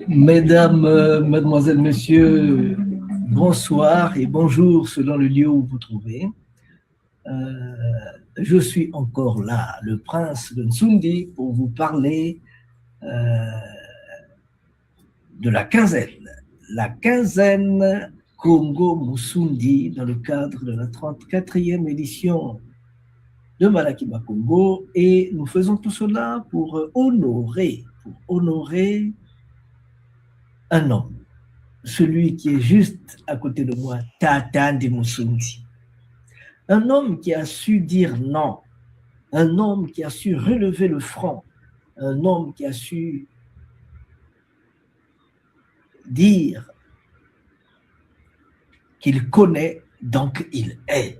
Mesdames, Mademoiselles, Messieurs, bonsoir et bonjour selon le lieu où vous vous trouvez. Je suis encore là, le prince de Nsundi, pour vous parler de la quinzaine Congo Musundi, dans le cadre de la 34e édition de Malakiba Congo, et nous faisons tout cela pour honorer un homme, celui qui est juste à côté de moi, Tata Ndi Musundi. Un homme qui a su dire non, un homme qui a su relever le front, un homme qui a su dire qu'il connaît, donc il est.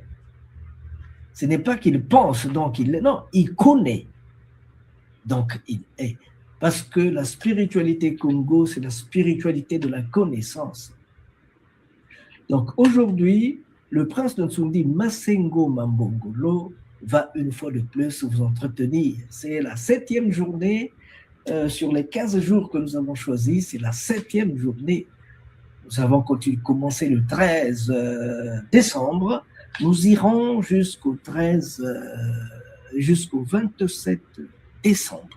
Ce n'est pas qu'il pense, donc il est. Non, il connaît, donc il est. Parce que la spiritualité Congo, c'est la spiritualité de la connaissance. Donc aujourd'hui, le prince de Nsundi, Masengo Mambongolo, va une fois de plus vous entretenir. C'est la 7e journée sur les 15 jours que nous avons choisis, c'est la 7e journée. Nous avons commencé le 13 décembre. Nous irons jusqu'au 27 décembre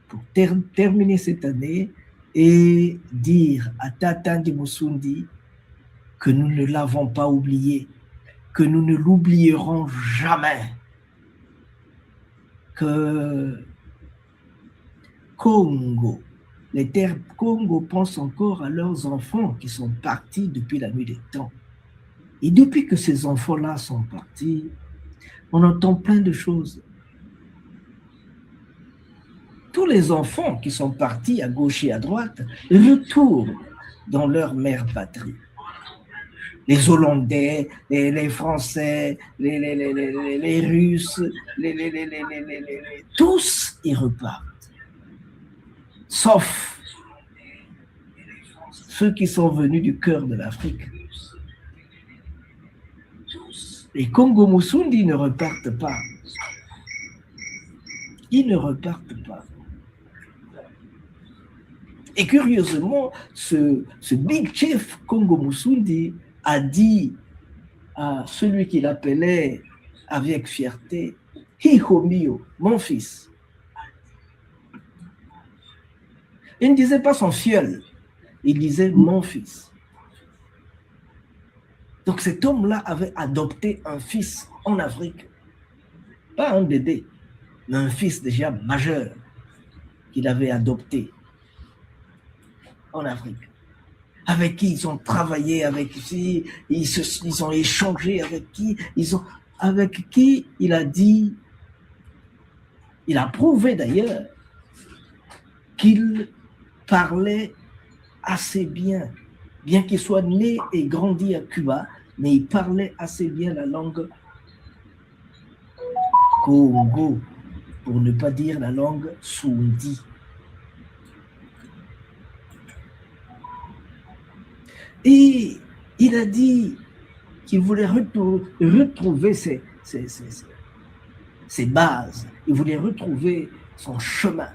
pour terminer cette année et dire à Tata Ndi Musundi que nous ne l'avons pas oublié, que nous ne l'oublierons jamais, que Congo, les terres Congo pensent encore à leurs enfants qui sont partis depuis la nuit des temps. Et depuis que ces enfants-là sont partis, on entend plein de choses. Tous les enfants qui sont partis à gauche et à droite retournent dans leur mère patrie. Les Hollandais, les Français, les Russes, tous y repartent. Sauf ceux qui sont venus du cœur de l'Afrique. Les Congo Musundi ne repartent pas. Ils ne repartent pas. Et curieusement, ce Big Chief Congo Musundi a dit à celui qu'il appelait avec fierté, Hijo mio, mon fils. Il ne disait pas son filleul, il disait mon fils. Donc cet homme-là avait adopté un fils en Afrique. Pas un bébé, mais un fils déjà majeur qu'il avait adopté en Afrique. Avec qui ils ont travaillé, avec qui ils ont échangé, avec qui il a dit, il a prouvé d'ailleurs qu'il parlait assez bien qu'il soit né et grandi à Cuba, mais il parlait assez bien la langue Congo, pour ne pas dire la langue Sundi. Et il a dit qu'il voulait retrouver ses bases, il voulait retrouver son chemin.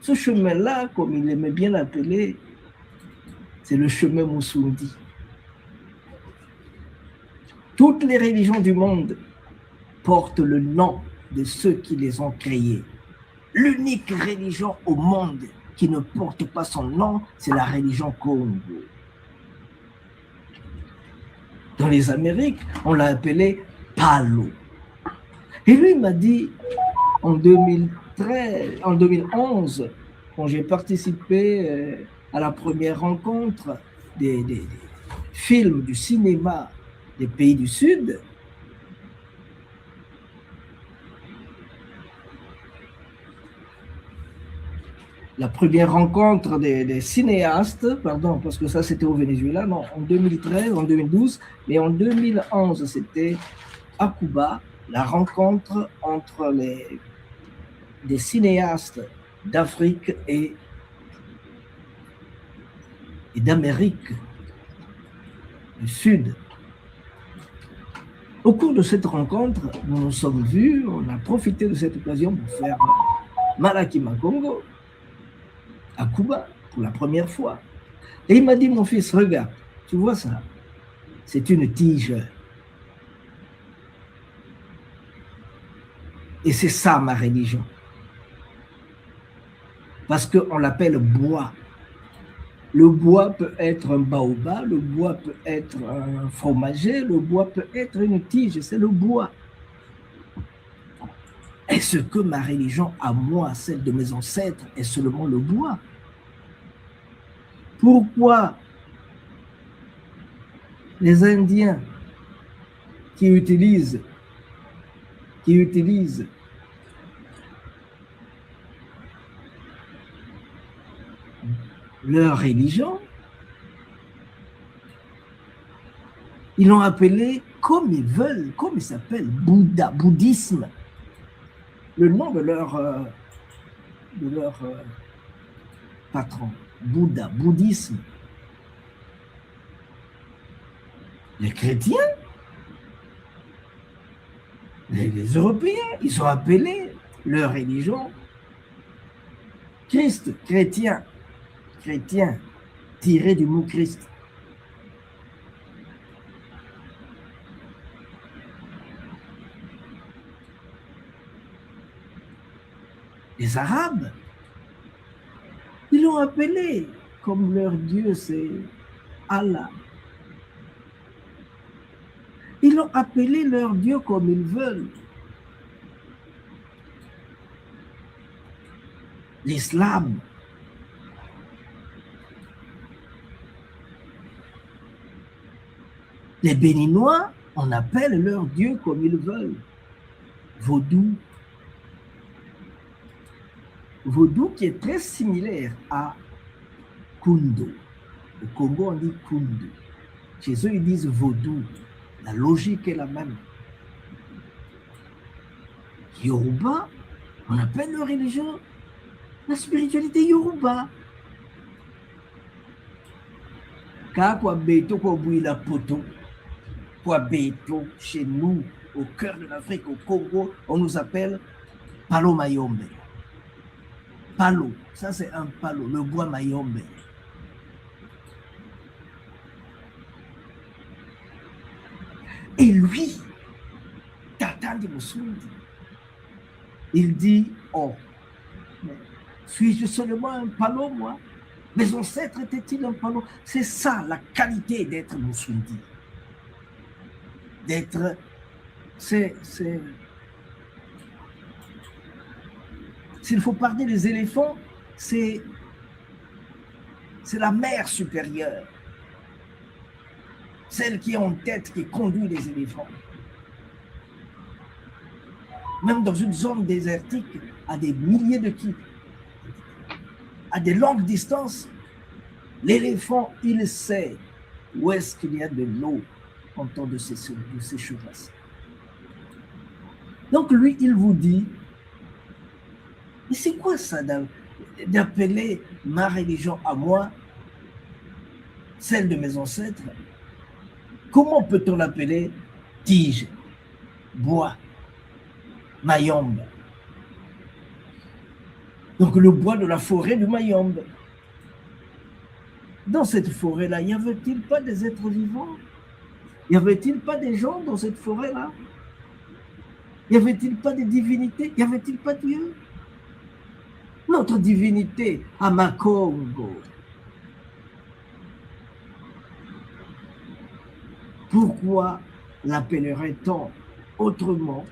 Ce chemin-là, comme il aimait bien l'appeler, c'est le chemin Musundi. Toutes les religions du monde portent le nom de ceux qui les ont créées. L'unique religion au monde qui ne porte pas son nom, c'est la religion Congo. Dans les Amériques, on l'a appelé Palo. Et lui, il m'a dit, en 2011, quand j'ai participé à la première rencontre des films du cinéma des pays du Sud, la première rencontre des cinéastes, pardon, parce que ça c'était au Venezuela, non, en 2013, en 2012, mais en 2011 c'était à Cuba, la rencontre entre des cinéastes d'Afrique et d'Amérique du Sud. Au cours de cette rencontre, nous nous sommes vus, on a profité de cette occasion pour faire Malakima Congo à Cuba pour la première fois. Et il m'a dit, mon fils, regarde, tu vois ça, c'est une tige. Et c'est ça ma religion. Parce qu'on l'appelle bois. Le bois peut être un baobab, le bois peut être un fromager, le bois peut être une tige, c'est le bois. Est-ce que ma religion, à moi, celle de mes ancêtres, est seulement le bois? Pourquoi les Indiens qui utilisent leur religion, ils l'ont appelé comme ils veulent, comme il s'appelle, Bouddha, bouddhisme. Le nom de leur patron, Bouddha, bouddhisme. Les chrétiens, les Européens, ils ont appelé leur religion Christ, chrétien, tiré du mot Christ. Les Arabes, ils l'ont appelé comme leur Dieu, c'est Allah. Ils l'ont appelé leur Dieu comme ils veulent. L'islam, les Béninois, on appelle leur Dieu comme ils veulent. Vaudou. Vaudou qui est très similaire à Kundo. Au Congo, on dit Kundo. Chez eux, ils disent vaudou. La logique est la même. Yoruba, on appelle leur religion la spiritualité Yoruba. Car quoi beto, quoi la poto, quoi beto, chez nous, au cœur de l'Afrique, au Congo, on nous appelle Palo Mayombe. Palo, ça c'est un palo, le bois Mayombe. Et lui, Tata de Moussoudi, il dit, oh, suis-je seulement un palo, moi? Mes ancêtres étaient-ils un palo? C'est ça la qualité d'être Moussoudi. D'être, s'il faut parler des éléphants, c'est la mère supérieure. Celle qui est en tête, qui conduit les éléphants. Même dans une zone désertique, à des milliers de kilomètres, à des longues distances, l'éléphant, il sait où est-ce qu'il y a de l'eau en temps de sécheresse. Donc lui, il vous dit, mais c'est quoi ça d'appeler ma religion à moi, celle de mes ancêtres? Comment peut-on l'appeler tige, bois, mayombe? Donc le bois de la forêt du Mayombe. Dans cette forêt-là, n'y avait-il pas des êtres vivants? Y avait-il pas des gens dans cette forêt-là? Y avait-il pas des divinités? Y avait-il pas Dieu? Notre divinité, Amakongo. Pourquoi l'appellerait-on autrement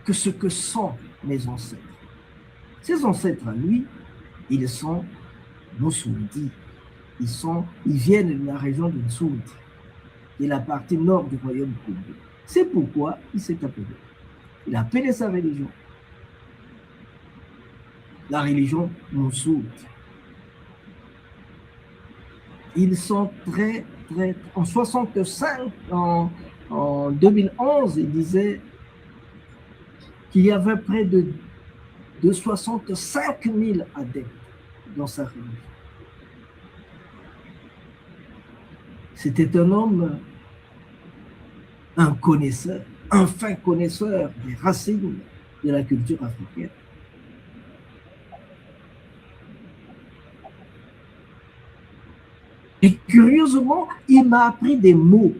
que ce que sont mes ancêtres? Ces ancêtres, à lui, ils sont Moussoudi. Ils viennent de la région de Nsoudi, de la partie nord du royaume Congo. C'est pourquoi il s'est appelé. Il a appelé sa religion. la religion moussoute. Ils sont très, en 65, en 2011, ils disaient qu'il y avait près de 65 000 adeptes dans sa religion. C'était un homme, un connaisseur, un fin connaisseur des racines de la culture africaine. Et curieusement, il m'a appris des mots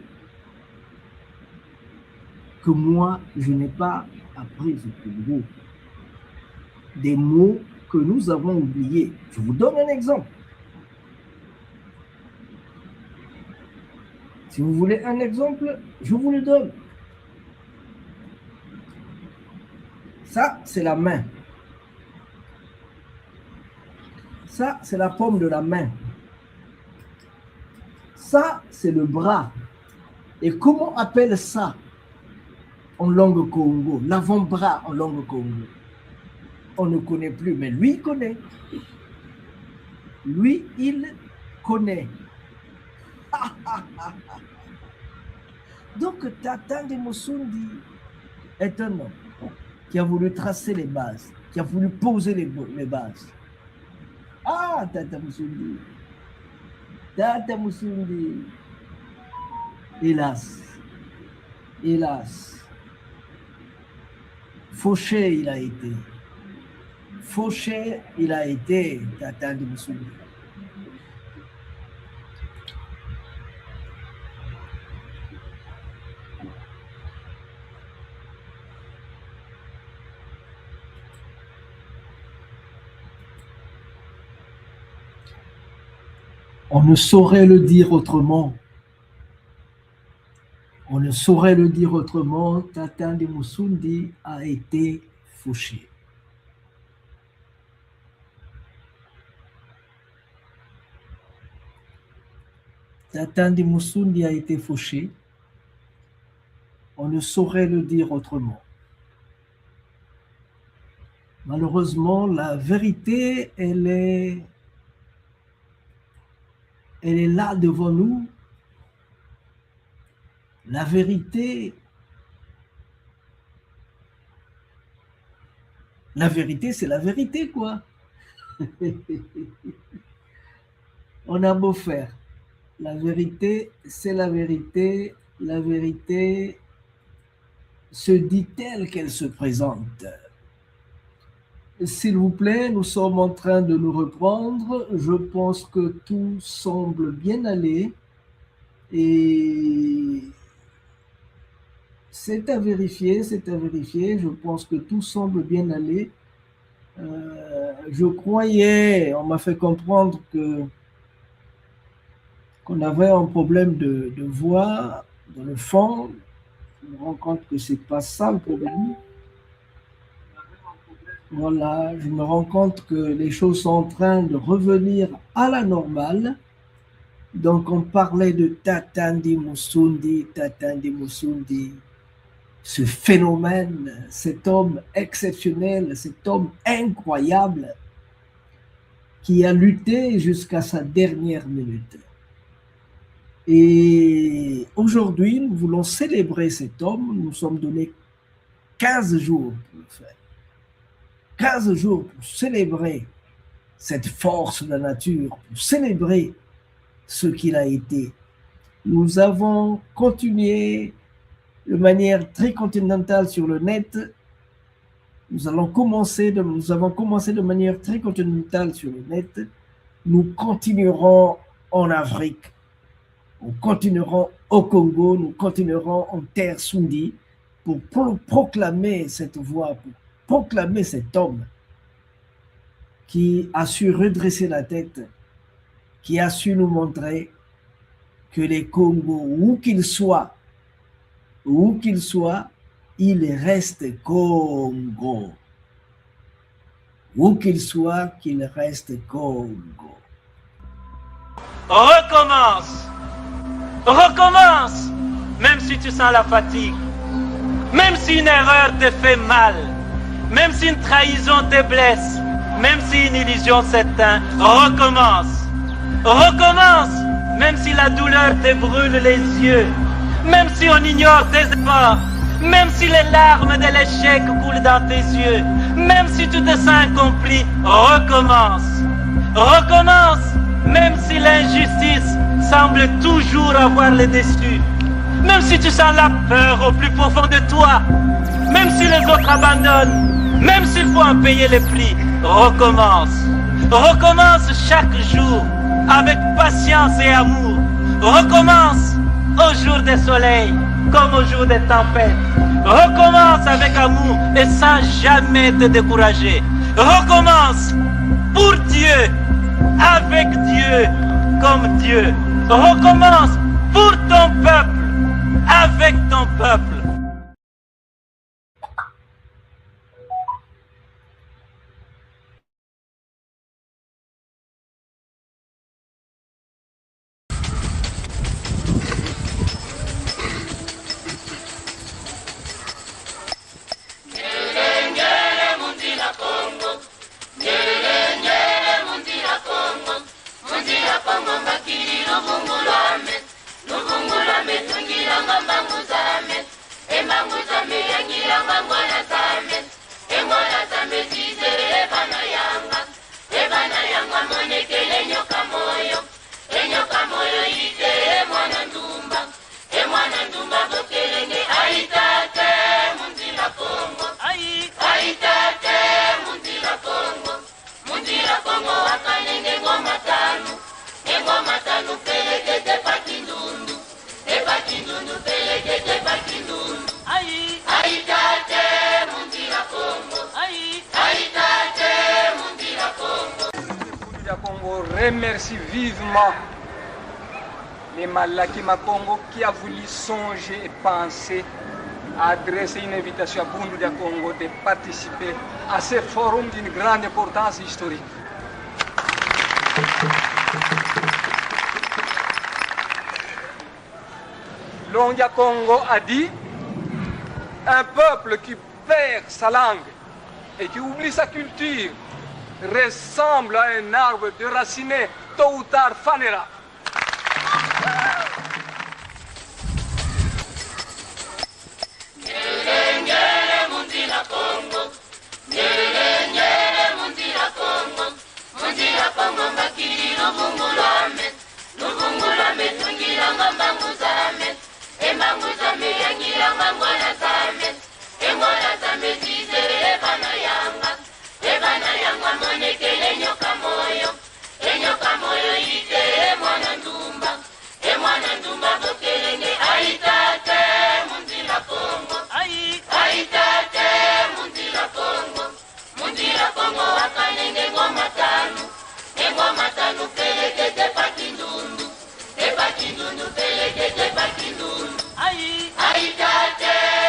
que moi, je n'ai pas appris au Congo. Des mots que nous avons oubliés. Je vous donne un exemple. Si vous voulez un exemple, je vous le donne. Ça, c'est la main. Ça, c'est la paume de la main. Ça, c'est le bras. Et comment on appelle ça en langue Congo? L'avant-bras en langue Congo. On ne connaît plus, mais lui, il connaît. Lui, il connaît. Donc, Tata Moussoundi est un homme qui a voulu tracer les bases, qui a voulu poser les bases. Ah, Tata Moussoundi. Tata Moussoundi. Hélas. Hélas. Fauché, il a été. Fauché, il a été, Tata Moussoundi. On ne saurait le dire autrement. On ne saurait le dire autrement. Tata Moussoundi a été fauché. Tata Moussoundi a été fauché. On ne saurait le dire autrement. Malheureusement, la vérité, elle est là devant nous. La vérité, c'est la vérité, quoi. On a beau faire. La vérité, c'est la vérité. La vérité se dit telle qu'elle se présente. S'il vous plaît, nous sommes en train de nous reprendre. Je pense que tout semble bien aller. Et c'est à vérifier, c'est à vérifier. Je pense que tout semble bien aller. Je croyais, on m'a fait comprendre qu'on avait un problème de voix dans le fond. Je me rends compte que c'est pas ça le problème. Voilà, je me rends compte que les choses sont en train de revenir à la normale. Donc, on parlait de Tata Moussoundi, ce phénomène, cet homme exceptionnel, cet homme incroyable qui a lutté jusqu'à sa dernière minute. Et aujourd'hui, nous voulons célébrer cet homme. Nous nous sommes donné 15 jours pour le faire. 15 jours pour célébrer cette force de la nature, pour célébrer ce qu'il a été. Nous avons continué de manière très continentale sur le net. Nous avons commencé de manière très continentale sur le net. Nous continuerons en Afrique. Nous continuerons au Congo. Nous continuerons en terre Soundi pour proclamer cette voix, pour proclamer cet homme qui a su redresser la tête, qui a su nous montrer que les Congos, où qu'ils soient, il reste Congo. Où qu'il soit, qu'il reste Congo. Recommence. Recommence. Même si tu sens la fatigue. Même si une erreur te fait mal. Même si une trahison te blesse. même si une illusion s'éteint, recommence. Recommence, même si la douleur te brûle les yeux, même si on ignore tes efforts, même si les larmes de l'échec coulent dans tes yeux, même si tu te sens incompris, recommence. Recommence, même si l'injustice semble toujours avoir le dessus, même si tu sens la peur au plus profond de toi, même si les autres abandonnent, même s'il faut en payer les prix, recommence. Recommence chaque jour avec patience et amour. Recommence au jour des soleils comme au jour des tempêtes. Recommence avec amour et sans jamais te décourager. Recommence pour Dieu, avec Dieu, comme Dieu. Recommence pour ton peuple, avec ton peuple. Remercie vivement les Malakima Congo qui a voulu songer et penser à adresser une invitation à Bundu dia Congo de participer à ce forum d'une grande importance historique. Longia Congo a dit: un peuple qui perd sa langue et qui oublie sa culture ressemble à un arbre déraciné, tôt ou tard fanera. Aitate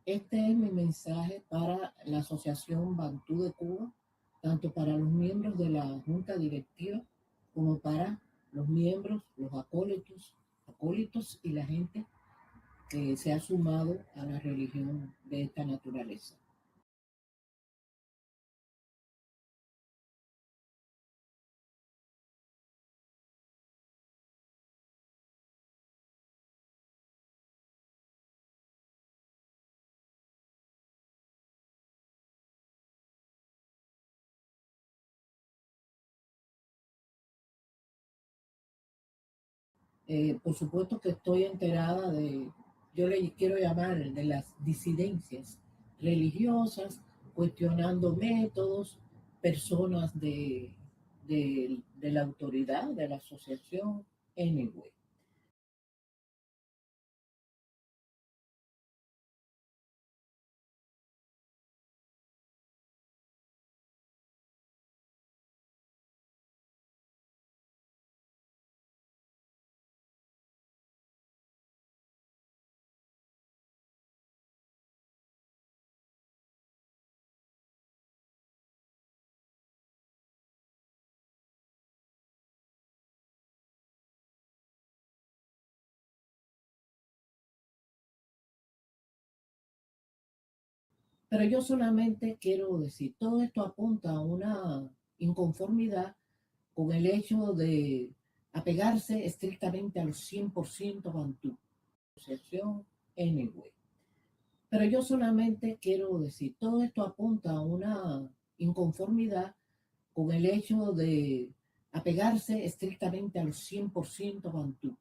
Este es mi mensaje para la Asociación Bantú de Cuba, tanto para los miembros de la Junta Directiva como para los miembros, los acólitos y la gente que se ha sumado a la religión de esta naturaleza. Por supuesto que estoy enterada de, yo le quiero llamar de las disidencias religiosas, cuestionando métodos, personas de la autoridad, de la asociación, anyway. Pero yo solamente quiero decir, todo esto apunta a una inconformidad con el hecho de apegarse estrictamente a los 100% Bantú, asociación Anyway. Pero yo solamente quiero decir, todo esto apunta a una inconformidad con el hecho de apegarse estrictamente a los 100% Bantú.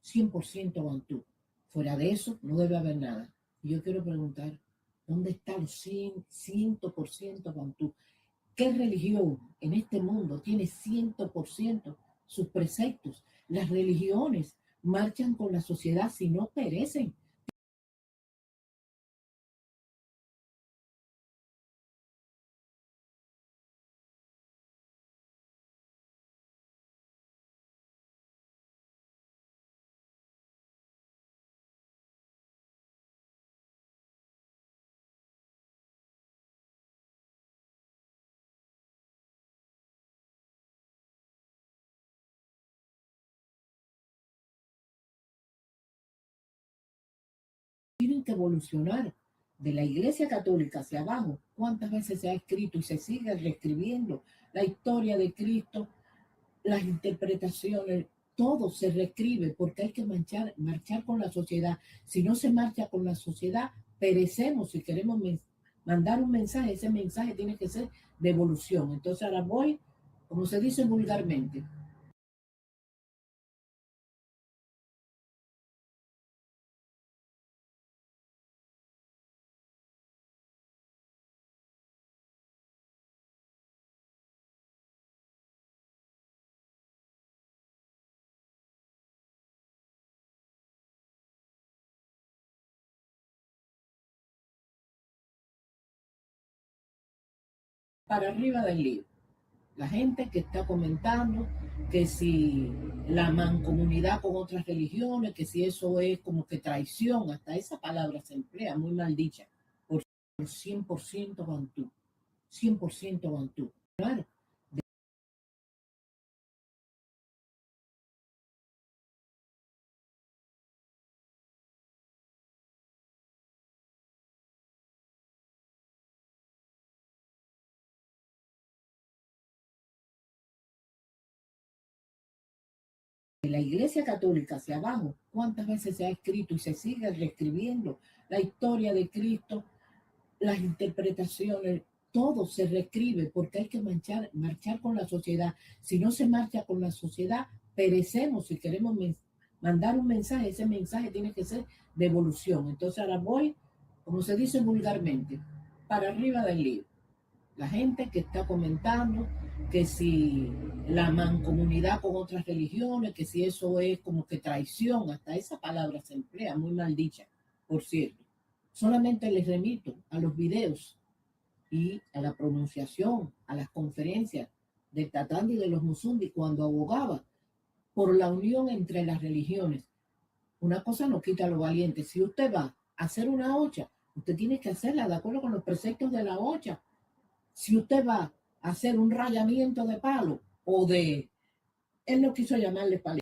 $100% Bantú. Fuera de eso, no debe haber nada. Y yo quiero preguntar, ¿dónde está el 100% Bantú? ¿Qué religión en este mundo tiene 100% sus preceptos? Las religiones marchan con la sociedad si no perecen. Tienen que evolucionar de la Iglesia Católica hacia abajo. ¿Cuántas veces se ha escrito y se sigue reescribiendo la historia de Cristo, las interpretaciones? Todo se reescribe porque hay que marchar con la sociedad. Si no se marcha con la sociedad, perecemos. Si queremos mandar un mensaje, ese mensaje tiene que ser de evolución. Entonces ahora voy, como se dice vulgarmente, para arriba del libro. La gente que está comentando que si la mancomunidad con otras religiones, que si eso es como que traición, hasta esa palabra se emplea, muy mal dicha, por 100% Bantú, 100% Bantú. Claro, de la Iglesia Católica hacia abajo, ¿cuántas veces se ha escrito y se sigue reescribiendo la historia de Cristo, las interpretaciones? Todo se reescribe porque hay que marchar con la sociedad. Si no se marcha con la sociedad, perecemos. Si queremos mandar un mensaje, ese mensaje tiene que ser de evolución. Entonces ahora voy, como se dice vulgarmente, para arriba del libro. La gente que está comentando que si la mancomunidad con otras religiones, que si eso es como que traición, hasta esa palabra se emplea, muy mal dicha, por cierto. Solamente les remito a los videos y a la pronunciación, a las conferencias del Tatandi de los Musundi cuando abogaba por la unión entre las religiones. Una cosa no quita lo valiente. Si usted va a hacer una hocha, usted tiene que hacerla de acuerdo con los preceptos de la hocha. Si usted va a hacer un rayamiento de palo o de, él no quiso llamarle palo.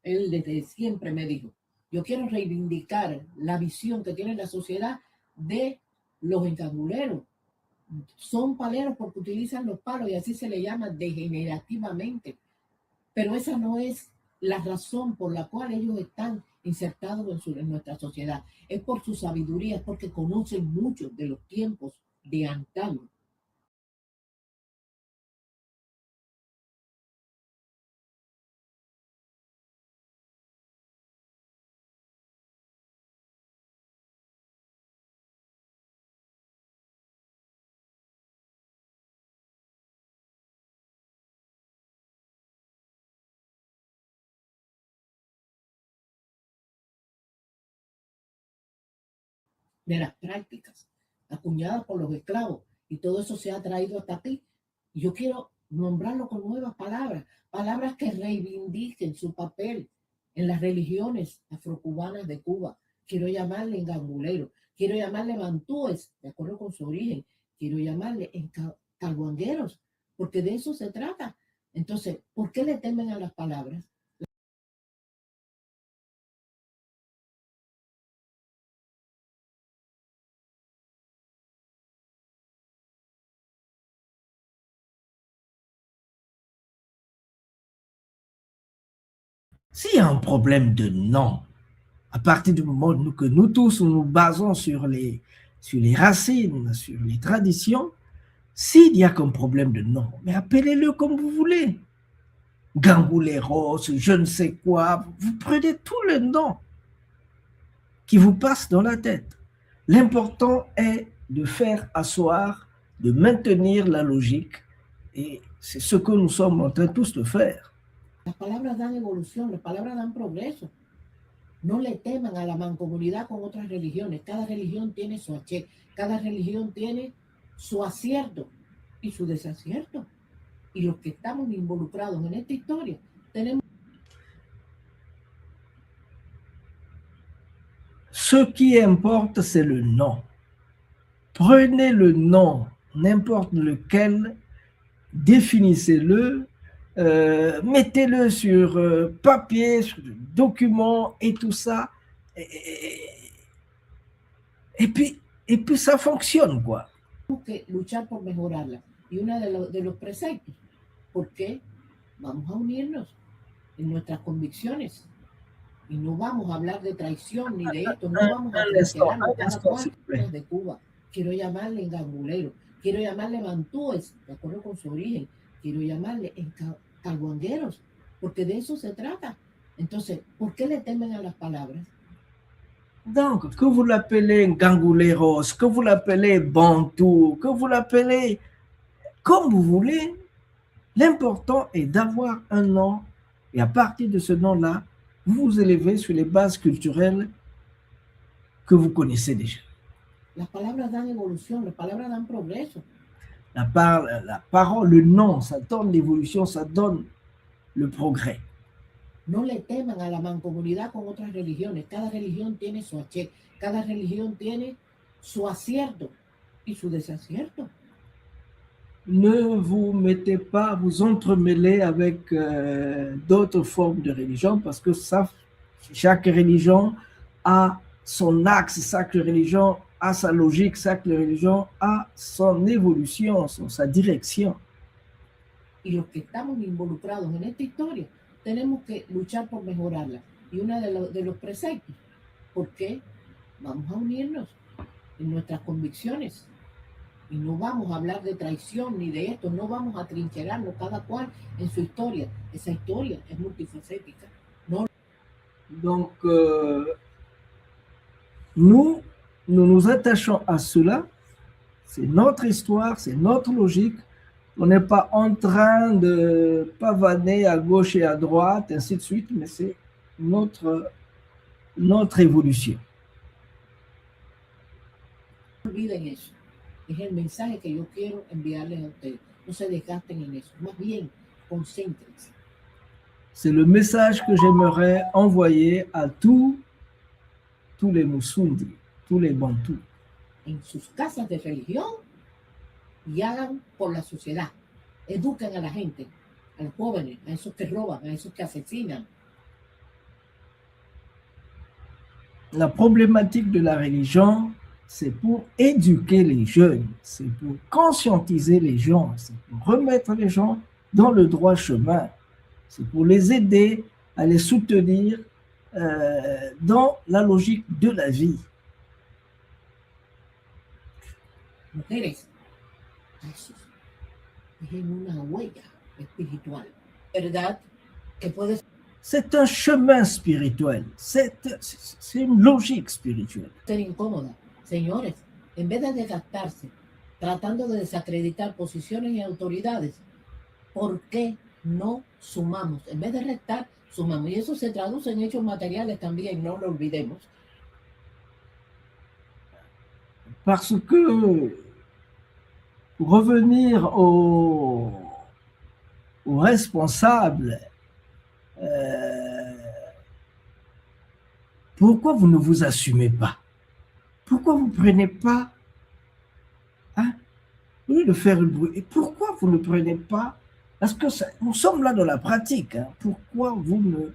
Él desde siempre me dijo, yo quiero reivindicar la visión que tiene la sociedad de los encanduleros. Son paleros porque utilizan los palos y así se le llama degenerativamente. Pero esa no es la razón por la cual ellos están insertados en nuestra sociedad. Es por su sabiduría, es porque conocen mucho de los tiempos de antaño. de las prácticas acuñadas por los esclavos, y todo eso se ha traído hasta aquí. Y yo quiero nombrarlo con nuevas palabras, palabras que reivindiquen su papel en las religiones afrocubanas de Cuba. Quiero llamarle engangulero, quiero llamarle mantúes, de acuerdo con su origen, quiero llamarle calguangueros, porque de eso se trata. Entonces, ¿por qué le temen a las palabras? S'il y a un problème de nom, à partir du moment que nous tous nous basons sur les racines, sur les traditions, s'il y a qu'un problème de nom, mais appelez-le comme vous voulez. Gangouleros, je ne sais quoi, vous prenez tout le nom qui vous passe dans la tête. L'important est de faire asseoir, de maintenir la logique, et c'est ce que nous sommes en train tous de faire. Las palabras dan evolución, las palabras dan progreso. No le teman a la mancomunidad con otras religiones. Cada religión tiene su aché, cada religión tiene su acierto y su desacierto. Y los que estamos involucrados en esta historia tenemos... Ce qui importe, c'est le nom. Prenez le nom, n'importe lequel, définissez-le, mettez-le sur papier, sur document et tout ça. Et puis ça fonctionne, quoi. Tenemos que luchar por mejorarla. Y uno de los preceptos, ¿por qué? Vamos a unirnos en nuestras convicciones. Y no vamos a hablar de traición ni de esto, no vamos a trincherarnos cada cual de Cuba. Quiero llamarle engangulero, quiero llamarle mantúes, de acuerdo con su origen, quiero llamarle calguangueros, porque de eso se trata. Entonces, ¿por qué le temen a las palabras? Donc, que vous l'appelez gangouleros, que vous l'appelez bantou, que vous l'appelez comme vous voulez, l'important est d'avoir un nom, et à partir de ce nom-là, vous vous élevez sur les bases culturelles que vous connaissez déjà. Las palabras dan evolución, las palabras dan progreso. La parole, le nom, ça donne l'évolution, ça donne le progrès. No le teman a la mancomunidad con otras religiones. Cada religión tiene su aché, cada religión tiene su acierto y su desacierto. Ne vous mettez pas, vous entremêler avec d'autres formes de religion, parce que chaque religion a son axe, chaque religion a sa logique, chaque religion a son évolution, sa direction. Y los que estamos involucrados en esta historia tenemos que luchar por mejorarla. Y uno de los preceptos, ¿por qué? Vamos a unirnos en nuestras convicciones. Y no vamos a hablar de traición ni de esto, no vamos a trincherarnos cada cual en su historia. Esa historia es multifacética. No. Donc, nous nous attachons à cela. C'est notre histoire, c'est notre logique. On n'est pas en train de pavaner à gauche et à droite, ainsi de suite, mais c'est notre évolution. No olviden eso. Es el mensaje que yo quiero enviarles a ustedes. No se desgasten en eso. Más bien, concéntrense. C'est le message que j'aimerais envoyer à tous les Musundi, tous les Bantous. En sus casas de religión y hagan por la sociedad. Eduquen a la gente, a los jóvenes, a esos que roban, a esos que asesinan. La problématique de la religion, c'est pour éduquer les jeunes, c'est pour conscientiser les gens, c'est pour remettre les gens dans le droit chemin, c'est pour les aider à les soutenir dans la logique de la vie. Mujeres, pasos, dejen una huella espiritual, ¿verdad? Que puede C'est un chemin spirituel, c'est une logique spirituelle. ser incómoda. Señores, en vez de desgastarse tratando de desacreditar posiciones y autoridades, ¿por qué no sumamos? En vez de restar, sumamos. Y eso se traduce en hechos materiales también, no lo olvidemos. Parce que, pour revenir aux responsables, pourquoi vous ne vous assumez pas? Pourquoi vous ne prenez pas, hein, au lieu de faire le bruit, et pourquoi vous ne prenez pas, parce que nous sommes là dans la pratique, hein, pourquoi vous ne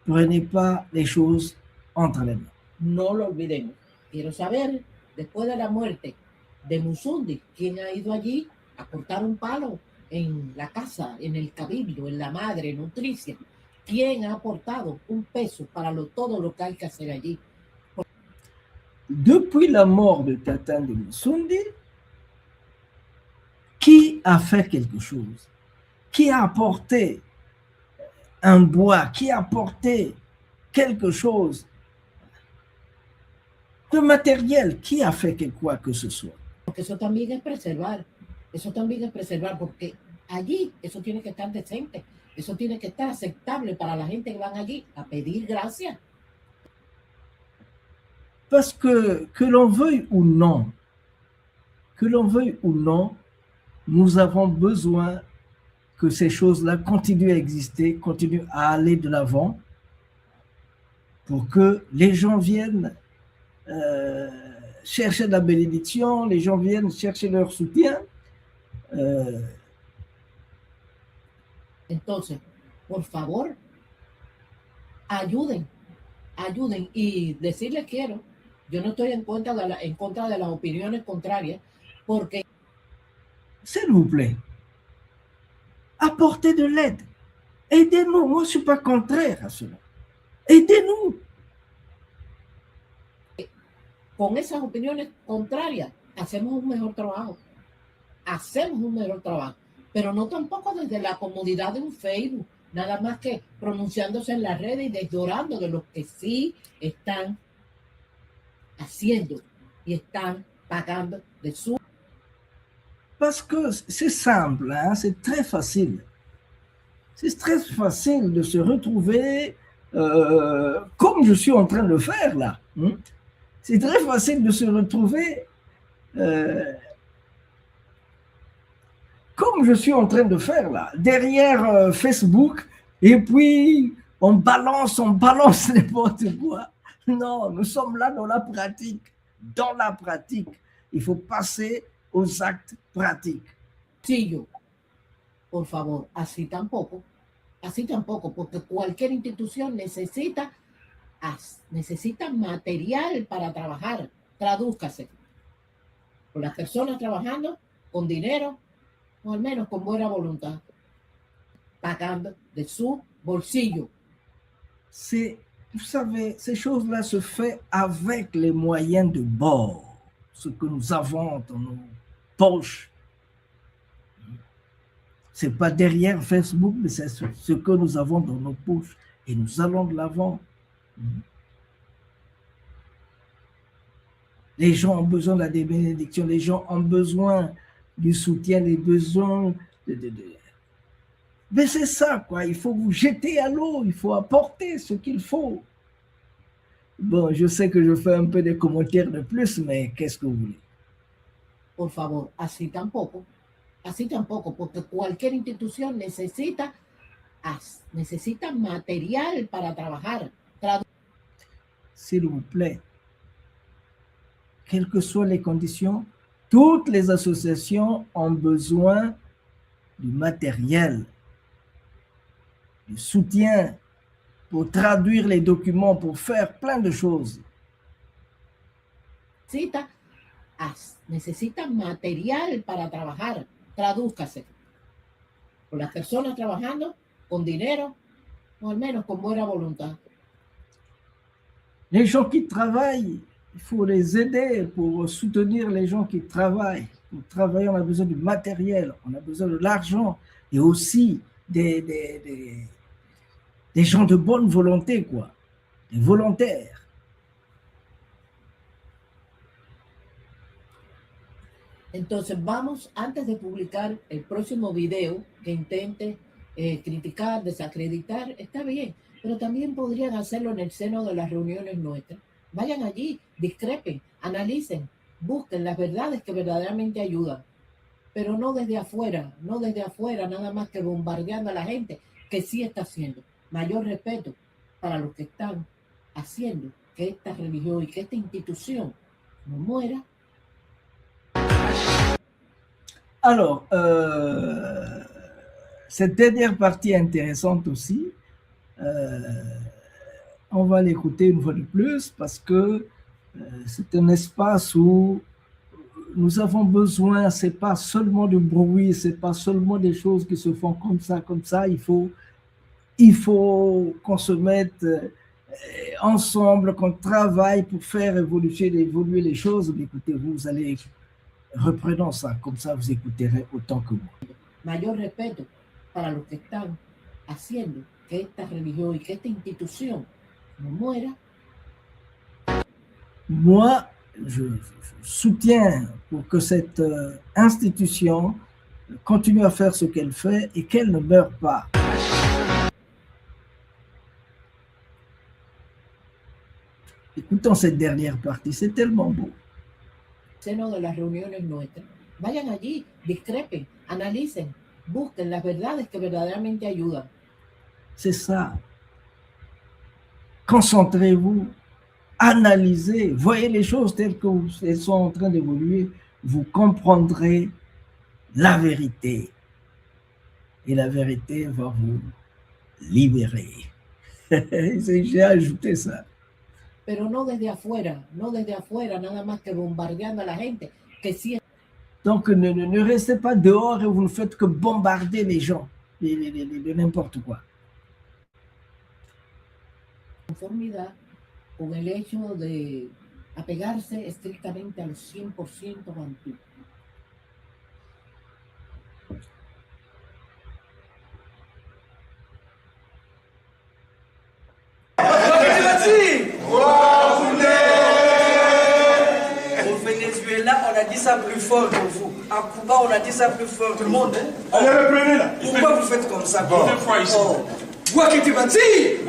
prenez pas les choses entre les mains? No lo olvidemos. Quiero saber, después de la muerte de Musundi, ¿quién ha ido allí a cortar un palo en la casa, en el cabildo, en la madre nutricia? ¿Quién ha aportado un peso para todo lo que hay que hacer allí? Depuis la mort de Tata de Musundi, qui a fait quelque chose? Qui a apporté un bois? Qui a apporté quelque chose de matériel? Qui a fait quoi que ce soit? Porque eso también es preservar. Eso también es preservar, porque allí eso tiene que estar decente. Eso tiene que estar aceptable para la gente que van allí a pedir gracias. Parce que l'on veuille ou non, nous avons besoin que ces choses-là continuent à exister, continuent à aller de l'avant, pour que les gens viennent chercher de la bénédiction, les gens viennent chercher leur soutien. Entonces, por favor, ayuden. Y decirles quiero, yo no estoy en contra de las opiniones contrarias, porque... S'il vous plaît, apportez de l'aide. Aidez-nous. Moi, je ne suis pas contraire à cela. Aidez-nous. Con esas opiniones contrarias, hacemos un mejor trabajo. Pero no tampoco desde la comodidad de un Facebook, nada más que pronunciándose en las redes y deslorando de los que sí están haciendo y están pagando de su... Parce que c'est simple, hein, c'est très facile. C'est très facile de se retrouver comme je suis en train de faire là. Hein. C'est très facile de se retrouver comme je suis en train de faire là, derrière Facebook, et puis on balance n'importe quoi. Non, nous sommes là dans la pratique. Dans la pratique, il faut passer aux actes pratiques. Sillo, por favor, así tampoco, porque cualquier institución necesita material para trabajar. Tradúzcase. Con las personas trabajando con dinero, o al menos con buena voluntad, pagando de su bolsillo. Vous savez, ces choses-là se font avec les moyens de bord, ce que nous avons dans nos poches. Ce n'est pas derrière Facebook, mais c'est ce que nous avons dans nos poches. Et nous allons de l'avant. Les gens ont besoin de la bénédiction, les gens ont besoin du soutien, les besoins Mais c'est ça, quoi. Il faut vous jeter à l'eau, il faut apporter ce qu'il faut. Bon, je sais que je fais un peu des commentaires de plus, mais qu'est-ce que vous voulez? Por favor, así tampoco, porque cualquier institución necesita material para trabajar. S'il vous plaît, quelles que soient les conditions, toutes les associations ont besoin du matériel, du soutien pour traduire les documents, pour faire plein de choses. Necesita material para trabajar. Tradúzcase. Con las personas trabajando con dinero, o al menos con buena voluntad. Les gens qui travaillent, il faut les aider pour soutenir les gens qui travaillent. Pour travailler, on a besoin du matériel, on a besoin de l'argent et aussi des gens de bonne volonté, quoi, des volontaires. Entonces vamos, antes de publicar el próximo video que intente criticar, desacreditar, está bien, pero también podrían hacerlo en el seno de las reuniones nuestras. Vayan allí, discrepen, analicen, busquen las verdades que verdaderamente ayudan, pero no desde afuera, nada más que bombardeando a la gente, que sí está haciendo. Mayor respeto para los que están haciendo que esta religión y que esta institución no muera. Alors, cette dernière partie est intéressante aussi. On va l'écouter une fois de plus parce que c'est un espace où nous avons besoin, c'est pas seulement de bruit, c'est pas seulement des choses qui se font comme ça. Il faut qu'on se mette ensemble, qu'on travaille pour faire évoluer les choses. Mais écoutez, vous allez reprenons ça, comme ça vous écouterez autant que moi. Mayor respeto para los que están haciendo que esta religión y que esta institución no muera. Moi, je soutiens pour que cette institution continue à faire ce qu'elle fait et qu'elle ne meure pas. Écoutons cette dernière partie, c'est tellement beau. Seno de las reuniones nuestras. Vayan allí, discrepen, analicen, busquen las verdades que verdaderamente ayudan. C'est ça. Concentrez-vous, analysez, voyez les choses telles qu'elles sont en train d'évoluer. Vous comprendrez la vérité. Et la vérité va vous libérer. J'ai ajouté ça. Pero no desde afuera, nada más que bombardeando a la gente, que sí. Donc ne restez pas dehors et vous ne faites que bombarder les gens de n'importe quoi. Conformidad con el hecho de apegarse estrictamente al 100% bantú. Au Venezuela, on a dit ça plus fort que vous. À Cuba, on a dit ça plus fort. Tout le monde, hein? Allez, reprenez là. Pourquoi vous faites comme ça? Bon. Deux fois ici. Wakiti-Banti!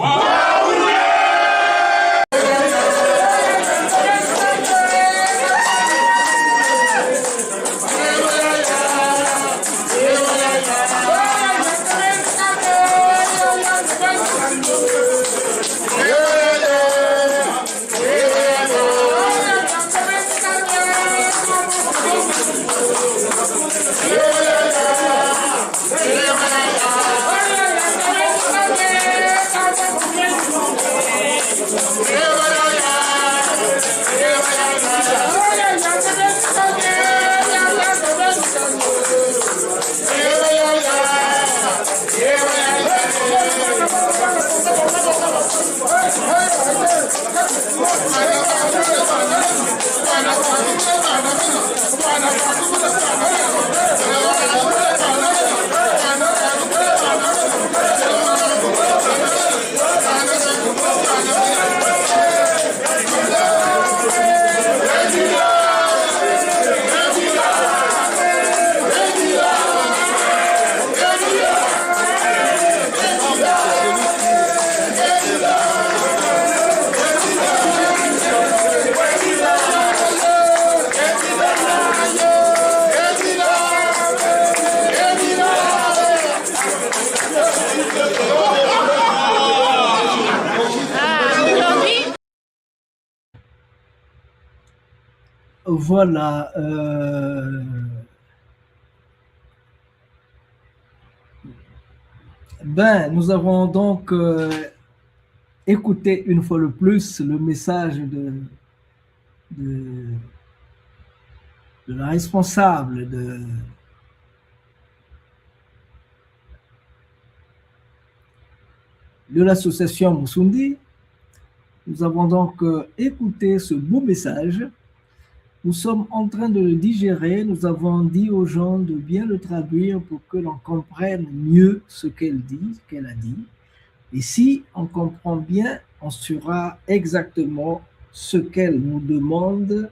Voilà. Nous avons donc écouté une fois de plus le message de la responsable de l'association Musundi. Nous avons donc écouté ce beau message. Nous sommes en train de le digérer. Nous avons dit aux gens de bien le traduire pour que l'on comprenne mieux ce qu'elle dit, ce qu'elle a dit. Et si on comprend bien, on saura exactement ce qu'elle nous demande,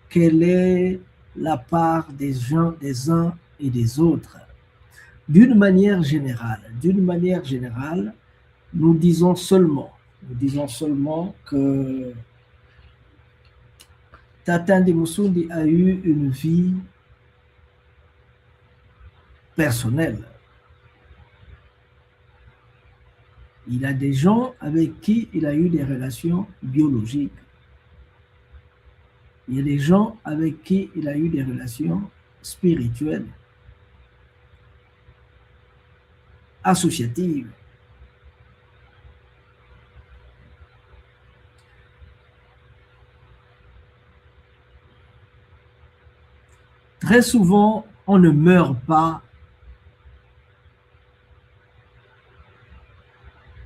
quelle est la part des gens, des uns et des autres. D'une manière générale, nous disons seulement que Tata Moussoundi a eu une vie personnelle. Il a des gens avec qui il a eu des relations biologiques. Il y a des gens avec qui il a eu des relations spirituelles, associatives. Très souvent, on ne meurt pas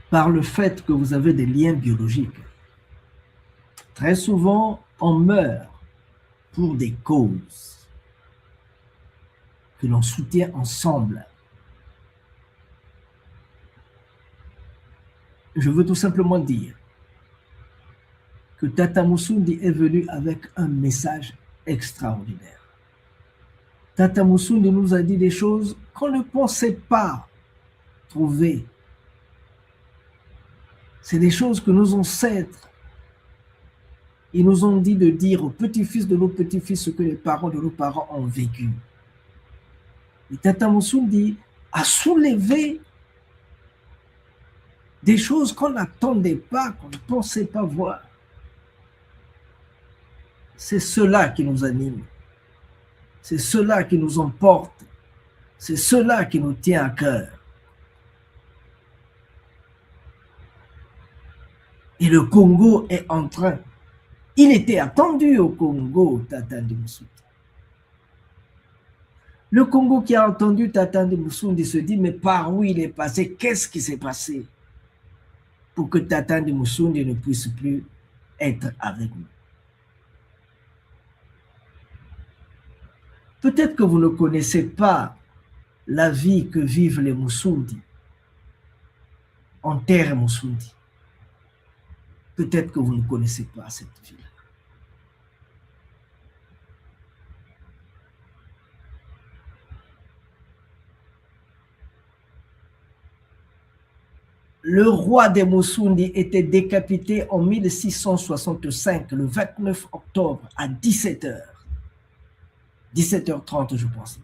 par le fait que vous avez des liens biologiques. Très souvent, on meurt pour des causes que l'on soutient ensemble. Je veux tout simplement dire que Tata Moussoundi est venu avec un message extraordinaire. Tata Moussoundi nous a dit des choses qu'on ne pensait pas trouver. C'est des choses que nos ancêtres, ils nous ont dit de dire aux petits-fils de nos petits-fils ce que les parents de nos parents ont vécu. Et Tata Moussoundi a soulevé des choses qu'on n'attendait pas, qu'on ne pensait pas voir. C'est cela qui nous anime. C'est cela qui nous emporte. C'est cela qui nous tient à cœur. Et le Congo est en train. Il était attendu au Congo, Tata Moussoundi. Le Congo qui a entendu Tata Moussoundi se dit, mais par où il est passé? Qu'est-ce qui s'est passé pour que Tata Moussoundi ne puisse plus être avec nous? Peut-être que vous ne connaissez pas la vie que vivent les Moussoundi en terre Moussoundi. Peut-être que vous ne connaissez pas cette vie-là. Le roi des Moussoundi était décapité en 1665, le 29 octobre à 17h. 17h30, je pense.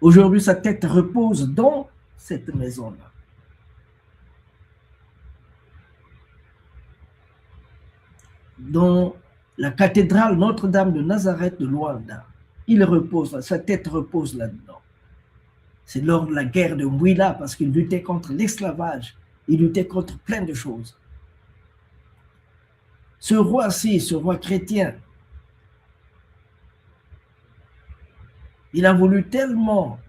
Aujourd'hui, sa tête repose dans cette maison-là. Dans la cathédrale Notre-Dame de Nazareth de Luanda. Il repose, sa tête repose là-dedans. C'est lors de la guerre de Mouila, parce qu'il luttait contre l'esclavage. Il luttait contre plein de choses. Ce roi-ci, ce roi chrétien, il a voulu tellement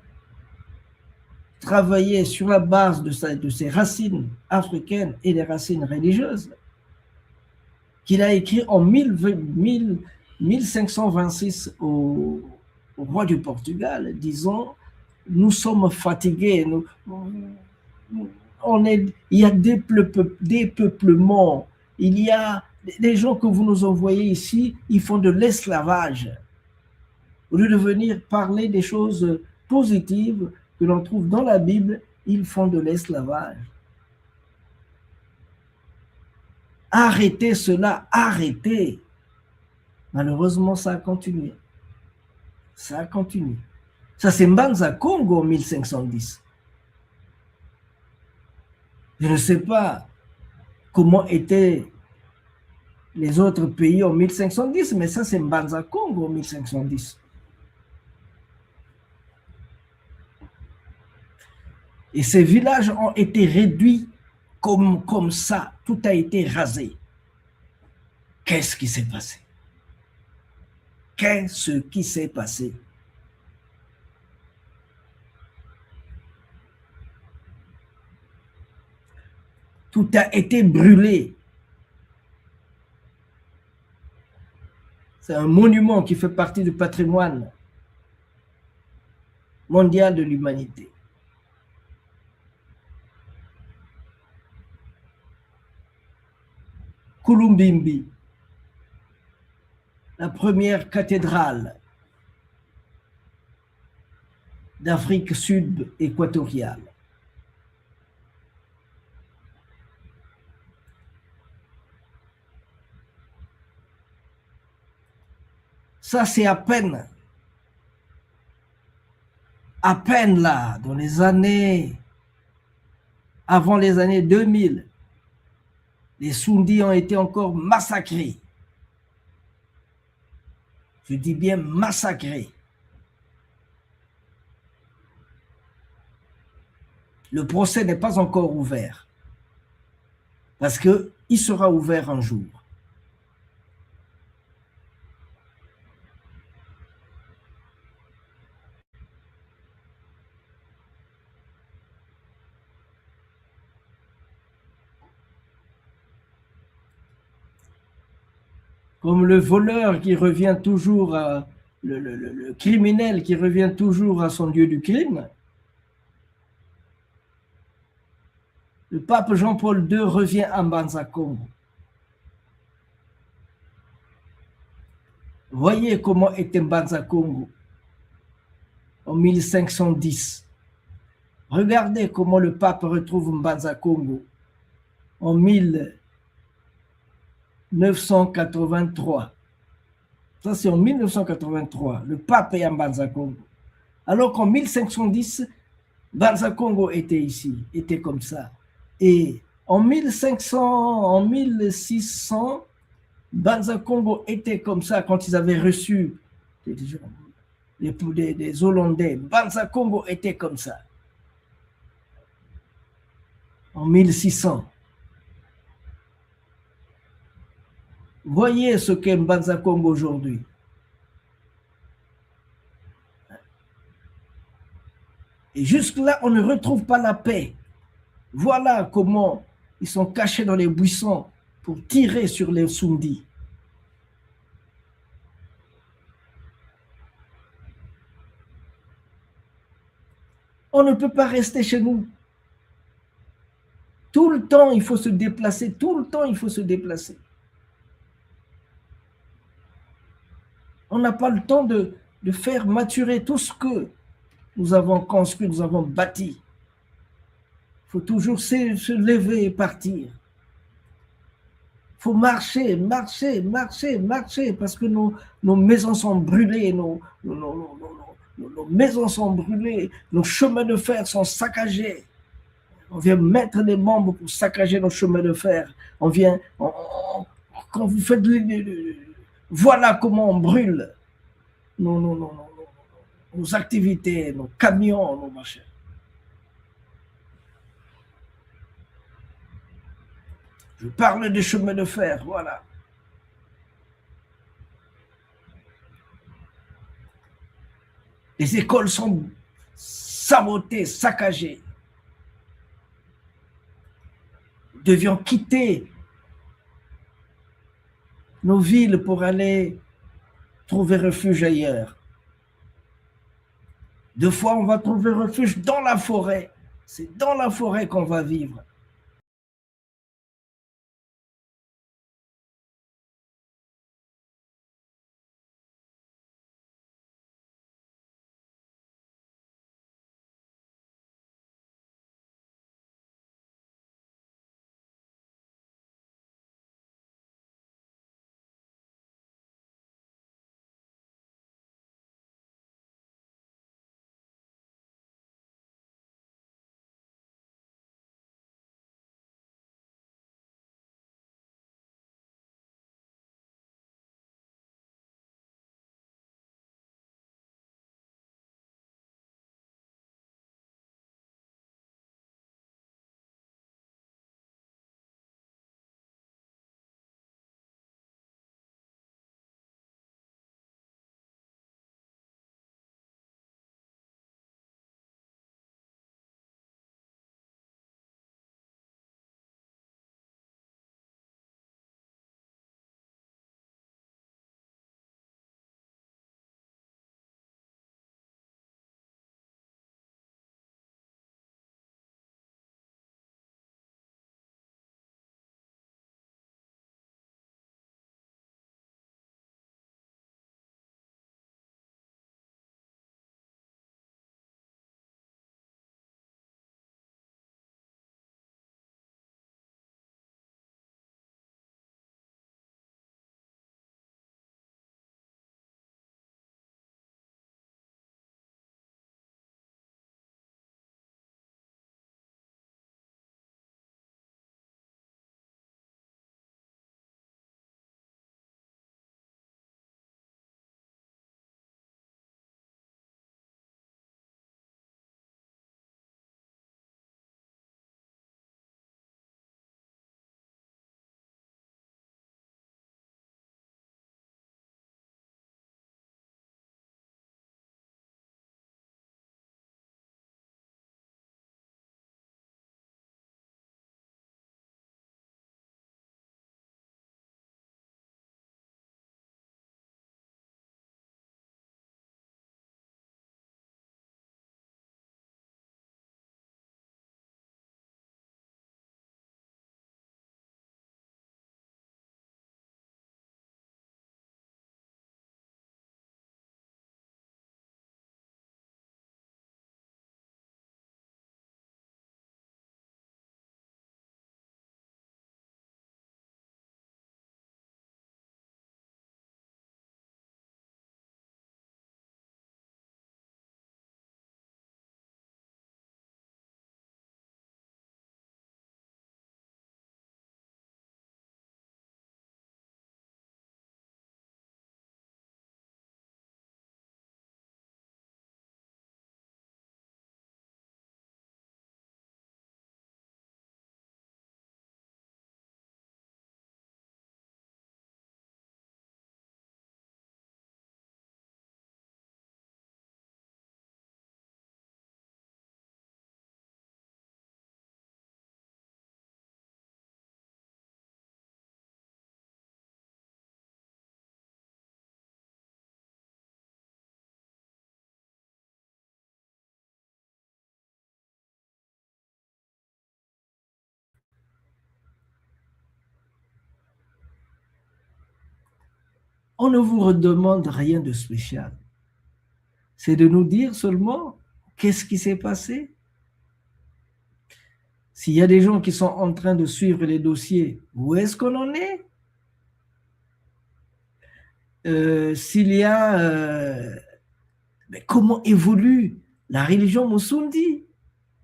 travailler sur la base de ses racines africaines et des racines religieuses qu'il a écrit en 1526 au roi du Portugal, disant « Nous sommes fatigués, il y a des peuplements, il y a des gens que vous nous envoyez ici, ils font de l'esclavage. » Au lieu de venir parler des choses positives que l'on trouve dans la Bible, ils font de l'esclavage. Arrêtez cela, arrêtez. Malheureusement, ça a continué. Ça a continué. Ça, c'est Mbanza Congo en 1510. Je ne sais pas comment étaient les autres pays en 1510, mais ça, c'est Mbanza Congo en 1510. Et ces villages ont été réduits comme ça. Tout a été rasé. Qu'est-ce qui s'est passé? Qu'est-ce qui s'est passé? Tout a été brûlé. C'est un monument qui fait partie du patrimoine mondial de l'humanité. Kulumbimbi, la première cathédrale d'Afrique sud-équatoriale. Ça, c'est à peine là, dans les années, avant les années 2000, les Sundis ont été encore massacrés. Je dis bien massacrés. Le procès n'est pas encore ouvert, parce qu'il sera ouvert un jour. Comme le voleur qui revient toujours à le criminel qui revient toujours à son lieu du crime, le pape Jean-Paul II revient à Mbanza Congo. Voyez comment était Mbanza Congo en 1510. Regardez comment le pape retrouve Mbanza Congo en 1983. Ça, c'est en 1983. Le pape est à Mbanza Congo. Alors qu'en 1510, Mbanza Congo était ici, était comme ça. Et en 1600, Mbanza Congo était comme ça quand ils avaient reçu des Hollandais. Mbanza Congo était comme ça. En 1600. Voyez ce qu'est Mbanza Congo aujourd'hui. Et jusque-là, on ne retrouve pas la paix. Voilà comment ils sont cachés dans les buissons pour tirer sur les Sundis. On ne peut pas rester chez nous. Tout le temps, il faut se déplacer. Tout le temps, il faut se déplacer. On n'a pas le temps de faire maturer tout ce que nous avons construit, nous avons bâti. Il faut toujours se lever et partir. Il faut marcher, parce que nos maisons sont brûlées, nos maisons sont brûlées, nos chemins de fer sont saccagés. On vient mettre des bombes pour saccager nos chemins de fer. Quand vous faites... Voilà comment on brûle nos activités, nos camions, nos machins. Je parle des chemins de fer, voilà. Les écoles sont sabotées, saccagées. Nous devions quitter nos villes pour aller trouver refuge ailleurs. Deux fois, on va trouver refuge dans la forêt. C'est dans la forêt qu'on va vivre. On ne vous demande rien de spécial. C'est de nous dire seulement qu'est-ce qui s'est passé. S'il y a des gens qui sont en train de suivre les dossiers, où est-ce qu'on en est? S'il y a... mais comment évolue la religion Musundi?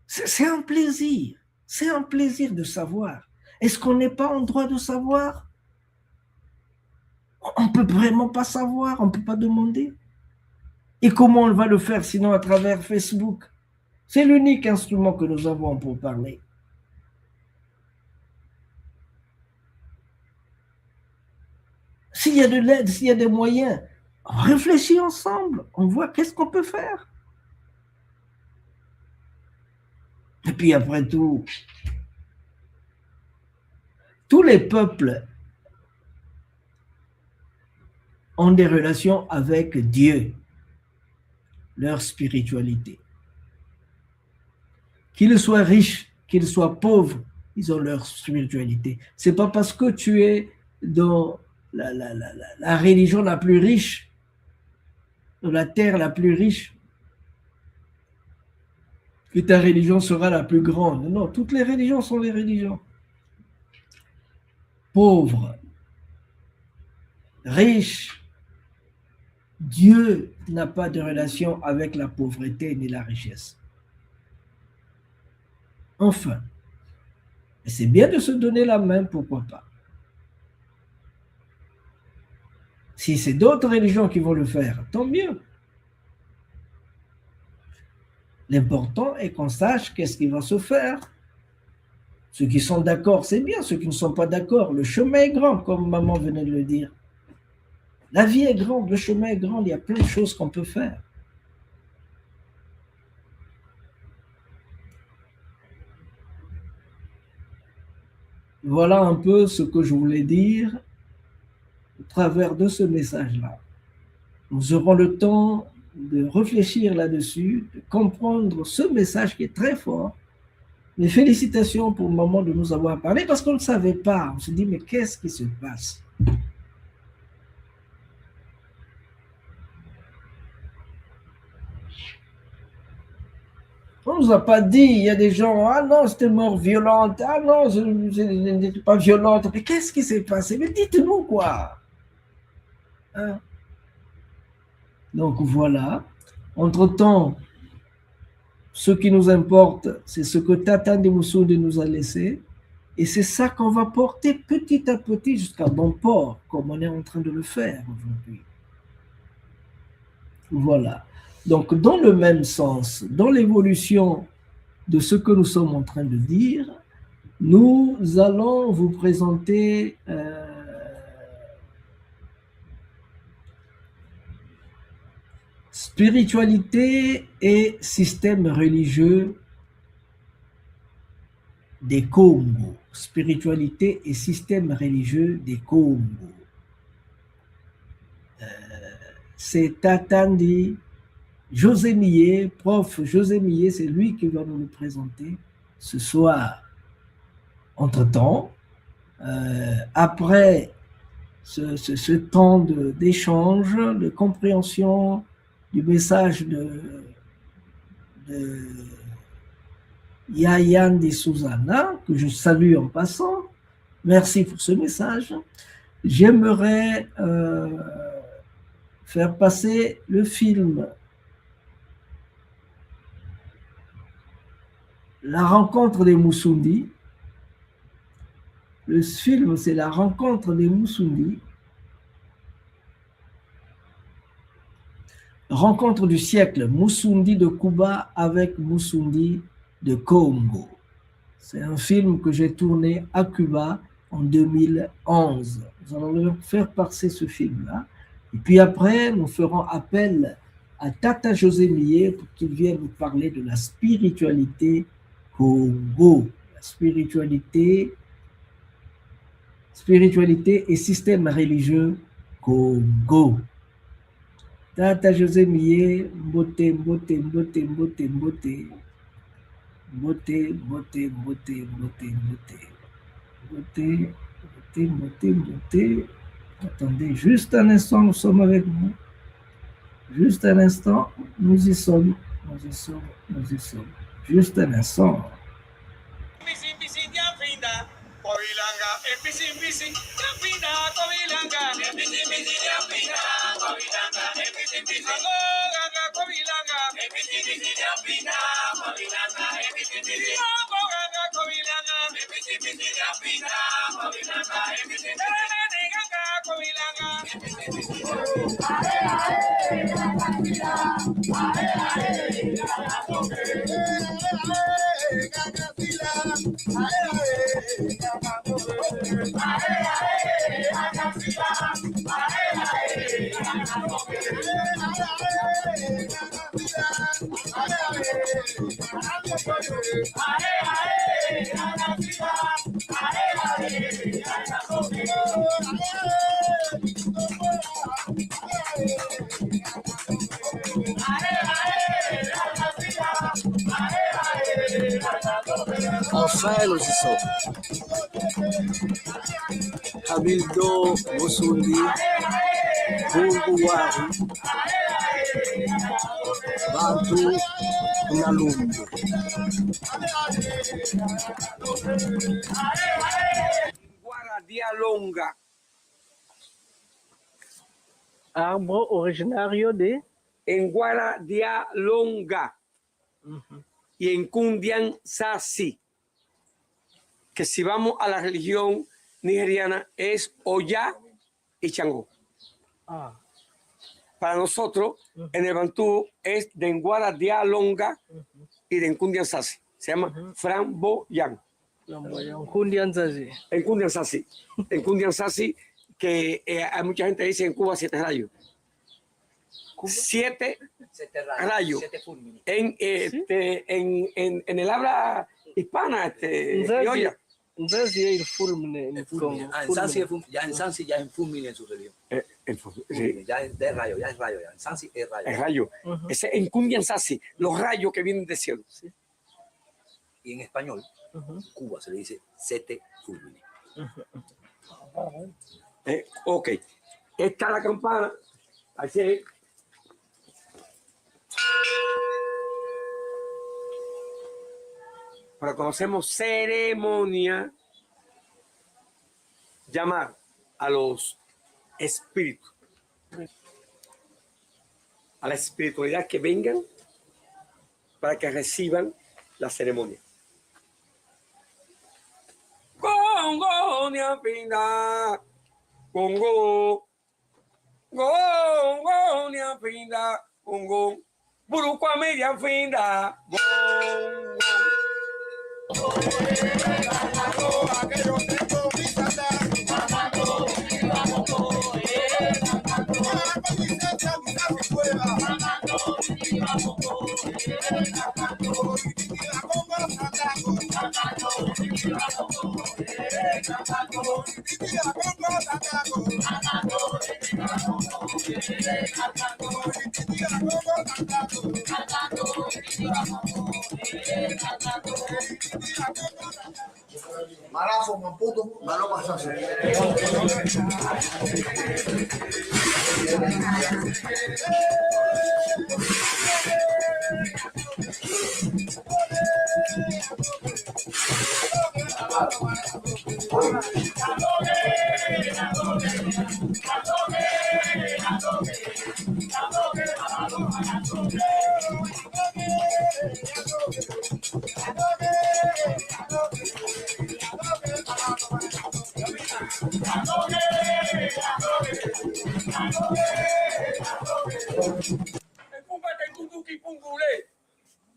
C'est un plaisir. C'est un plaisir de savoir. Est-ce qu'on n'est pas en droit de savoir? On ne peut vraiment pas savoir, on ne peut pas demander. Et comment on va le faire sinon à travers Facebook? C'est l'unique instrument que nous avons pour parler. S'il y a de l'aide, s'il y a des moyens, on réfléchit ensemble, on voit qu'est-ce qu'on peut faire. Et puis après tout, tous les peuples ont des relations avec Dieu, leur spiritualité. Qu'ils soient riches, qu'ils soient pauvres, ils ont leur spiritualité. C'est pas parce que tu es dans la religion la plus riche, dans la terre la plus riche, que ta religion sera la plus grande. Non, toutes les religions sont les religions. Pauvres, riches, Dieu n'a pas de relation avec la pauvreté ni la richesse. Enfin, c'est bien de se donner la main, pourquoi pas. Si c'est d'autres religions qui vont le faire, tant mieux. L'important est qu'on sache qu'est-ce qui va se faire. Ceux qui sont d'accord, c'est bien. Ceux qui ne sont pas d'accord, le chemin est grand, comme maman venait de le dire. La vie est grande, le chemin est grand, il y a plein de choses qu'on peut faire. Voilà un peu ce que je voulais dire au travers de ce message-là. Nous aurons le temps de réfléchir là-dessus, de comprendre ce message qui est très fort. Mais félicitations pour le moment de nous avoir parlé parce qu'on ne savait pas. On se dit, mais qu'est-ce qui se passe? On ne nous a pas dit, il y a des gens, ah non, c'était une mort violente, ah non, je n'étais pas violente. Mais qu'est-ce qui s'est passé? Mais dites-nous quoi. Hein? Donc voilà. Entre-temps, ce qui nous importe, c'est ce que Tata de Musundi nous a laissé. Et c'est ça qu'on va porter petit à petit jusqu'à bon port, comme on est en train de le faire aujourd'hui. Voilà. Donc, dans le même sens, dans l'évolution de ce que nous sommes en train de dire, nous allons vous présenter spiritualité et système religieux des Congo. Spiritualité et système religieux des Congo. C'est Tatandi José Millet, prof José Millet, c'est lui qui va nous le présenter ce soir. Entre-temps, après ce temps d'échange, de compréhension du message de Yayan de Susanna, que je salue en passant, merci pour ce message. J'aimerais faire passer le film La rencontre des Musundi. Le film, c'est La rencontre des Musundi. Rencontre du siècle, Musundi de Cuba avec Musundi de Congo. C'est un film que j'ai tourné à Cuba en 2011. Nous allons faire passer ce film-là. Et puis après, nous ferons appel à Tata José Millet pour qu'il vienne nous parler de la spiritualité Congo. La spiritualité et système religieux Congo. Tata José Millet, mbote. Attendez, juste un instant, nous sommes avec vous. Juste un instant, nous y sommes. Nous y sommes, nous y sommes. Juste un instant. Enfin, los hizo. Cabildo Musundi, Bunguwari, Bantu Nalumbu. Guaradialonga. Arbre originario de En Guaradialonga y en Kundian Sasi, que si vamos a la religión nigeriana es Oya y Changó. Para nosotros, en el Bantú es de Nguara Dialonga y de Nkundian Sasi. Se llama Framboyán. Kundian Sasi. En Kundian Sasi. En Kundian Sasi, que hay mucha gente que dice en Cuba 7 rayos. 7 rayos. En el habla hispana, criolla. Entonces, il fulmine en Congo. En Sansi ya es fulmine en su religión. Sí. Ya es de rayo, ya es rayo. Ya. En Sansi es rayo. El rayo. Ese en Kundian Sasi, los rayos que vienen del cielo. Sí. Y en español, Cuba se le dice sete fulmine. Ok. Esta es la campana. Así. Pero conocemos ceremonia, llamar a los espíritus, a la espiritualidad que vengan para que reciban la ceremonia. Congo, niapinda, Congo, Congo, niapinda, Congo, Buruqua media finda, Congo. Malazo, mamputo, malo pasase.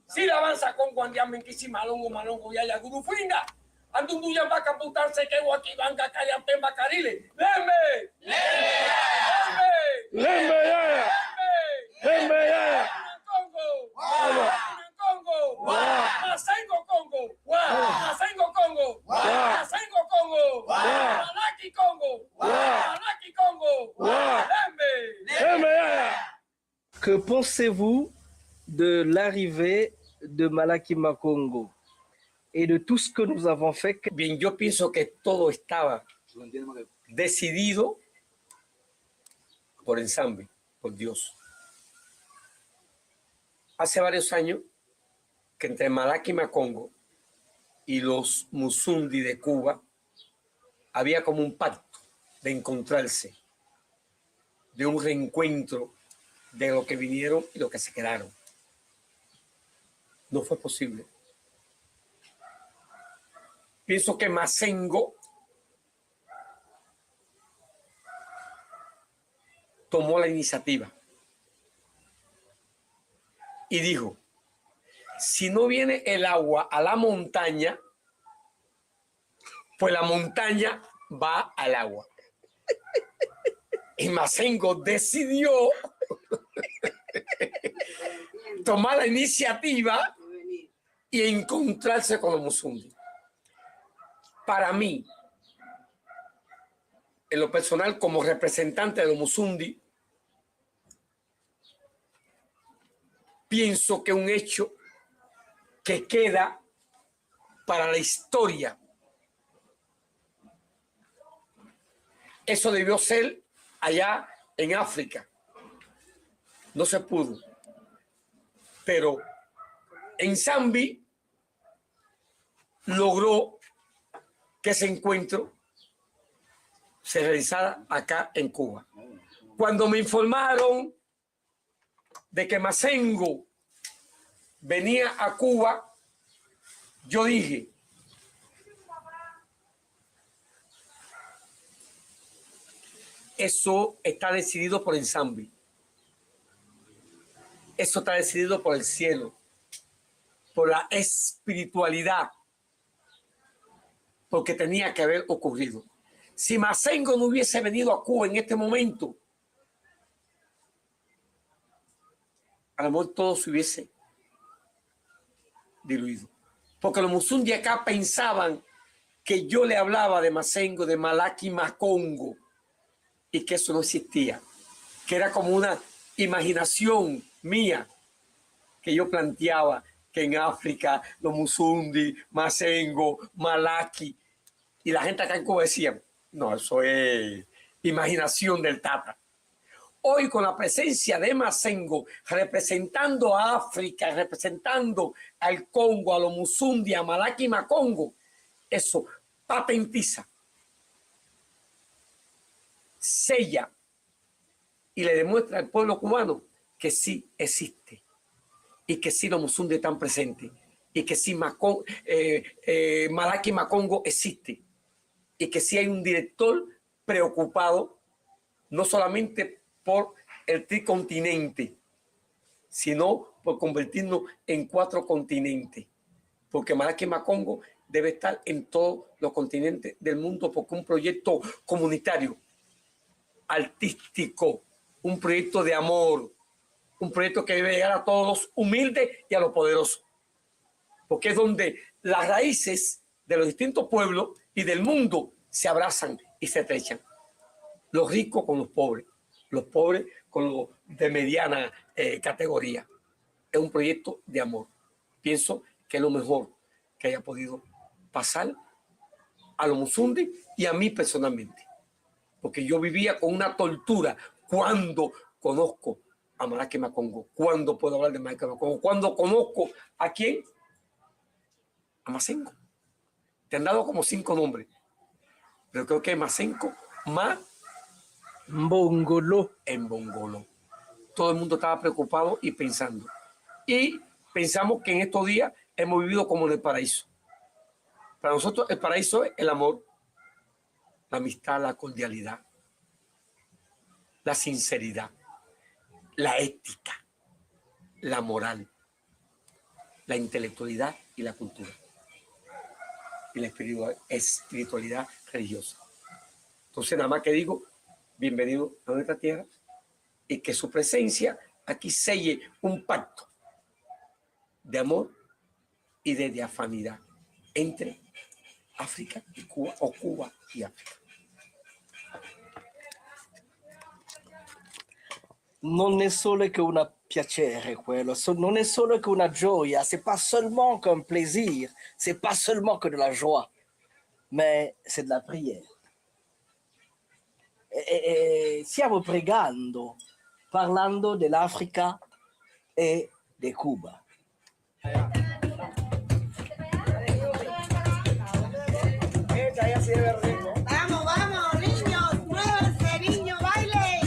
Si la avanza con Guandiamen, que si malongo, malongo, y haya gurufinga. Andundu ya va a computarse que Guaquibanga, Cariatemba, Carile. ¡Lembe! ¡Lembe! ¡Lembe! ¡Lembe! ¡Lembe! ¡Congo! ¡Congo! ¡Masengo Congo! ¡Masengo Congo! ¡Masengo Congo! ¡Malaki Congo! ¡Malaki Congo! ¡Lembe! ¡Lembe! Que pensez-vous de l'arrivée de Malakima Congo et de tout ce que nous avons fait? Bien, yo pienso que todo estaba decidido por Ensamble, por Dios. Hace varios años que entre Malaky Macongo y los Musundi de Cuba había como un pacto de encontrarse, de un reencuentro de lo que vinieron y lo que se quedaron. No fue posible. Pienso que Mazengo tomó la iniciativa y dijo, si no viene el agua a la montaña, pues la montaña va al agua. Y Mazengo decidió tomar la iniciativa y encontrarse con los Musundi. Para mí, en lo personal, como representante de los Musundi, pienso que es un hecho que queda para la historia. Eso debió ser allá en África. No se pudo. Pero Ensamble logró que ese encuentro se realizara acá en Cuba. Cuando me informaron de que Mazengo venía a Cuba, yo dije, eso está decidido por Ensamble. Eso está decidido por el cielo, por la espiritualidad, porque tenía que haber ocurrido. Si Mazengo no hubiese venido a Cuba en este momento, a lo mejor todo se hubiese diluido. Porque los Musundi acá pensaban que yo le hablaba de Mazengo, de Malaky Macongo, y que eso no existía, que era como una imaginación mía, que yo planteaba que en África los Musundi, Mazengo, Malaky, y la gente acá en Cuba decía, no, eso es imaginación del Tata. Hoy con la presencia de Mazengo, representando a África, representando al Congo, a los Musundi, a Malaky Macongo, eso patentiza, sella y le demuestra al pueblo cubano que sí existe y que sí los Musundi están presentes y que sí Malaky Macongo existe y que sí hay un director preocupado no solamente por el tricontinente, sino por convertirnos en 4 continentes, porque Malaky Macongo debe estar en todos los continentes del mundo, porque un proyecto comunitario, artístico, un proyecto de amor, un proyecto que debe llegar a todos los humildes y a los poderosos, porque es donde las raíces de los distintos pueblos y del mundo se abrazan y se estrechan. Los ricos con los pobres con los de mediana categoría. Es un proyecto de amor. Pienso que es lo mejor que haya podido pasar a los Musundi y a mí personalmente. Porque yo vivía con una tortura cuando conozco a Malaky Macongo, cuando puedo hablar de Malaky Macongo, cuando conozco a quién, a Mazengo. Te han dado como 5 nombres, pero creo que Mazengo más Mbongolo. En Bongolo. Todo el mundo estaba preocupado y pensando. Y pensamos que en estos días hemos vivido como en el paraíso. Para nosotros el paraíso es el amor, la amistad, la cordialidad, la sinceridad, la ética, la moral, la intelectualidad y la cultura. Y la espiritualidad religiosa. Entonces nada más que digo, bienvenido a nuestra tierra y que su presencia aquí selle un pacto de amor y de diafanidad entre África y Cuba, o Cuba y África. Non è solo che una piacere quello, non è solo che una gioia, c'est pas seulement qu'un plaisir, c'est pas seulement que de la joie, mais c'est de la prière. stiamo pregando, parlando dell'Africa e di Cuba. Vamos, vamos, niños, muévanse, niños, baile.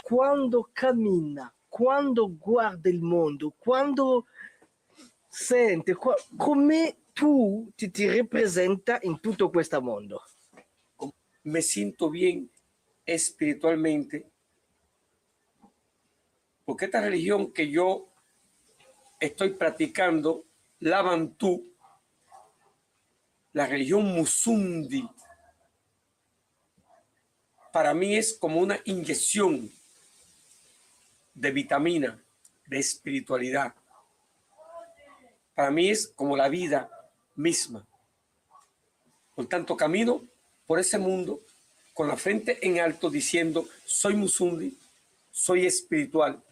Quando cammina, quando guarda il mondo, quando sente, come tu ti rappresenta in tutto questo mondo? Me siento bien espiritualmente, porque esta religión que yo estoy practicando, la Bantú, la religión Musundi, para mí es como una inyección de vitamina, de espiritualidad. Para mí es como la vida misma. Por tanto, camino por ese mundo con la frente en alto diciendo, soy Musundi, soy espiritual.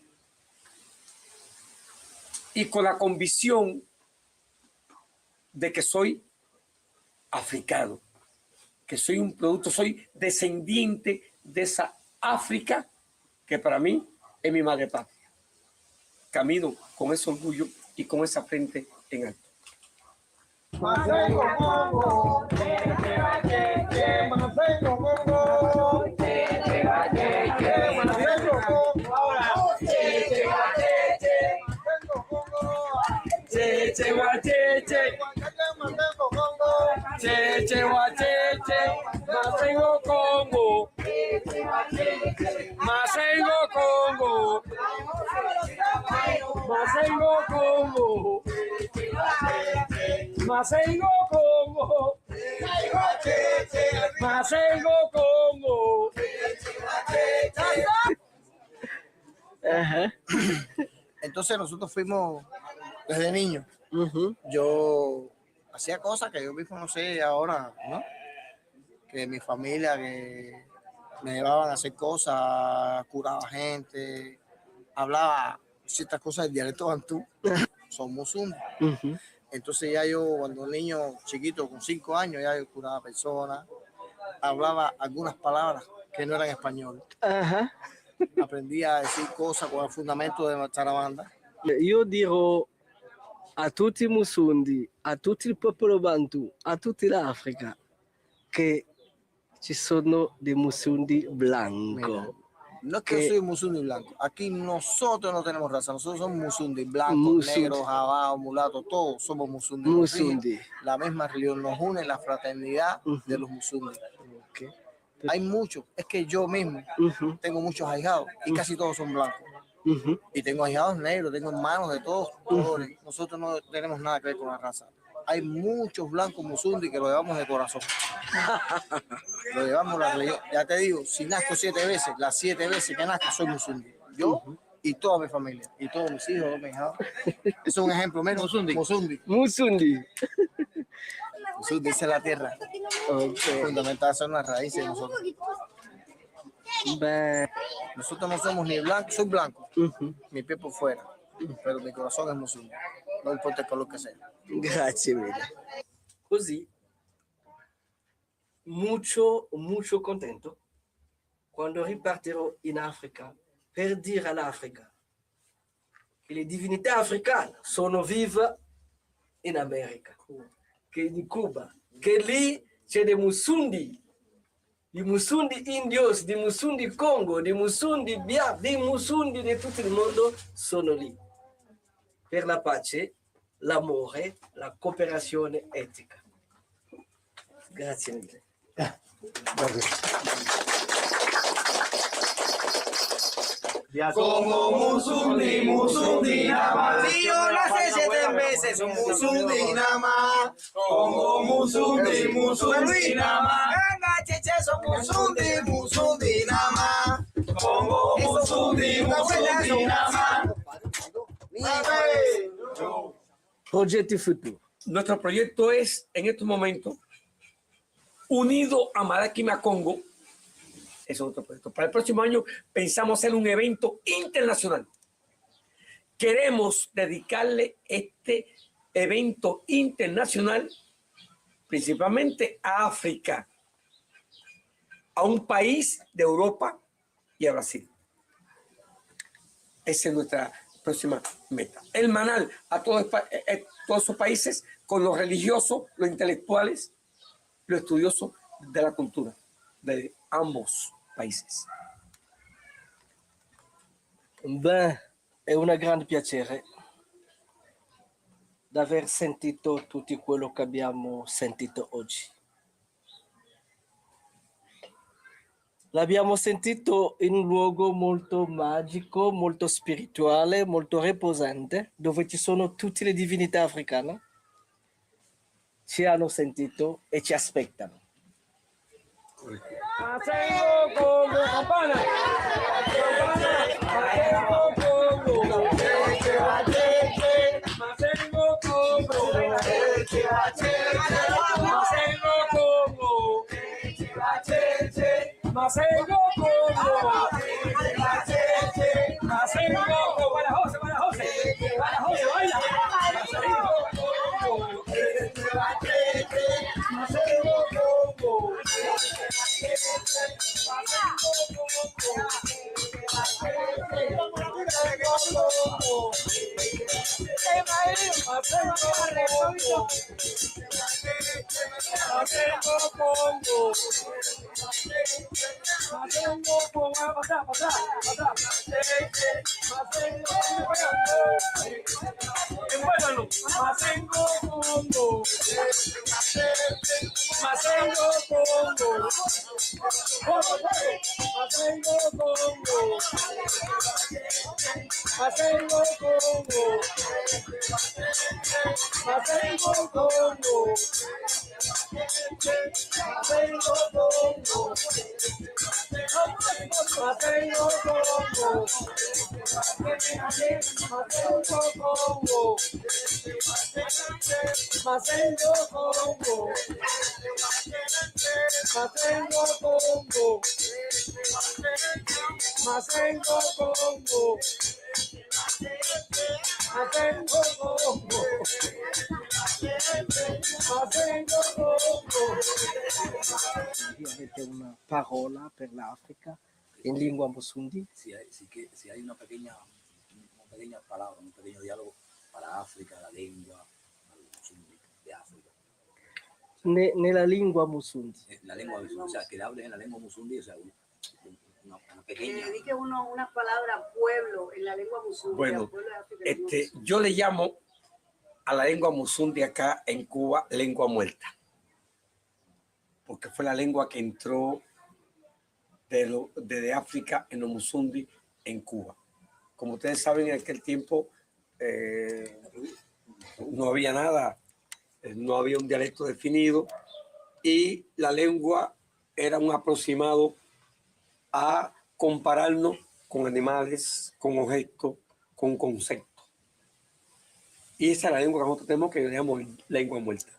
Y con la convicción de que soy africano, que soy un producto, soy descendiente de esa África que para mí es mi madre patria. Camino con ese orgullo y con esa frente en alto. Masengo Congo, Masengo Congo, Masengo Congo, Masengo Congo, Masengo Congo. Entonces nosotros fuimos desde niños. Yo hacía cosas que yo mismo no sé ahora, ¿no? Que mi familia, que me llevaban a hacer cosas, curaba gente, hablaba ciertas cosas del dialecto bantú, son musundi. Entonces ya yo, cuando un niño chiquito, con 5 años, ya yo curaba personas, hablaba algunas palabras que no eran español. Aprendí a decir cosas con el fundamento de nuestra banda. Io dirò a tutti i Musundi, a tutto il popolo Bantu, a tutta l'Africa, che ci sono dei Musundi blanco. No es que yo soy un musundi blanco. Aquí nosotros no tenemos raza. Nosotros somos musundi blancos, negros, jabados, mulatos, todos somos musundi. Musundi. La misma religión nos une, la fraternidad de los musundi. Hay muchos. Es que yo mismo tengo muchos ahijados y casi todos son blancos. Y tengo ahijados negros, tengo hermanos de todos colores. Nosotros no tenemos nada que ver con la raza. Hay muchos blancos musundi que lo llevamos de corazón. Lo llevamos la religión. Ya te digo, si nazco 7 veces, las 7 veces que nazco soy musundi. Yo y toda mi familia, y todos mis hijos, mis hijas. Eso es un ejemplo menos. Musundi. Musundi. Musundi. Musundi, esa es la tierra. Fundamental son las raíces de nosotros. Nosotros no somos ni blancos, soy blanco, mi piel por fuera, pero mi corazón es musundi. No importa el color che sia. Grazie mille. Così, molto contento quando ripartirò in Africa per dire all'Africa che le divinità africane sono vive in America, che in Cuba, che lì c'è dei Musundi, di Musundi indios, di Musundi Congo, di Musundi Bia, di Musundi di tutto il mondo sono lì. Per la pace, l'amore, la cooperazione etica. Grazie mille. Como Musundi, Musundi nada más. Si yo nací 7 veces, son Musundi nada más. Como Musundi, Musundi nada más. Venga, cheche, son Musundi, Musundi nada más. Como Musundi, Musundi nada más. Proyecto futuro. Nuestro proyecto es, en estos momentos, unido a Malakima Congo. Es otro proyecto. Para el próximo año pensamos hacer un evento internacional. Queremos dedicarle este evento internacional, principalmente a África, a un país de Europa y a Brasil. Esa es nuestra próxima meta. Hermanar a todos esos países con los religiosos, los intelectuales, los estudiosos de la cultura de ambos países. Beh, è una grande piacere d'aver sentito tutto quello che abbiamo sentito oggi. L'abbiamo sentito in un luogo molto magico, molto spirituale, molto riposante, dove ci sono tutte le divinità africane. Ci hanno sentito e ci aspettano. Masengo Congo, Masengo Congo, para José, baila. Masengo Congo, Masengo Congo, Avete una parola per l'Africa in lingua Musundi? Si hay una pequeña palabra, un pequeño diálogo para África, la lengua de África. Nella lingua Musundi. La lengua Musundi, o sea, que le hables en la lengua Musundi, o sea, una pequeña. Que le dedique una palabra pueblo en la lengua musundi. Bueno, yo le llamo a la lengua Musundi acá en Cuba lengua muerta, porque fue la lengua que entró desde África en los Musundi en Cuba. Como ustedes saben, en aquel tiempo no había nada, no había un dialecto definido y la lengua era un aproximado a compararnos con animales, con objetos, con conceptos. Y esa es la lengua que nosotros tenemos, que llamamos lengua muerta.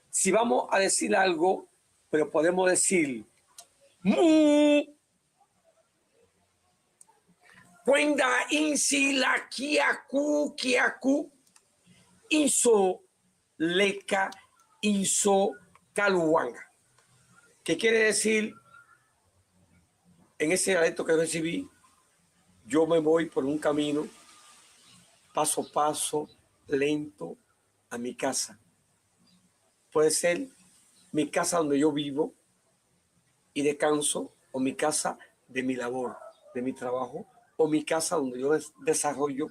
Si vamos a decir algo, pero podemos decir mu, cuenda insi la kiaku, inso leca, inso caluanga. ¿Qué quiere decir? En ese dialecto que recibí, yo me voy por un camino, paso a paso, lento, a mi casa. Puede ser mi casa donde yo vivo y descanso, o mi casa de mi labor, de mi trabajo, o mi casa donde yo desarrollo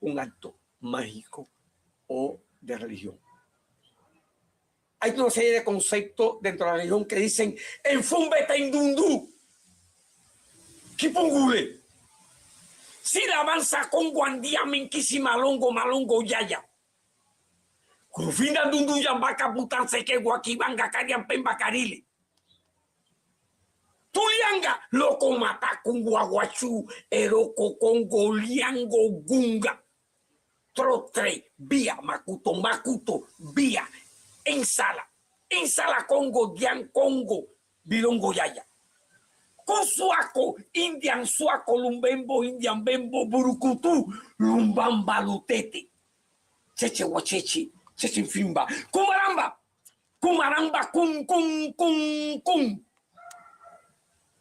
un acto mágico o de religión. Hay una serie de conceptos dentro de la religión que dicen enfumbete indundú, kipungule, si la avanza con guandía, minquisi malongo yaya. Kufina dundu yambaka putan seke guakibanga karian pemba karile. Tulianga loko mata con guaguachu, eroko congo liango gunga. Trotre, vía, makuto, vía, ensala congo, dian congo, bilongo yaya. Kosuako, indian suako, lumbembo, indian bembo, burukutu, lumbamba lutete. Cheche wachechi, cheche fimba. Kumaramba. Kumaramba kum kum kum kum.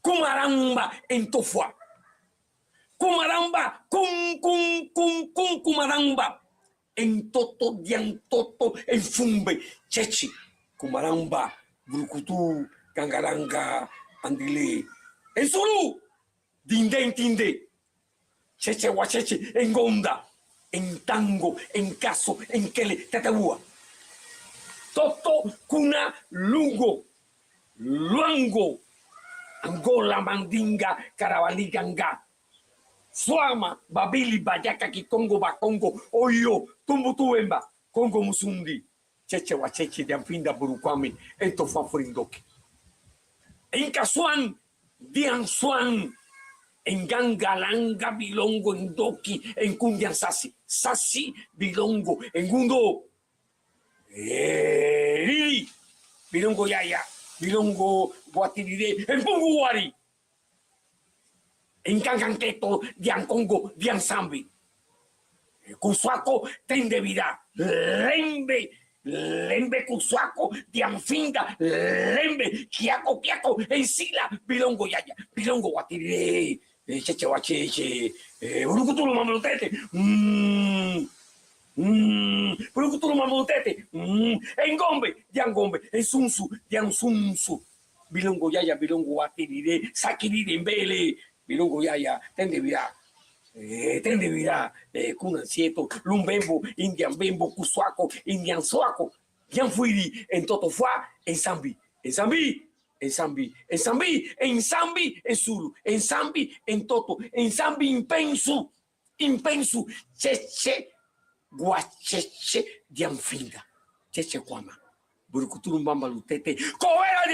Kumaramba en tofua. Kumaramba kum kum kum kum kumaramba. En toto dian toto en fumbe. Cheche. Kumaramba. Brukutu. Gangaranga. Andile. En sulu. Dinde tinde. Cheche wacheche en gonda. En tango, en caso, en kele, tatabua. Toto, kuna, lungo, luango, Angola, mandinga, carabaliganga. Suama, babili, bayaka, kikongo, bakongo, oyo, tumbutuemba, Congo musundi. Cheche wa cheche de amfinda burukwame, esto fa furindoki. En casuan, dian suan. En Gangalanga, Bilongo, en Doki, en Kundian Sasi. Sasi, Bilongo, en Gundo. Lili, Bilongo Yaya, Bilongo Guatiride, en Punguari. En Ganganqueto, Dian Congo, Dian Sambi. Cusuaco, Tendevida, Lembe. Lembe Cusuaco, Dianfinda, Lembe, Kiako, Kiako, en Sila, Bilongo Yaya, Bilongo Guatiride. Cheche wacheche, Burukutulu mamulutete, Burukutulu mamulutete, Engombe, Diangombe, Ensunsu, Diansunsu, Bilongo Yaya, Bilongo Watiride, Sakiride, Mbele, Bilongo Yaya, Tendevira, Kunansieto, Lumbembo, Indian Bembo, Cusuaco, Indian Suaco, Dianfuiri, en Totofua, en Zambi, en Zambi. En Zambi, en Zambi, en Zambi, en Zulu, en Zambi, en Toto, en Zambi, impensu, cheche, guacheche, dianfinda, cheche guama, burukuturu mbamba lutete, covera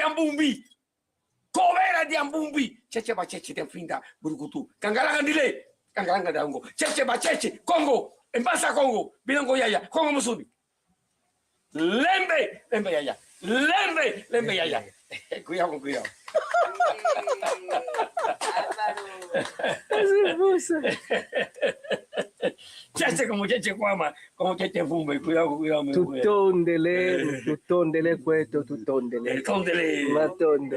de ambumbi, cheche bacheche dianfinda, burukutu, kangalanga dile, kangalanga de ango, cheche bacheche, Congo, en Basa Congo, Bilongo Yaya, Congo Musudi, lembe Yaya, lembe Yaya. Cuidado. Cheche como cheche guama, como cheche fumbe, cuidado. Tutondele cueto, tutondele. Tondele. Matondo.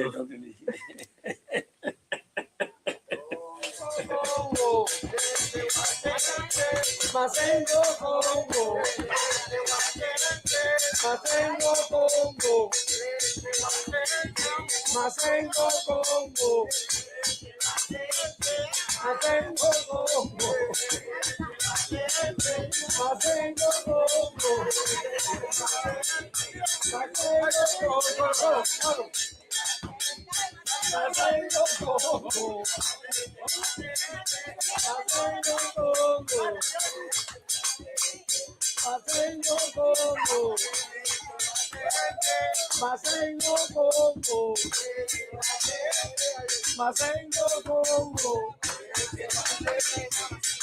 Masengo Congo, Masengo Congo, Masengo Congo,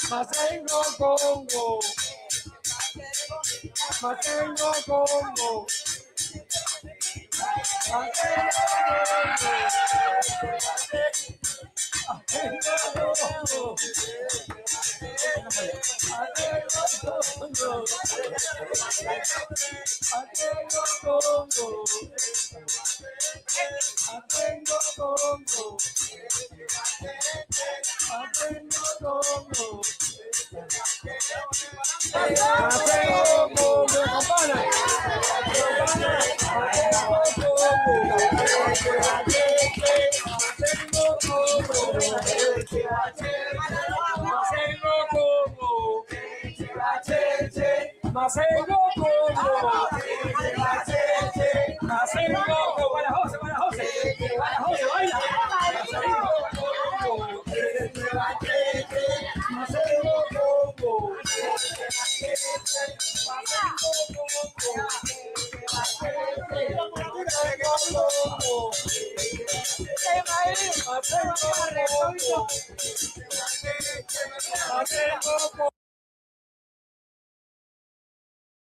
Masengo Congo, Masengo Congo,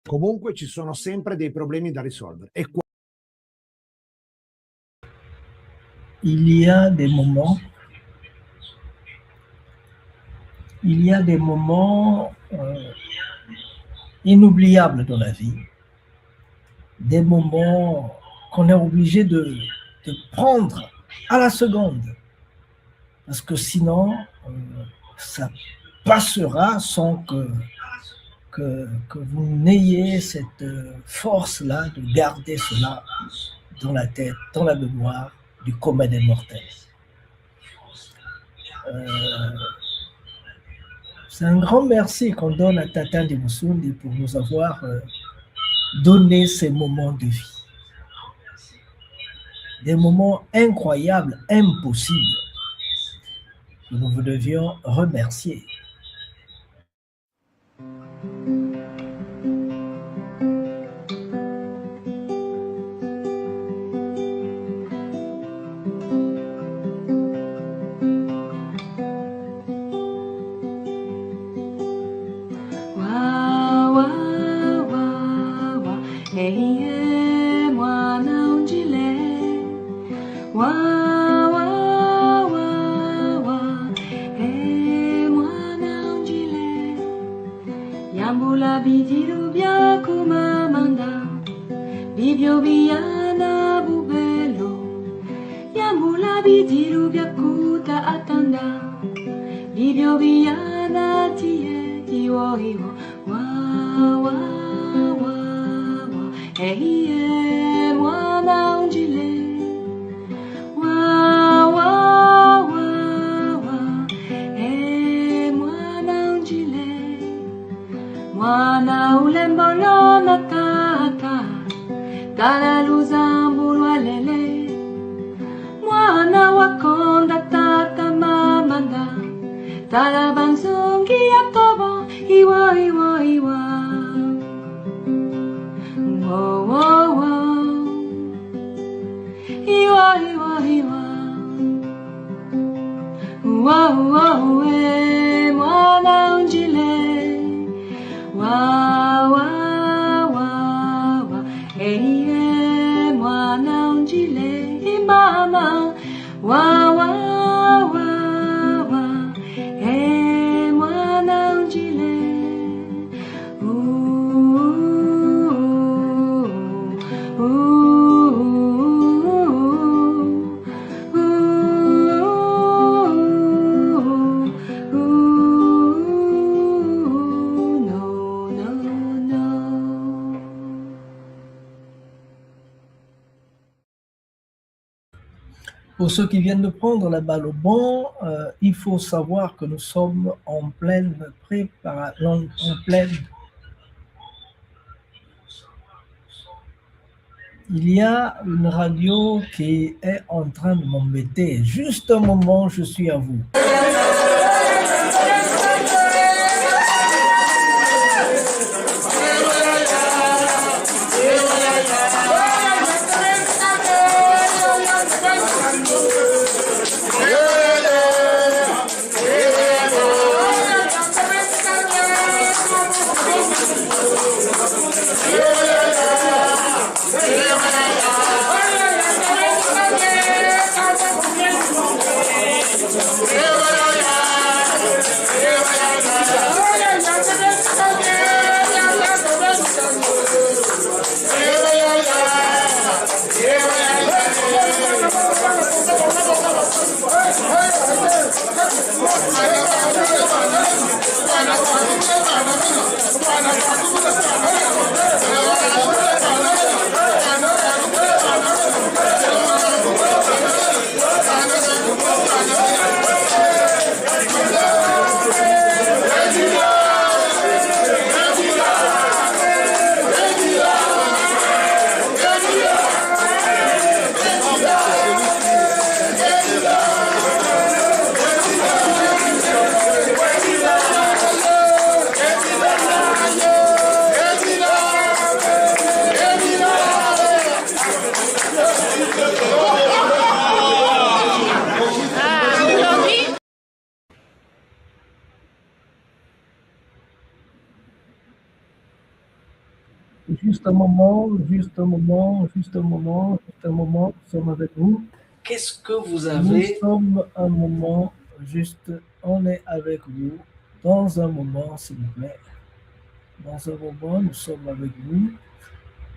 Comunque ci sono sempre dei problemi da risolvere. E qua... Il y a des moments inoubliables dans la vie. des moments qu'on est obligé de prendre à la seconde. Parce que sinon, ça passera sans que vous n'ayez cette force-là de garder cela dans la tête, dans la mémoire du commun des mortels. C'est un grand merci qu'on donne à Tata Ndimusundi pour nous avoir donné ces moments de vie. Des moments incroyables, impossibles, que nous vous devions remercier. Pour ceux qui viennent de prendre la balle au bon, il faut savoir que nous sommes en pleine préparation, Il y a une radio qui est en train de m'embêter. Juste un moment, je suis à vous. Juste un moment, nous sommes avec vous. Qu'est-ce que vous Nous avez? sommes un moment, on est avec vous. Dans un moment, s'il vous plaît. Dans un moment, nous sommes avec vous.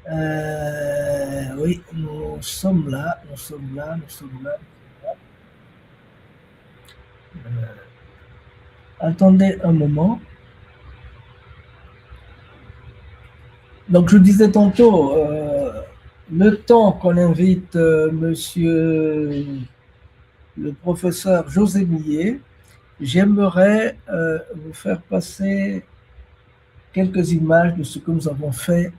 Oui, nous sommes là. Attendez un moment. Donc, je disais tantôt, le temps qu'on invite monsieur le professeur José Millet, j'aimerais vous faire passer quelques images de ce que nous avons fait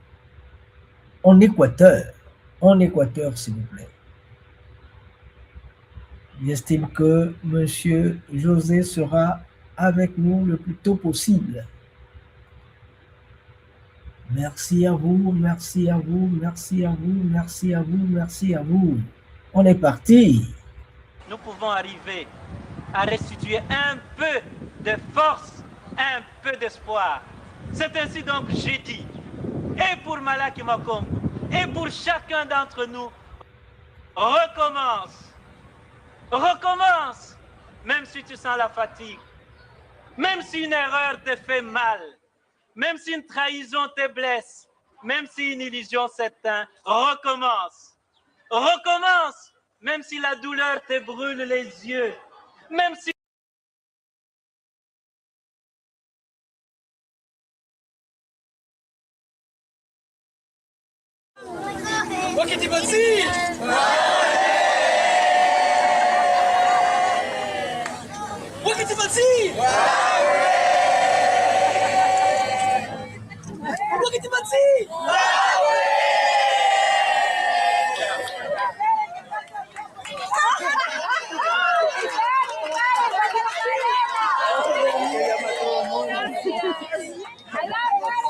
en Équateur. En Équateur, s'il vous plaît. J'estime que monsieur José sera avec nous le plus tôt possible. Merci à vous, merci à vous, merci à vous, merci à vous, merci à vous. On est parti. Nous pouvons arriver à restituer un peu de force, un peu d'espoir. C'est ainsi donc que j'ai dit, et pour Malaki Makombo, et pour chacun d'entre nous, recommence. Recommence, même si tu sens la fatigue, même si une erreur te fait mal, même si une trahison te blesse, même si une illusion s'éteint, recommence. Recommence, même si la douleur te brûle les yeux, même si...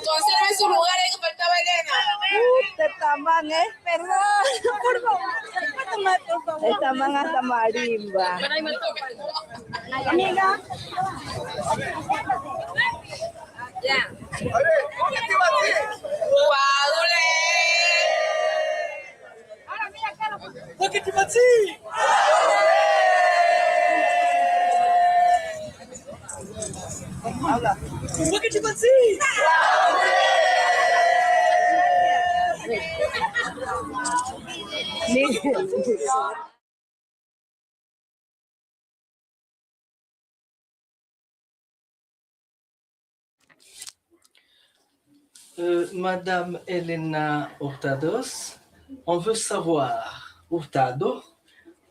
Conserve su lugar, que faltaba Elena. Tatamán, perdón, por favor. Tatamán hasta marimba. Amiga. Ya. Guadule. Ahora mira acá. ¿Por qué te pasé? Habla. ¿Por qué te pasé? Madame Elena Hurtados, on veut savoir, Hurtado,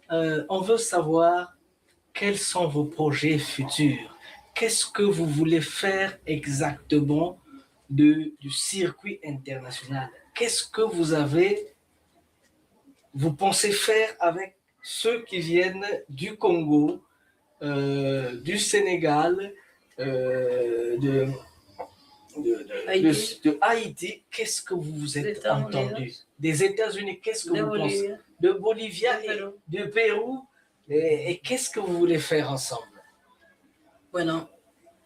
on veut savoir quels sont vos projets futurs. Qu'est-ce que vous voulez faire exactement du circuit international? Qu'est-ce que vous pensez faire avec ceux qui viennent du Congo, du Sénégal, de Haïti? Qu'est-ce que vous vous êtes entendu? Des États-Unis, qu'est-ce que vous pensez? De Bolivie et de Pérou. Et qu'est-ce que vous voulez faire ensemble? Bueno,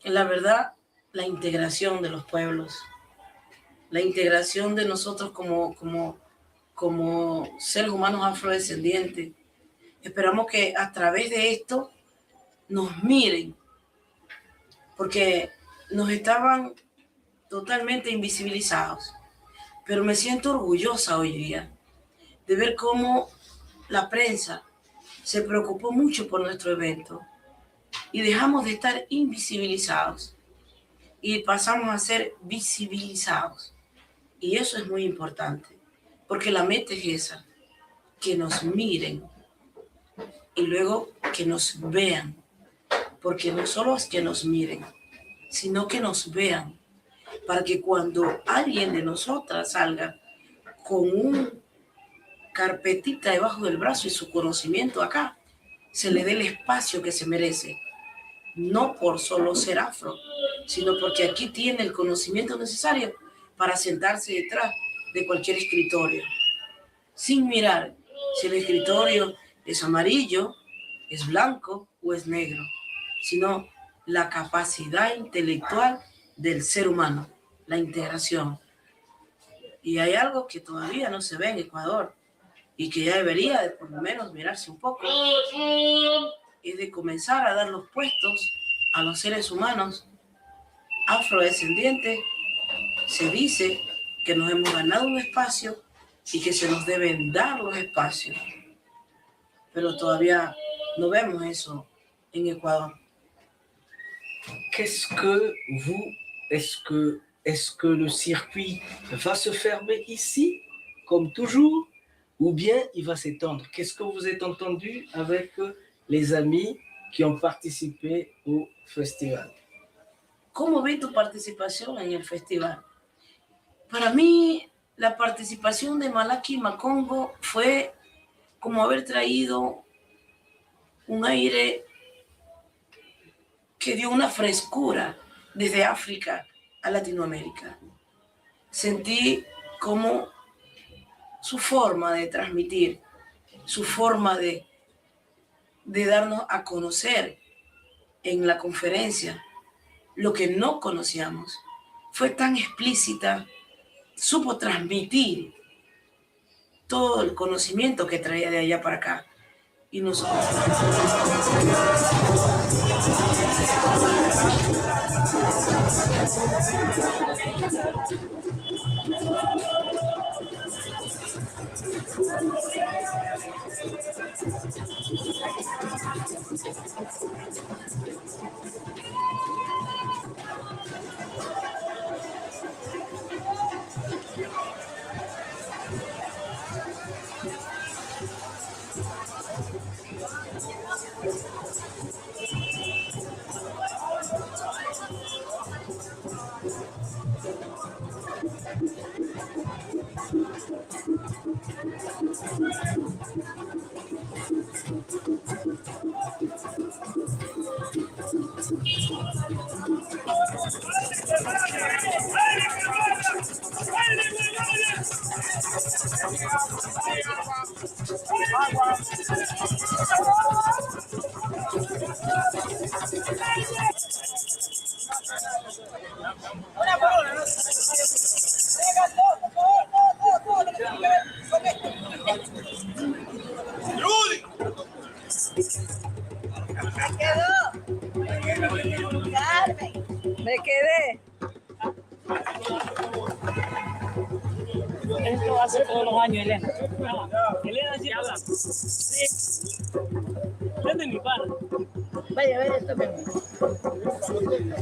la verdad, la integración de los pueblos, la integración de nosotros como seres humanos afrodescendientes. Esperamos que a través de esto nos miren, porque nos estaban totalmente invisibilizados. Pero me siento orgullosa hoy día de ver cómo la prensa se preocupó mucho por nuestro evento y dejamos de estar invisibilizados y pasamos a ser visibilizados. Y eso es muy importante, porque la meta es esa, que nos miren y luego que nos vean, porque no solo es que nos miren, sino que nos vean, para que cuando alguien de nosotras salga con un carpetita debajo del brazo y su conocimiento acá, se le dé el espacio que se merece, no por solo ser afro, sino porque aquí tiene el conocimiento necesario para sentarse detrás de cualquier escritorio, sin mirar si el escritorio es amarillo, es blanco o es negro, sino la capacidad intelectual del ser humano, la integración. Y hay algo que todavía no se ve en Ecuador y que ya debería de por lo menos mirarse un poco, es de comenzar a dar los puestos a los seres humanos afrodescendientes. Se dice que nos hemos ganado un espacio y que se nos deben dar los espacios. Pero todavía no vemos eso en Ecuador. Qu'est-ce que vous, est-ce que le circuit va se fermer ici, comme toujours, ou bien il va s'étendre? Qu'est-ce que vous êtes entendu avec les amis qui ont participé au festival? ¿Cómo vi tu participación en el festival? Para mí, la participación de Malaki Macongo fue como haber traído un aire que dio una frescura desde África a Latinoamérica. Sentí como su forma de transmitir, su forma de darnos a conocer en la conferencia lo que no conocíamos. Fue tan explícita, supo transmitir todo el conocimiento que traía de allá para acá. Y nosotros... Me quedé. Esto hace todos los años, Elena. Elena sí habla. Sí. Es de mi padre. Vaya, a ver esto mismo.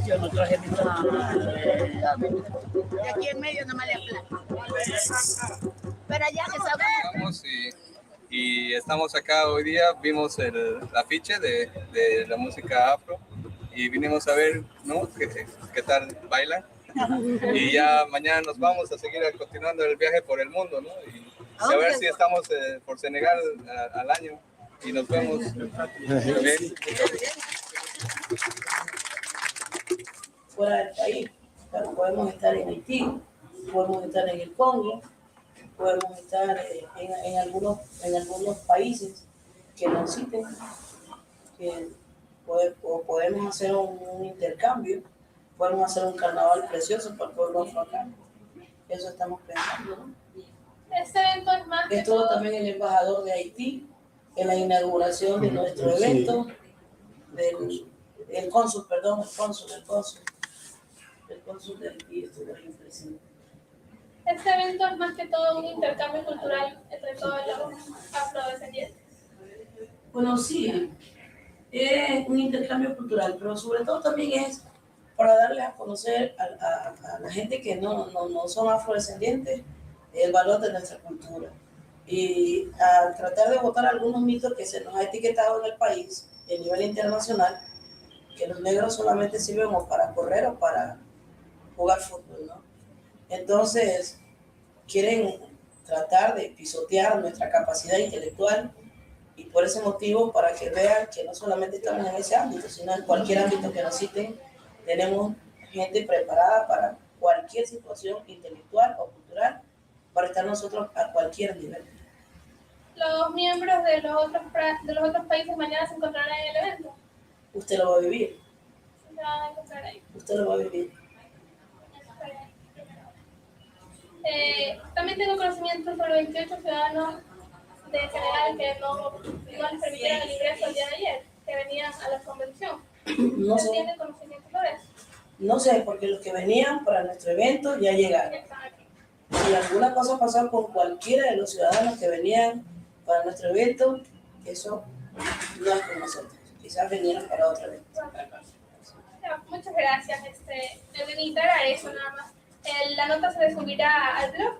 Yo no traje mi plata. Y aquí en medio no me le plata. Pero allá se sabe. Y estamos acá hoy día, vimos el afiche de la música afro y vinimos a ver, ¿no? qué tal bailan. Y ya mañana nos vamos a seguir continuando el viaje por el mundo, ¿no? Y a ver si estamos por Senegal al año y nos vemos. Bien. Fuera del país, pero podemos estar en Haití, podemos estar en el Congo, podemos estar en algunos países que nos citen, que podemos hacer un intercambio, podemos hacer un carnaval precioso para el pueblo afroamericano. Eso estamos pensando, ¿no? Este evento es más que Estuvo también el embajador de Haití en la inauguración de nuestro evento, el cónsul de Haití estuvo ahí presente. Este evento es más que todo un intercambio cultural entre todos los afrodescendientes. Bueno, sí, es un intercambio cultural, pero sobre todo también es para darle a conocer a la gente que no son afrodescendientes el valor de nuestra cultura. Y a tratar de botar algunos mitos que se nos ha etiquetado en el país, a nivel internacional, que los negros solamente sirven o para correr o para jugar fútbol, ¿no? Entonces, quieren tratar de pisotear nuestra capacidad intelectual y por ese motivo, para que vean que no solamente estamos en ese ámbito, sino en cualquier ámbito que nos citen, tenemos gente preparada para cualquier situación intelectual o cultural, para estar nosotros a cualquier nivel. Los miembros de los otros países mañana se encontrarán en el evento. Usted lo va a vivir. Se van a encontrar ahí. Usted lo va a vivir. También tengo conocimiento sobre 28 ciudadanos de Senegal que no les permitieron el ingreso el día de ayer, que venían a la convención. No sé. ¿Tiene conocimiento sobre eso? No sé, porque los que venían para nuestro evento ya llegaron. si alguna cosa pasaba con cualquiera de los ciudadanos que venían para nuestro evento, eso no es con nosotros. Quizás vinieron para otro evento. Muchas gracias. Le venía a eso nada más. La nota se le subirá al blog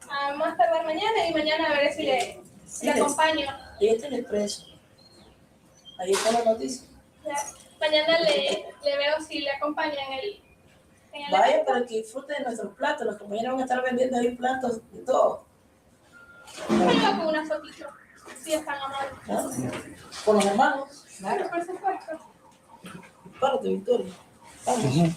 a más tardar mañana y mañana a ver si le acompaño. Ahí está el expreso. Ahí está la noticia. Ya. Mañana le veo si le acompaña en el Vaya evento. para que disfrute de nuestros platos. Los compañeros van a estar vendiendo ahí platos de todo. Yo llevo con una fotito. Sí, están amables. ¿Ah? Con los hermanos. Claro, por supuesto. Párate, Victoria. Vamos.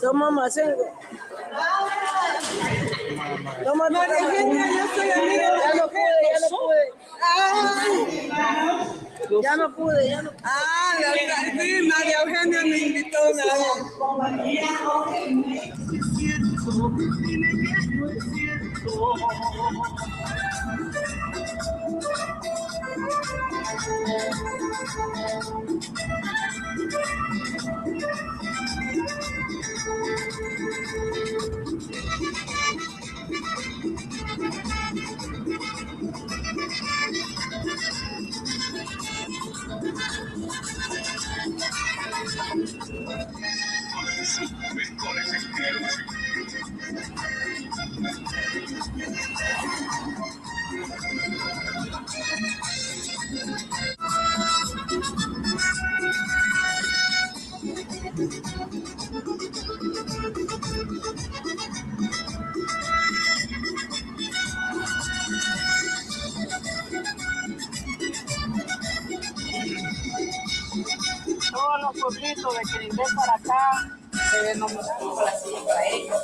Toma Macengo. Toma María Eugenia, yo soy amiga. Ya no pude. Ya no pude. Sí, María Eugenia me invitó una vez. Todos los pueblitos de Quirindé para acá ustedes no nos complacen para ello.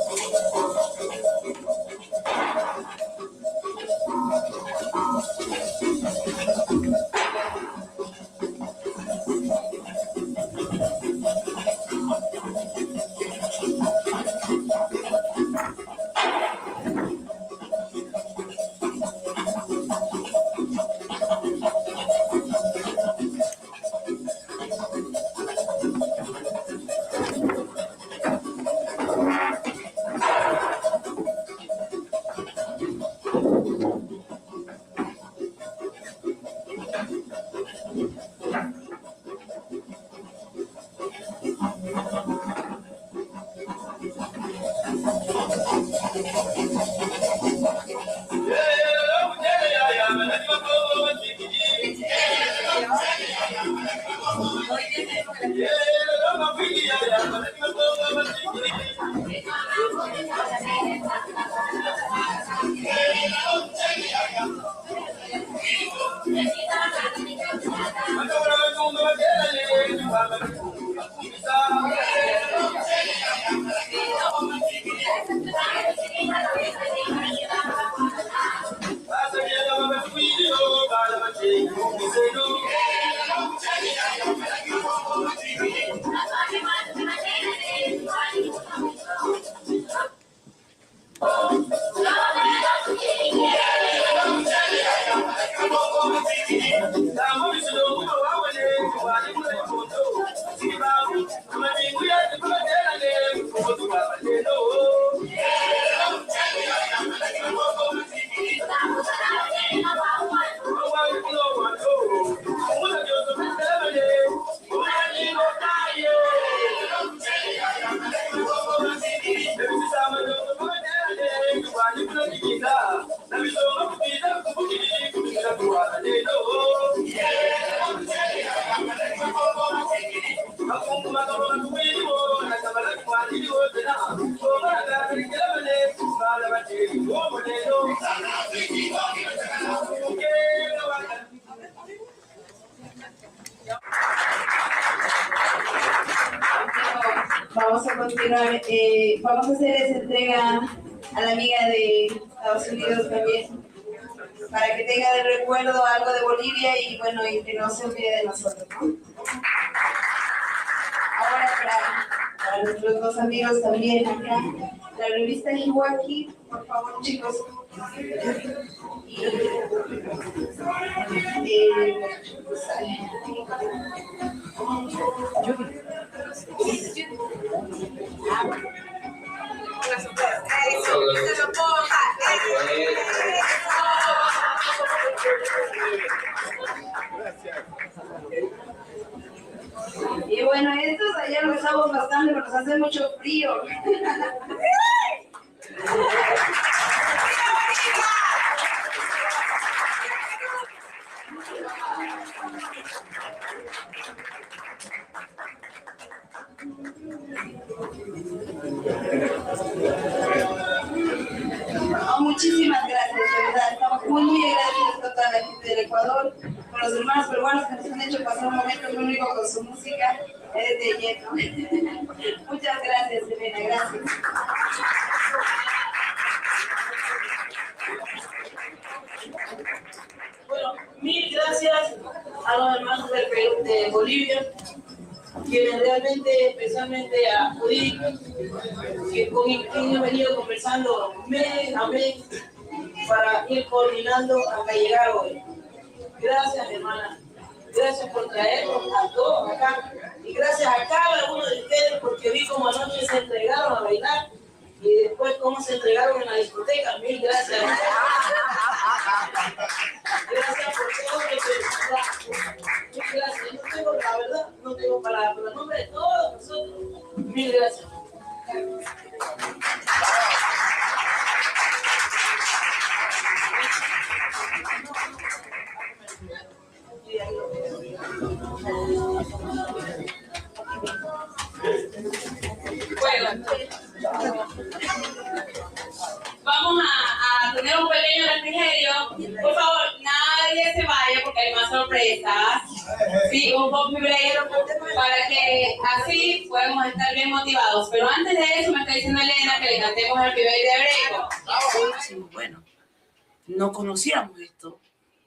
Vamos a continuar, vamos a hacer esa entrega a la amiga de Estados Unidos también, para que tenga de recuerdo algo de Bolivia y bueno, y que no se olvide de nosotros, ¿no? Ahora para nuestros dos amigos también acá, la revista Iwaki, por favor chicos. Y bueno, estos allá los usamos bastante, pero nos hace mucho frío. Oh, muchísimas gracias, de verdad. Estamos muy agradecidos con toda la gente del Ecuador, con los hermanos peruanos que nos han hecho pasar un momento muy único con su música. Es de lleno. Muchas gracias, Elena, gracias. Bueno, mil gracias a los hermanos del Perú, de Bolivia, quienes realmente, especialmente a Judith, con quien he venido conversando mes a mes para ir coordinando hasta llegar hoy. Gracias, hermana. Gracias por traernos a todos acá. Y gracias a cada uno de ustedes porque vi como anoche se entregaron a bailar y después cómo se entregaron en la discoteca. Mil gracias. Gracias por todo lo que mil gracias. No tengo, la verdad, no tengo palabras, pero en nombre de todos nosotros, mil gracias. Bueno, vamos a tener un pequeño refrigerio. Por favor, nadie se vaya porque hay más sorpresa. Sí, un poppy break para que así podamos estar bien motivados. Pero antes de eso me está diciendo Elena que le cantemos el primer de break. Sí, bueno, no conocíamos esto.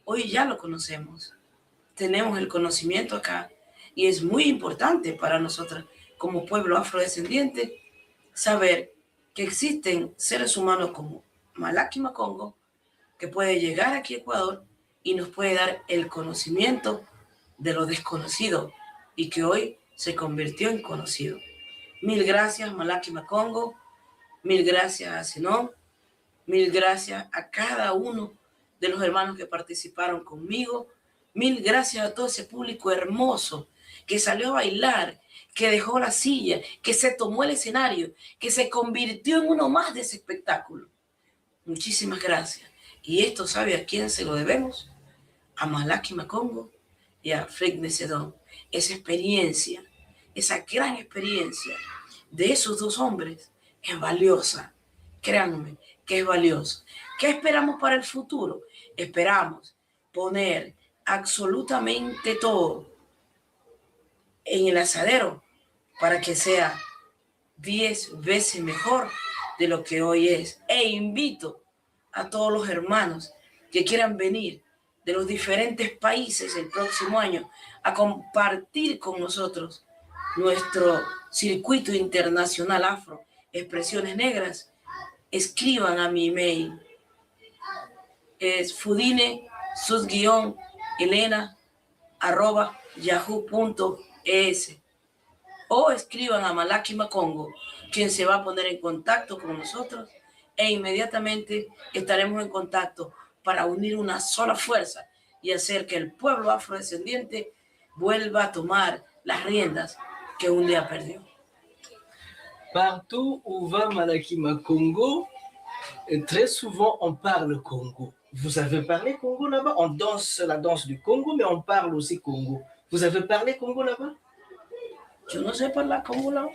Hoy ya lo conocemos. Tenemos el conocimiento acá y es muy importante para nosotros como pueblo afrodescendiente saber que existen seres humanos como Malaki Macongo que puede llegar aquí a Ecuador y nos puede dar el conocimiento de lo desconocido y que hoy se convirtió en conocido. Mil gracias Malaki Macongo, mil gracias a Zenón, mil gracias a cada uno de los hermanos que participaron conmigo. Mil gracias a todo ese público hermoso que salió a bailar, que dejó la silla, que se tomó el escenario, que se convirtió en uno más de ese espectáculo. Muchísimas gracias. Y esto, ¿sabe a quién se lo debemos? A Malaki Macongo y a Fred Zenón. Esa experiencia, esa gran experiencia de esos dos hombres es valiosa. Créanme que es valiosa. ¿Qué esperamos para el futuro? Esperamos poner absolutamente todo en el asadero para que sea 10 veces mejor de lo que hoy es. E invito a todos los hermanos que quieran venir de los diferentes países el próximo año a compartir con nosotros nuestro circuito internacional afro, expresiones negras. Escriban a mi email. Es fudine.elena@yahoo.es o escriban a Malaki Macongo, quien se va a poner en contacto con nosotros e inmediatamente estaremos en contacto para unir una sola fuerza y hacer que el pueblo afrodescendiente vuelva a tomar las riendas que un día perdió. Partout où va Malaki Macongo, très souvent on parle Congo. Vous avez parlé Congo là-bas? On danse la danse du Congo, mais on parle aussi Congo. Vous avez parlé Congo là-bas? Je ne sais parler Congo là.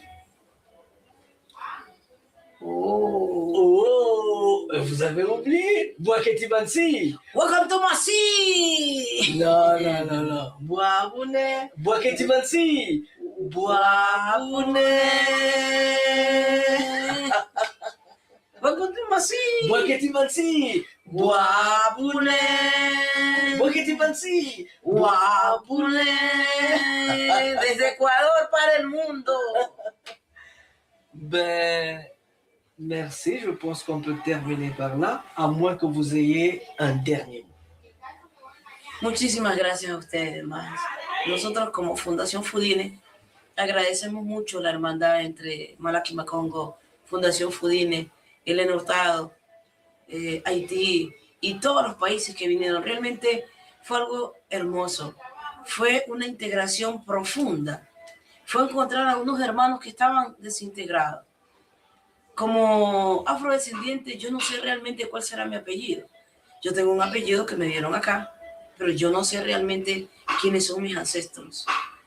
Oh, vous avez oublié? Boaketi Bansi. Welcome to Masi. Non. Boabune. Boaketi Bansi. Boabune. Welcome to Masi. Boaketi Bansi. Boabune. Boaketi Bansi. Boabune. Desde Ecuador para el mundo. Ben, merci. Je pense qu'on peut terminer par là, à moins que vous ayez un dernier mot. Muchísimas gracias a ustedes, más. Nosotros como Fundación Fudine agradecemos mucho la hermandad entre Malaki Macongo, Fundación Fudine, Elena Hurtado, Haití y todos los países que vinieron. Realmente fue algo hermoso. Fue una integración profunda. Fue encontrar a unos hermanos que estaban desintegrados. Como afrodescendiente, yo no sé realmente cuál será mi apellido. Yo tengo un apellido que me dieron acá, pero yo no sé realmente quiénes son mis ancestros.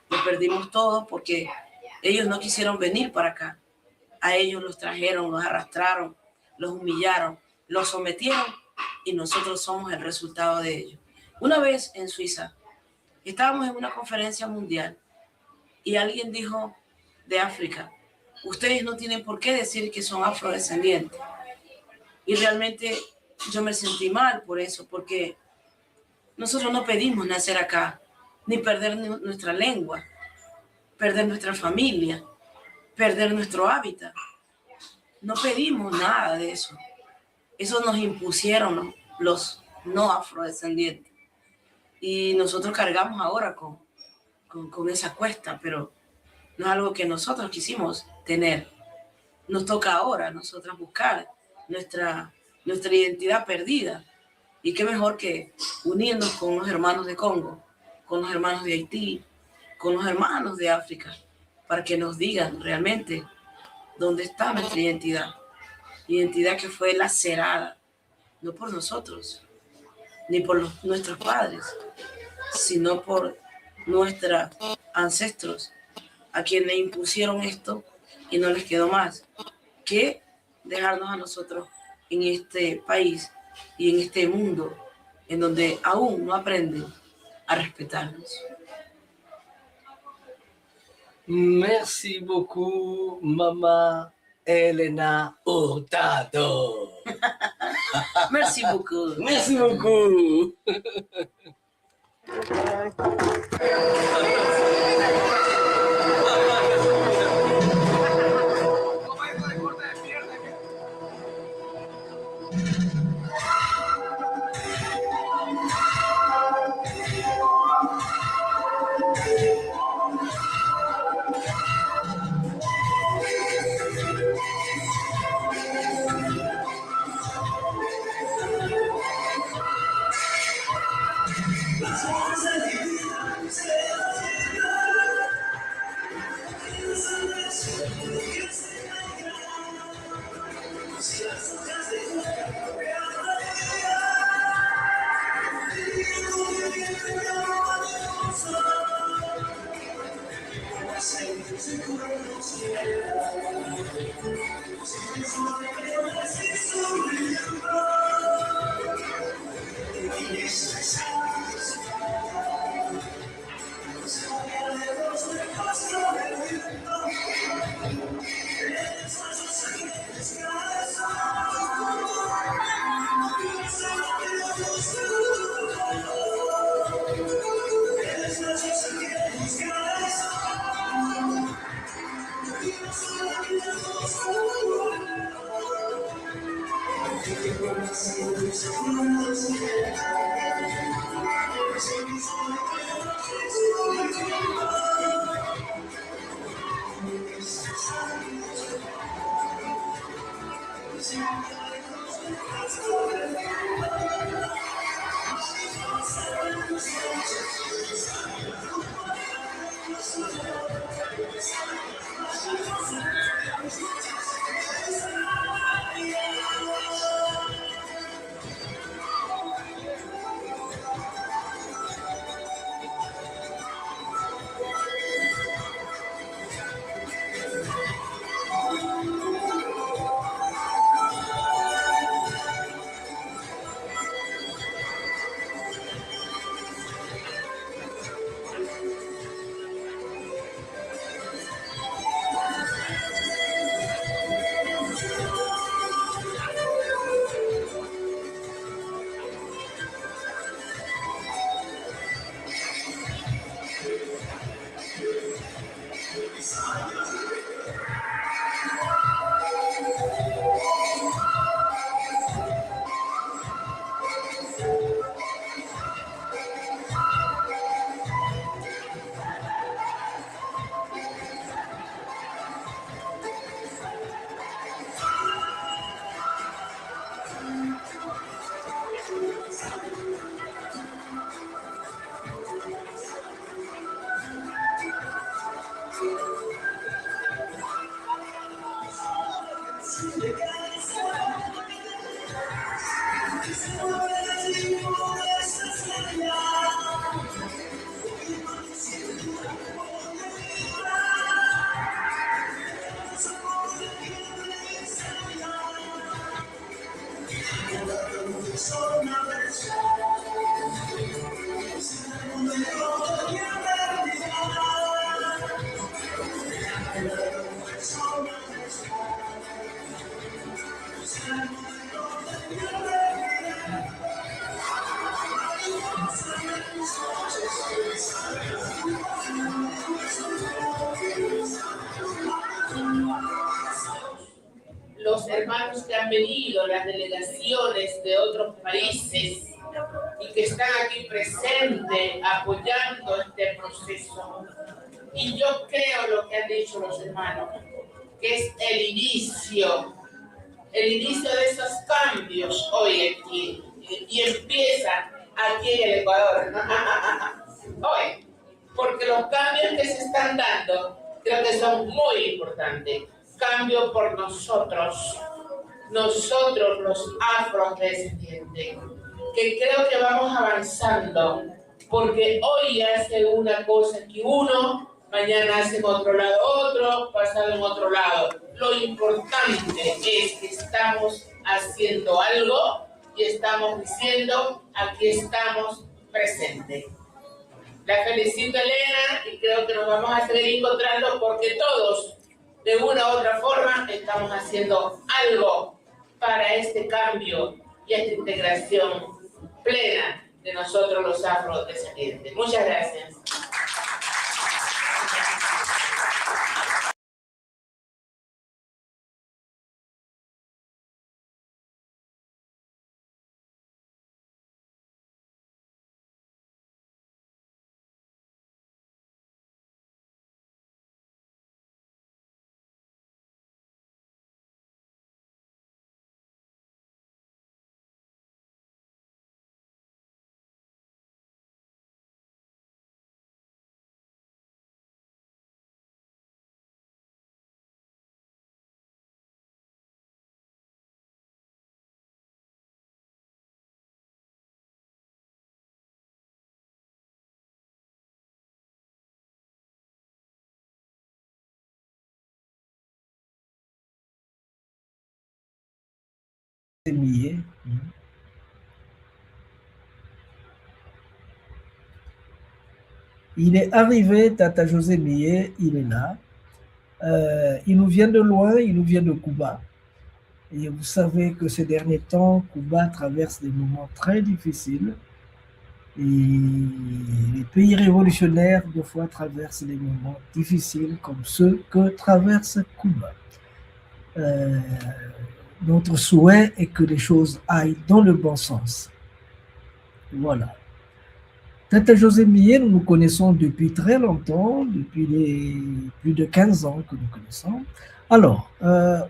Lo perdimos todo porque ellos no quisieron venir para acá. A ellos los trajeron, los arrastraron, los humillaron, los sometieron y nosotros somos el resultado de ello. Una vez en Suiza, estábamos en una conferencia mundial y alguien dijo de África, ustedes no tienen por qué decir que son afrodescendientes. Y realmente yo me sentí mal por eso, porque nosotros no pedimos nacer acá, ni perder nuestra lengua, perder nuestra familia, perder nuestro hábitat. No pedimos nada de eso. Eso nos impusieron los no afrodescendientes. Y nosotros cargamos ahora con esa cuesta, pero no es algo que nosotros quisimos tener. Nos toca ahora a nosotras buscar nuestra identidad perdida. Y qué mejor que unirnos con los hermanos de Congo, con los hermanos de Haití, con los hermanos de África, para que nos digan realmente dónde está nuestra identidad. Identidad que fue lacerada, no por nosotros, ni por nuestros padres, sino por nuestros ancestros, a quienes impusieron esto y no les quedó más que dejarnos a nosotros en este país y en este mundo en donde aún no aprenden a respetarnos. Merci beaucoup, Maman Elena Hurtado. Merci beaucoup. Merci beaucoup. Los hermanos que han venido, las delegaciones de otros países y que están aquí presentes apoyando este proceso. Y yo creo lo que han dicho los hermanos, que es el inicio de esos cambios hoy aquí, y empieza aquí en el Ecuador. Hoy, porque los cambios que se están dando creo que son muy importantes. Cambio por nosotros los afrodescendientes, que creo que vamos avanzando, porque hoy hace una cosa aquí uno, mañana hace en otro lado otro, pasado en otro lado. Lo importante es que estamos haciendo algo y estamos diciendo, aquí estamos presentes. La felicito, Elena, y creo que nos vamos a seguir encontrando porque todos, de una u otra forma, estamos haciendo algo para este cambio y esta integración plena de nosotros los afrodescendientes. Muchas gracias. Millet. Il est arrivé, Tata José Millet, il est là. Il nous vient de loin, il nous vient de Cuba. Et vous savez que ces derniers temps, Cuba traverse des moments très difficiles. Et les pays révolutionnaires, des fois, traversent des moments difficiles comme ceux que traverse Cuba. Notre souhait est que les choses aillent dans le bon sens. Voilà. Tata José Millet, nous nous connaissons depuis très longtemps, depuis plus de 15 ans que nous connaissons. Alors,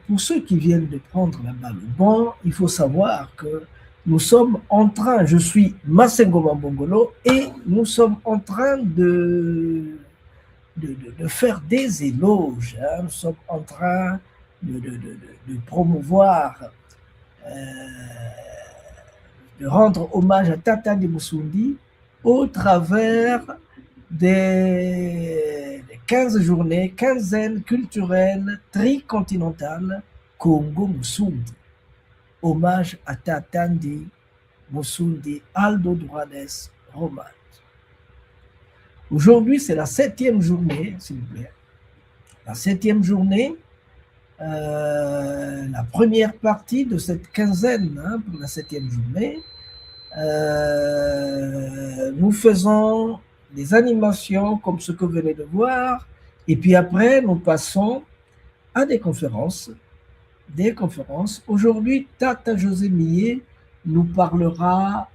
pour ceux qui viennent de prendre la balle au bon, il faut savoir que nous sommes en train, je suis Masengo Mambongolo, et nous sommes en train de faire des éloges. Hein. Nous sommes en train de promouvoir, de rendre hommage à Tata de Musundi au travers des 15 journées, quinzaines culturelles tricontinentales Congo Musundi. Hommage à Tata de Musundi Aldo Durades Roman. Aujourd'hui, c'est la 7e journée, s'il vous plaît. La 7e journée, la première partie de cette quinzaine, hein, pour la 7e journée, nous faisons des animations comme ce que vous venez de voir, et puis après, nous passons à des conférences. Aujourd'hui, Tata José Millet nous parlera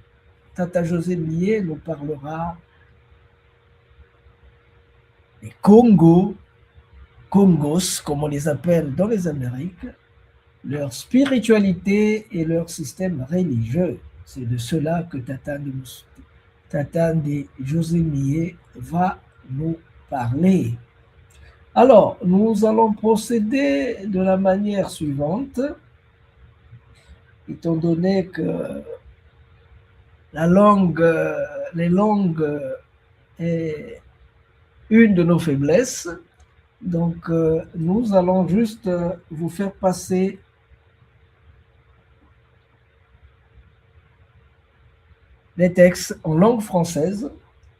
des Congos, comme on les appelle dans les Amériques, leur spiritualité et leur système religieux. C'est de cela que Tata de José Millet va nous parler. Alors, nous allons procéder de la manière suivante, étant donné que les langues est une de nos faiblesses. Donc, nous allons juste vous faire passer les textes en langue française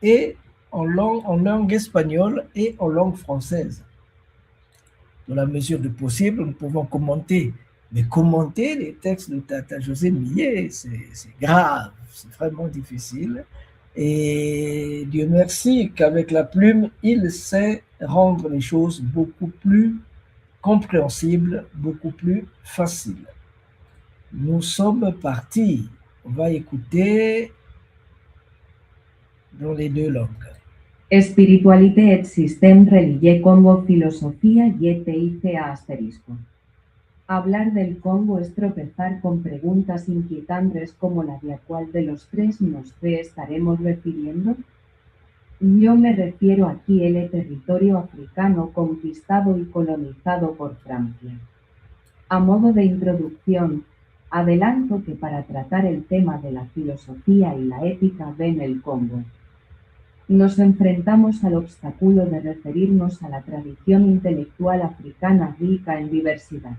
et en langue espagnole et en langue française. Dans la mesure du possible, nous pouvons commenter. Mais commenter les textes de Tata José Millet, c'est grave, c'est vraiment difficile. Et Dieu merci qu'avec la plume, il sait rendre les choses beaucoup plus compréhensibles, beaucoup plus faciles. Nous sommes partis. On va écouter dans les deux langues. Espiritualité et système religieux Congo, filosofía YTICA asterisco. Hablar del Congo es tropezar con preguntas inquietantes como la de a cuál de los tres nos estaremos refiriendo. Yo me refiero aquí al territorio africano conquistado y colonizado por Francia. A modo de introducción, adelanto que para tratar el tema de la filosofía y la ética en el Congo, nos enfrentamos al obstáculo de referirnos a la tradición intelectual africana rica en diversidad.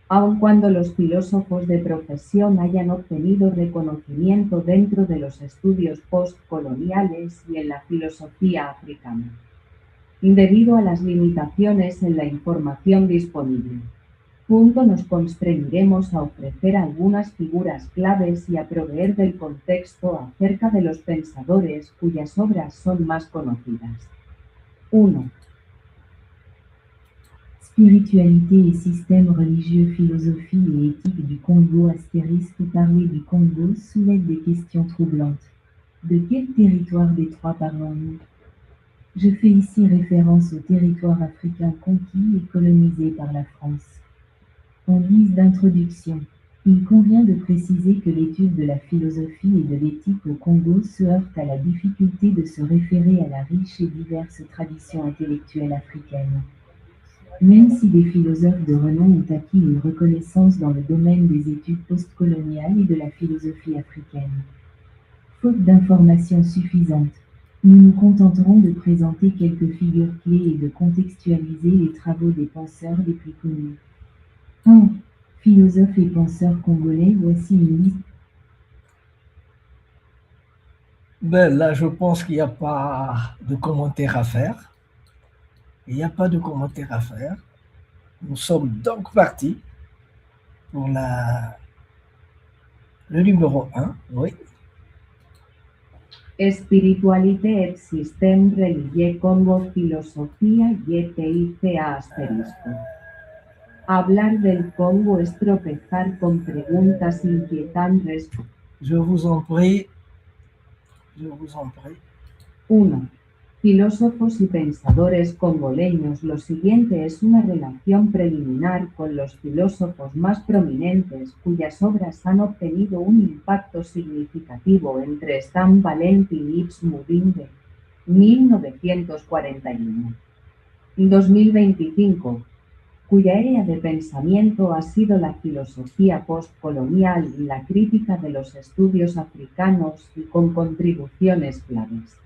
Aun cuando los filósofos de profesión hayan obtenido reconocimiento dentro de los estudios postcoloniales y en la filosofía africana, debido a las limitaciones en la información disponible. Nos constreñiremos a ofrecer algunas figuras claves y a proveer del contexto acerca de los pensadores cuyas obras son más conocidas. 1. Spiritualité et système religieux, philosophie et éthique du Congo astérisque. Parler du Congo soulève des questions troublantes. De quel territoire des trois parlons-nous? Je fais ici référence au territoire africain conquis et colonisé par la France. En guise d'introduction, il convient de préciser que l'étude de la philosophie et de l'éthique au Congo se heurte à la difficulté de se référer à la riche et diverse tradition intellectuelle africaine. Même si des philosophes de renom ont acquis une reconnaissance dans le domaine des études postcoloniales et de la philosophie africaine. Faute d'informations suffisantes, nous nous contenterons de présenter quelques figures clés et de contextualiser les travaux des penseurs les plus connus. 1. Philosophes et penseurs congolais, voici une liste. Ben là, je pense qu'il n'y a pas de commentaire à faire. Il n'y a pas de commentaire à faire. Nous sommes donc partis pour le numéro 1. Oui. Espiritualité, système religieux, Congo, filosofía, YTICA asterisco. Hablar del Congo es tropezar con preguntas inquietantes. Je vous en prie. Je vous en prie. 1. Filósofos y pensadores congoleños. Lo siguiente es una relación preliminar con los filósofos más prominentes cuyas obras han obtenido un impacto significativo entre Stan Valentin y Yves Mudinde, 1941. 2025, cuya área de pensamiento ha sido la filosofía postcolonial y la crítica de los estudios africanos y con contribuciones claves.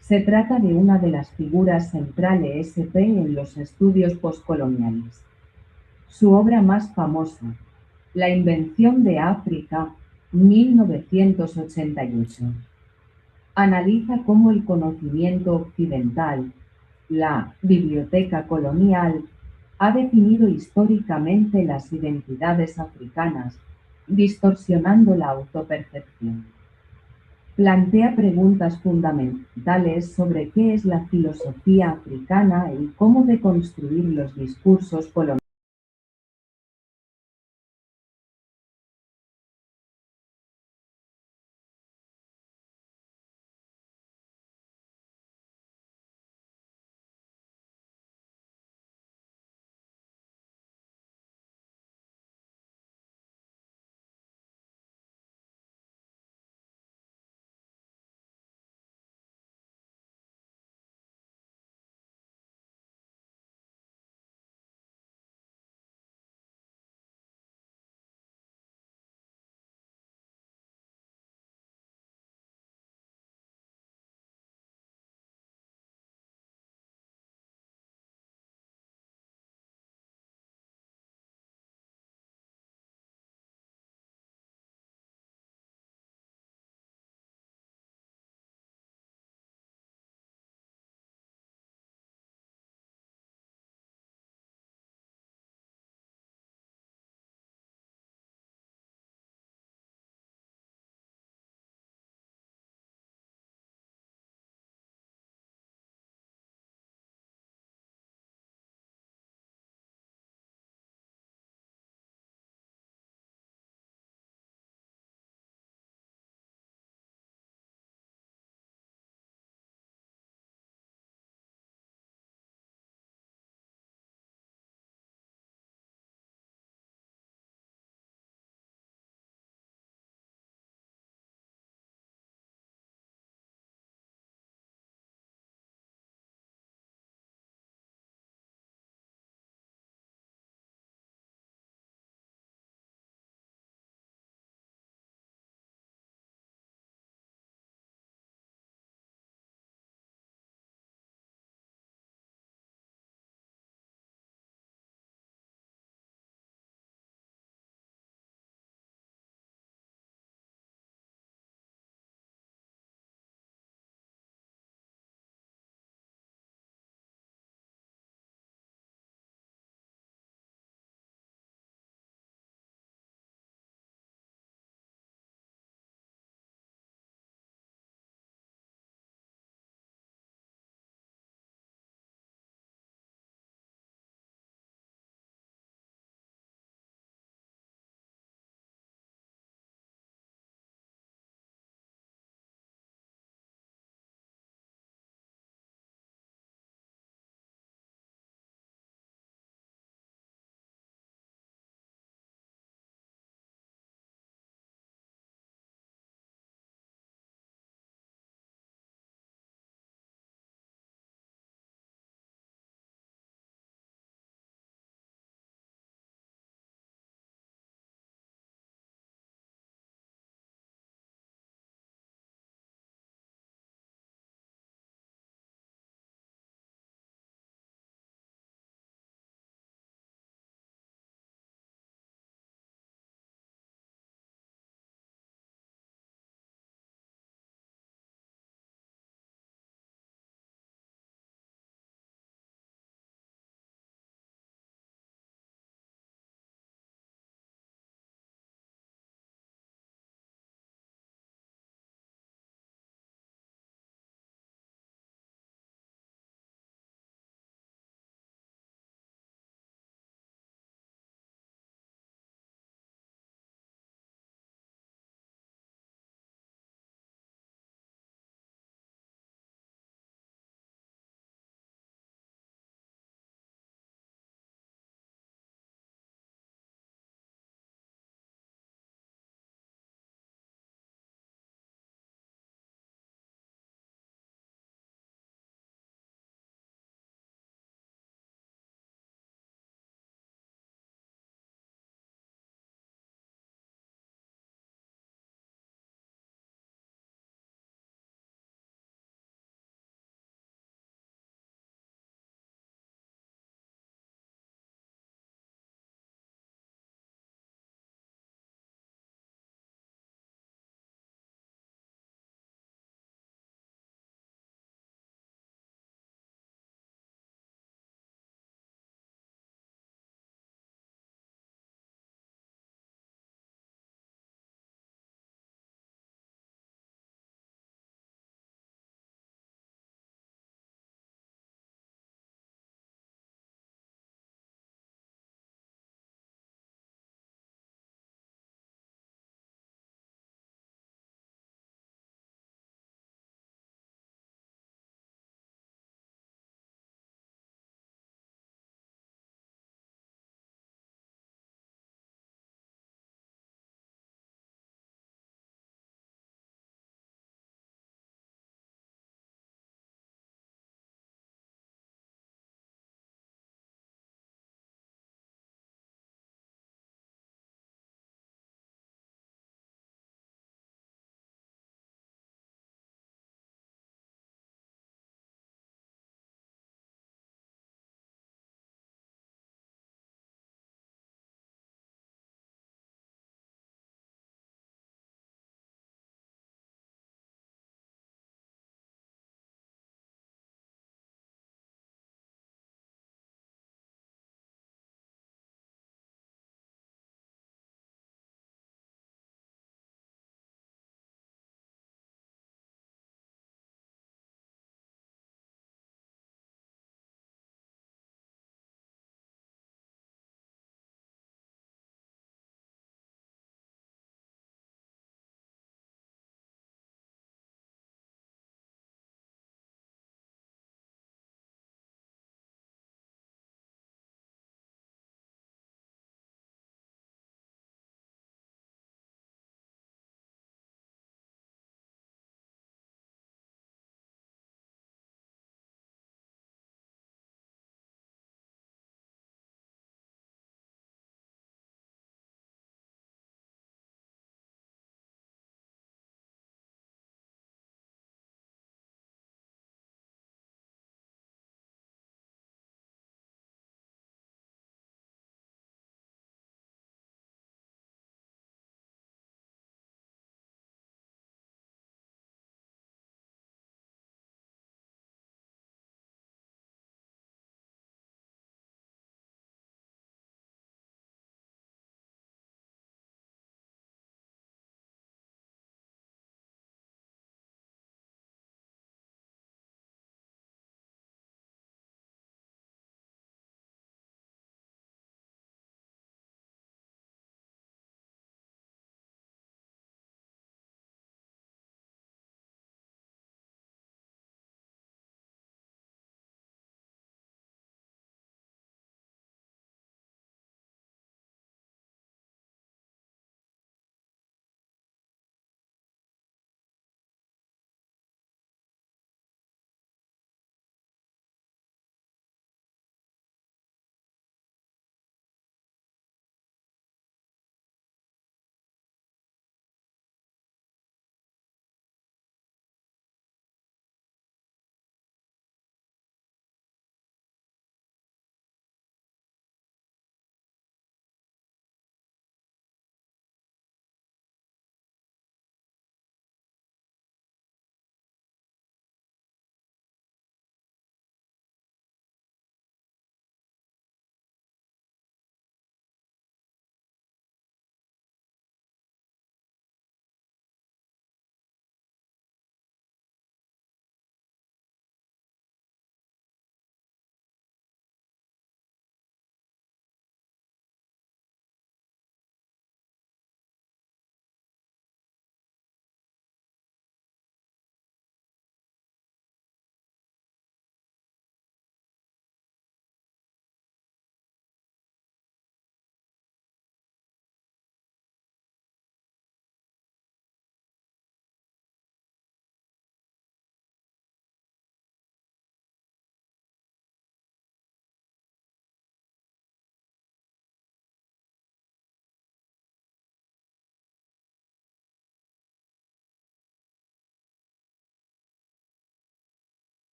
Se trata de una de las figuras centrales en los estudios postcoloniales. Su obra más famosa, La invención de África, 1988, analiza cómo el conocimiento occidental, la biblioteca colonial, ha definido históricamente las identidades africanas, distorsionando la autopercepción. Plantea preguntas fundamentales sobre qué es la filosofía africana y cómo deconstruir los discursos coloniales.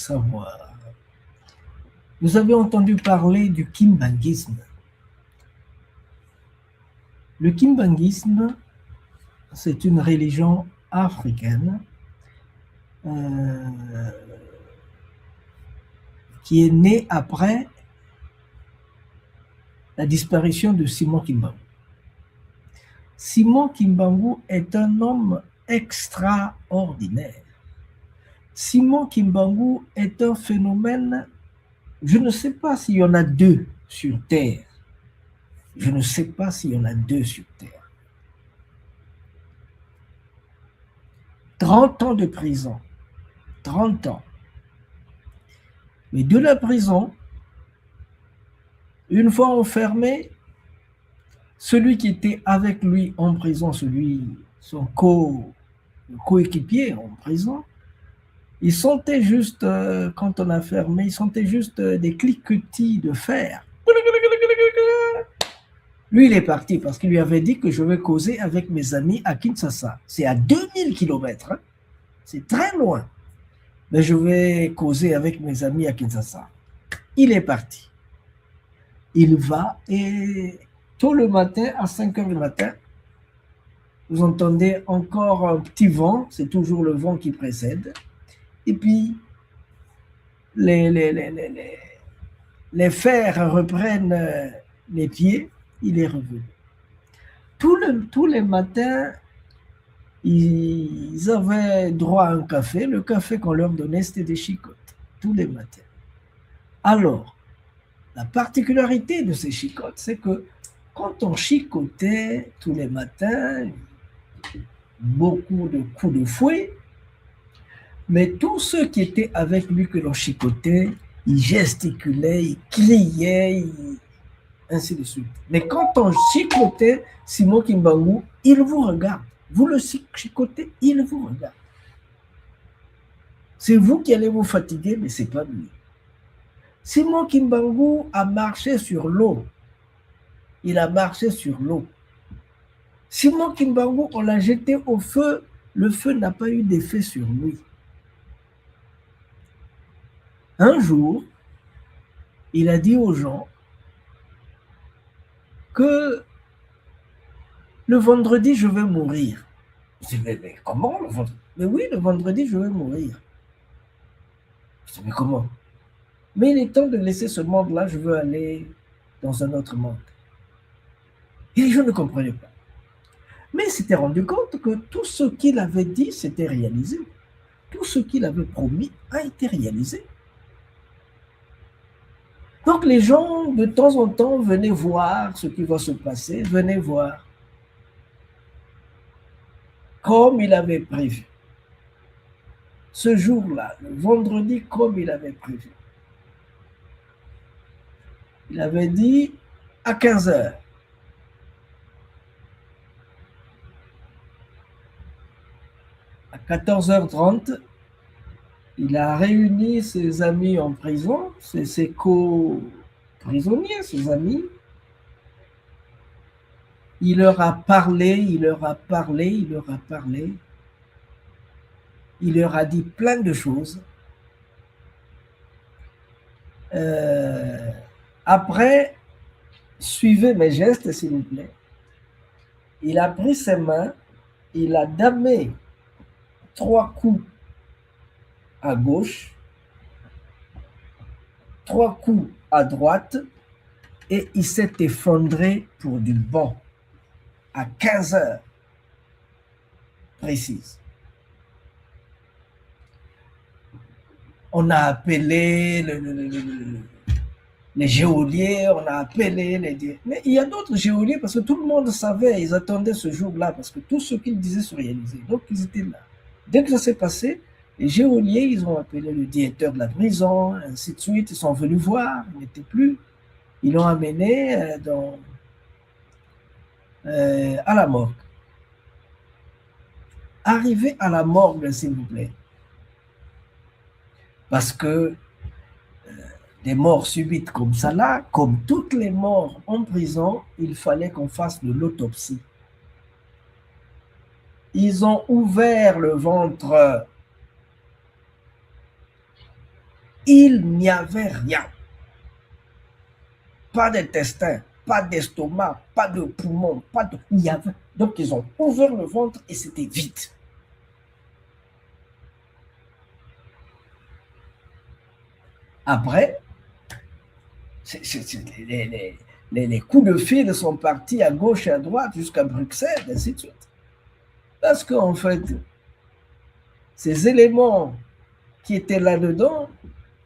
savoir. Vous avez entendu parler du kimbanguisme. Le kimbanguisme, c'est une religion africaine qui est née après la disparition de Simon Kimbangu. Simon Kimbangu est un homme extraordinaire. Simon Kimbangu est un phénomène, je ne sais pas s'il y en a deux sur Terre. Je ne sais pas s'il y en a deux sur Terre. 30 ans de prison. 30 ans. Mais de la prison, une fois enfermé, celui qui était avec lui en prison, son coéquipier en prison, il sentait juste, quand on a fermé, il sentait juste des cliquetis de fer. Lui, il est parti parce qu'il lui avait dit que je vais causer avec mes amis à Kinshasa. C'est à 2000 km. Hein. C'est très loin. Mais je vais causer avec mes amis à Kinshasa. Il est parti. Il va et tôt le matin, à 5 heures du matin, vous entendez encore un petit vent. C'est toujours le vent qui précède. Et puis, les fers reprennent les pieds. Il est revenu. Tous les matins, ils avaient droit à un café. Le café qu'on leur donnait, c'était des chicottes. Tous les matins. Alors, la particularité de ces chicottes, c'est que quand on chicotait tous les matins, beaucoup de coups de fouet, mais tous ceux qui étaient avec lui que l'on chicotait, ils gesticulaient, ils criaient, ainsi de suite. Mais quand on chicotait Simon Kimbangu, il vous regarde. Vous le chicotez, il vous regarde. C'est vous qui allez vous fatiguer, mais ce n'est pas lui. Simon Kimbangu a marché sur l'eau. Il a marché sur l'eau. Simon Kimbangu, on l'a jeté au feu. Le feu n'a pas eu d'effet sur lui. Un jour, il a dit aux gens que le vendredi, je vais mourir. Je dis, mais comment le vendredi? Mais oui, le vendredi, je vais mourir. Je dis, mais comment? Mais il est temps de laisser ce monde-là, je veux aller dans un autre monde. Et je ne comprenais pas. Mais il s'était rendu compte que tout ce qu'il avait dit, s'était réalisé. Tout ce qu'il avait promis a été réalisé. Donc les gens, de temps en temps, venaient voir ce qui va se passer, venaient voir. Comme il avait prévu. Ce jour-là, le vendredi, comme il avait prévu. Il avait dit à 15 heures. À 14h30, il a réuni ses amis en prison, ses co-prisonniers, ses amis. Il leur a parlé, il leur a parlé, il leur a parlé. Il leur a dit plein de choses. Après, suivez mes gestes, s'il vous plaît. Il a pris ses mains, il a damé 3 coups à gauche, 3 coups à droite, et il s'est effondré pour du bon, à 15 heures précises. On a appelé les geôliers, on a appelé les... Mais il y a d'autres geôliers parce que tout le monde savait, ils attendaient ce jour-là parce que tout ce qu'ils disaient se réalisait. Donc ils étaient là. Dès que ça s'est passé, les geôliers, ils ont appelé le directeur de la prison, ainsi de suite. Ils sont venus voir, il n'était plus. Ils l'ont amené à la morgue. Arrivé à la morgue, s'il vous plaît. Parce que des morts subites comme ça là, comme toutes les morts en prison, il fallait qu'on fasse de l'autopsie. Ils ont ouvert le ventre Il n'y avait rien. Pas d'intestin, pas d'estomac, pas de poumon, pas de... Il y avait... Donc, ils ont ouvert le ventre et c'était vide. Après, les coups de fil sont partis à gauche et à droite jusqu'à Bruxelles, et ainsi de suite. Parce qu'en fait, ces éléments qui étaient là-dedans,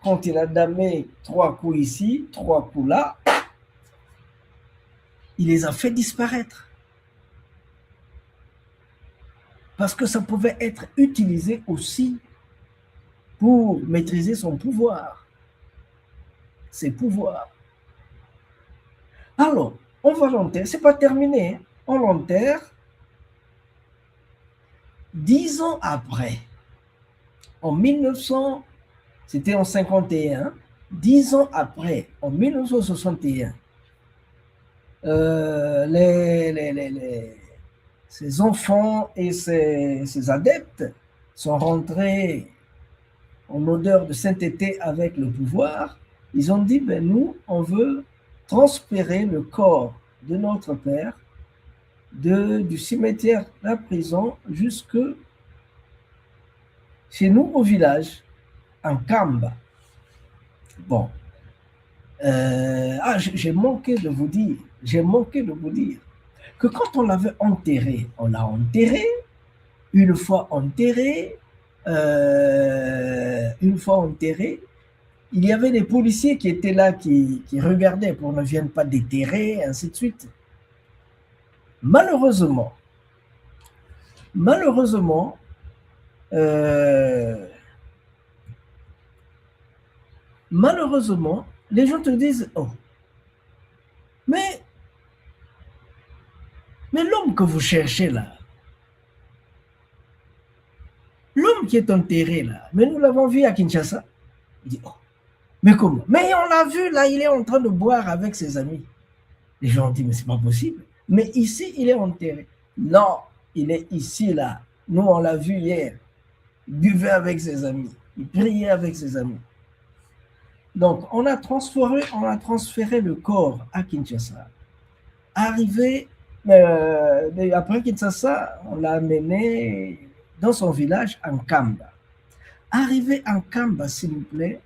quand il a damé 3 coups ici, 3 coups là, il les a fait disparaître. Parce que ça pouvait être utilisé aussi pour maîtriser son pouvoir, ses pouvoirs. Alors, on va l'enterrer, c'est pas terminé, hein. On l'enterre. 10 ans après, en 1900, c'était en 51, 10 ans après, en 1961, ces enfants et ces adeptes sont rentrés en odeur de sainteté avec le pouvoir. Ils ont dit, ben nous, on veut transférer le corps de notre père du cimetière de la prison jusque chez nous au village, en Kamba. Bon. J'ai manqué de vous dire que quand on l'avait enterré, on l'a enterré, une fois enterré, il y avait des policiers qui étaient là, qui regardaient pour ne viennent pas déterrer, ainsi de suite. Malheureusement, les gens te disent, oh, mais l'homme que vous cherchez là, l'homme qui est enterré là, mais nous l'avons vu à Kinshasa. Il dit, oh, mais comment? Mais on l'a vu là, il est en train de boire avec ses amis. Les gens ont dit, mais c'est pas possible. Mais ici, il est enterré. Non, il est ici là. Nous, on l'a vu hier. Il buvait avec ses amis. Il priait avec ses amis. Donc, on a transféré le corps à Kinshasa. Arrivé, après Kinshasa, on l'a amené dans son village, en Kamba. Arrivé en Kamba, s'il vous plaît,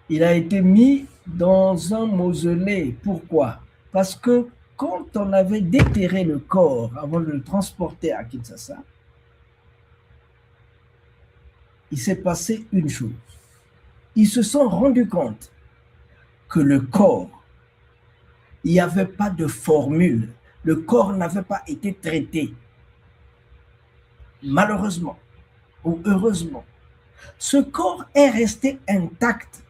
il a été mis dans un mausolée. Pourquoi? Parce que quand on avait déterré le corps avant de le transporter à Kinshasa, il s'est passé une chose. Ils se sont rendus compte que le corps, il n'y avait pas de formule. Le corps n'avait pas été traité. Malheureusement ou heureusement, ce corps est resté intact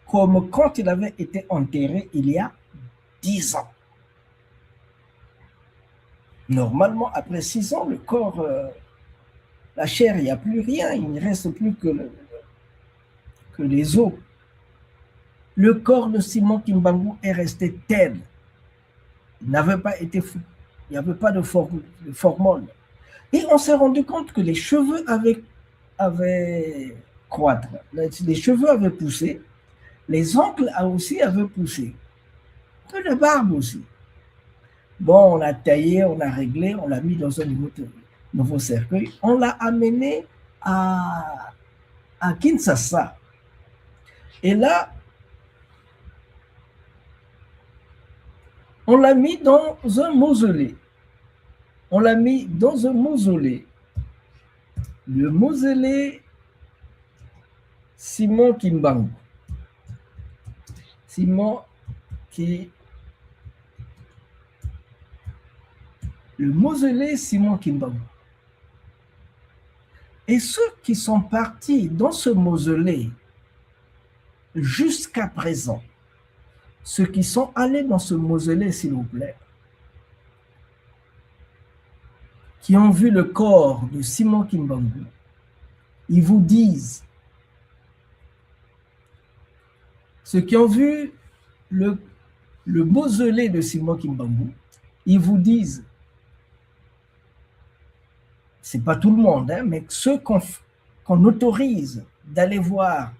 comme quand il avait été enterré il y a 10 ans. Normalement, après 6 ans, le corps, la chair, il n'y a plus rien, il ne reste plus que les os. Le corps de Simon Kimbangu est resté tel. Il n'avait pas été fou. Il n'y avait pas de hormones. Et on s'est rendu compte que les cheveux avaient croître. Les cheveux avaient poussé. Les ongles aussi avaient poussé. Un peu de barbe aussi. Bon, on l'a taillé, on l'a réglé, on l'a mis dans un nouveau cercueil. On l'a amené à Kinshasa. Et là, on l'a mis dans un mausolée. Le mausolée Simon Kimbangu. Le mausolée Simon Kimbangu. Et ceux qui sont partis dans ce mausolée jusqu'à présent, ceux qui sont allés dans ce mausolée, s'il vous plaît, qui ont vu le corps de Simon Kimbangu, ils vous disent, ceux qui ont vu le mausolée de Simon Kimbangu, ils vous disent, c'est pas tout le monde, hein, mais ceux qu'on autorise d'aller voir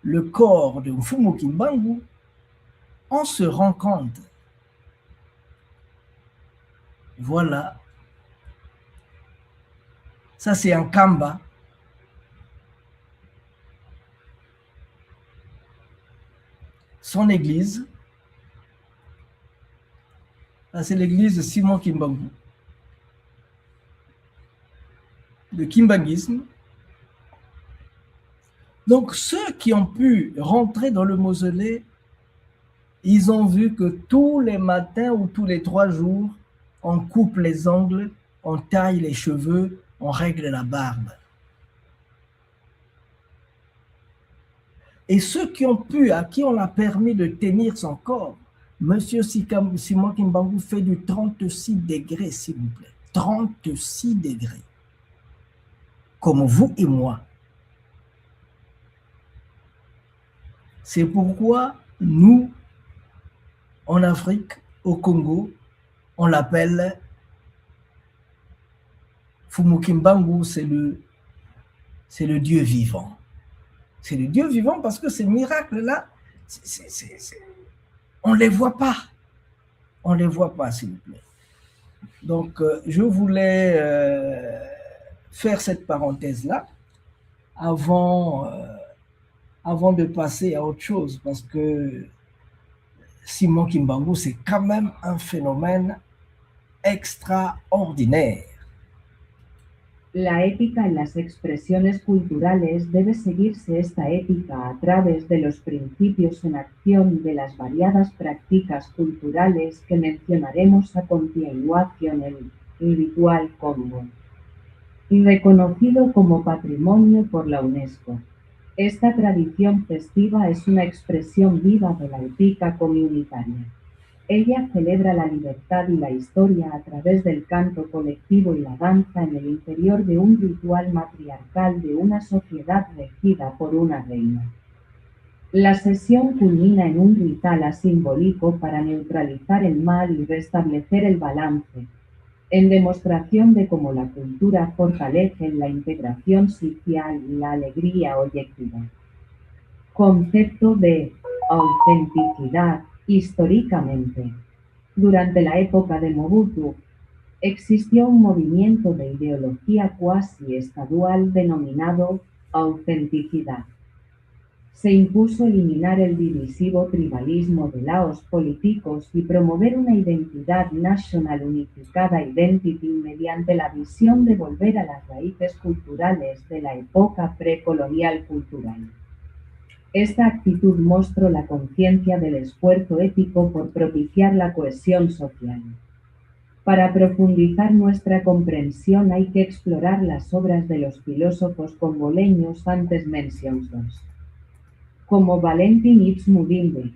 le corps de Mfumu Kimbangu, on se rend compte. Voilà. Ça, c'est un Kamba. Son église. Ça, c'est l'église de Simon Kimbangu. Le kimbanguisme. Donc, ceux qui ont pu rentrer dans le mausolée, ils ont vu que tous les matins ou tous les 3 jours, on coupe les ongles, on taille les cheveux, on règle la barbe. Et ceux qui ont pu, à qui on a permis de tenir son corps, Monsieur Simon Kimbangu fait du 36 degrés, s'il vous plaît. 36 degrés. Comme vous et moi. C'est pourquoi nous, en Afrique, au Congo, on l'appelle Mfumu Kimbangu, c'est le Dieu vivant. C'est le Dieu vivant parce que ces miracles-là, on ne les voit pas. On ne les voit pas, s'il vous plaît. Donc, je voulais faire cette parenthèse-là avant de passer à autre chose, parce que Simon Kimbangu, c'est quand même un phénomène extraordinaire. La ética en las expresiones culturales debe seguirse esta ética a través de los principios en acción y de las variadas prácticas culturales que mencionaremos a continuación en el ritual Congo. Reconocido como patrimonio por la UNESCO. Esta tradición festiva es una expresión viva de la ética comunitaria. Ella celebra la libertad y la historia a través del canto colectivo y la danza en el interior de un ritual matriarcal de una sociedad regida por una reina. La sesión culmina en un ritual simbólico para neutralizar el mal y restablecer el balance, en demostración de cómo la cultura fortalece la integración social y la alegría objetiva. Concepto de autenticidad. Históricamente, durante la época de Mobutu, existió un movimiento de ideología cuasi estadual denominado autenticidad. Se impuso eliminar el divisivo tribalismo de laos políticos y promover una identidad nacional unificada identity mediante la visión de volver a las raíces culturales de la época precolonial cultural. Esta actitud mostró la conciencia del esfuerzo ético por propiciar la cohesión social. Para profundizar nuestra comprensión hay que explorar las obras de los filósofos congoleños antes mencionados, como Valentin Ibs Mudimbe,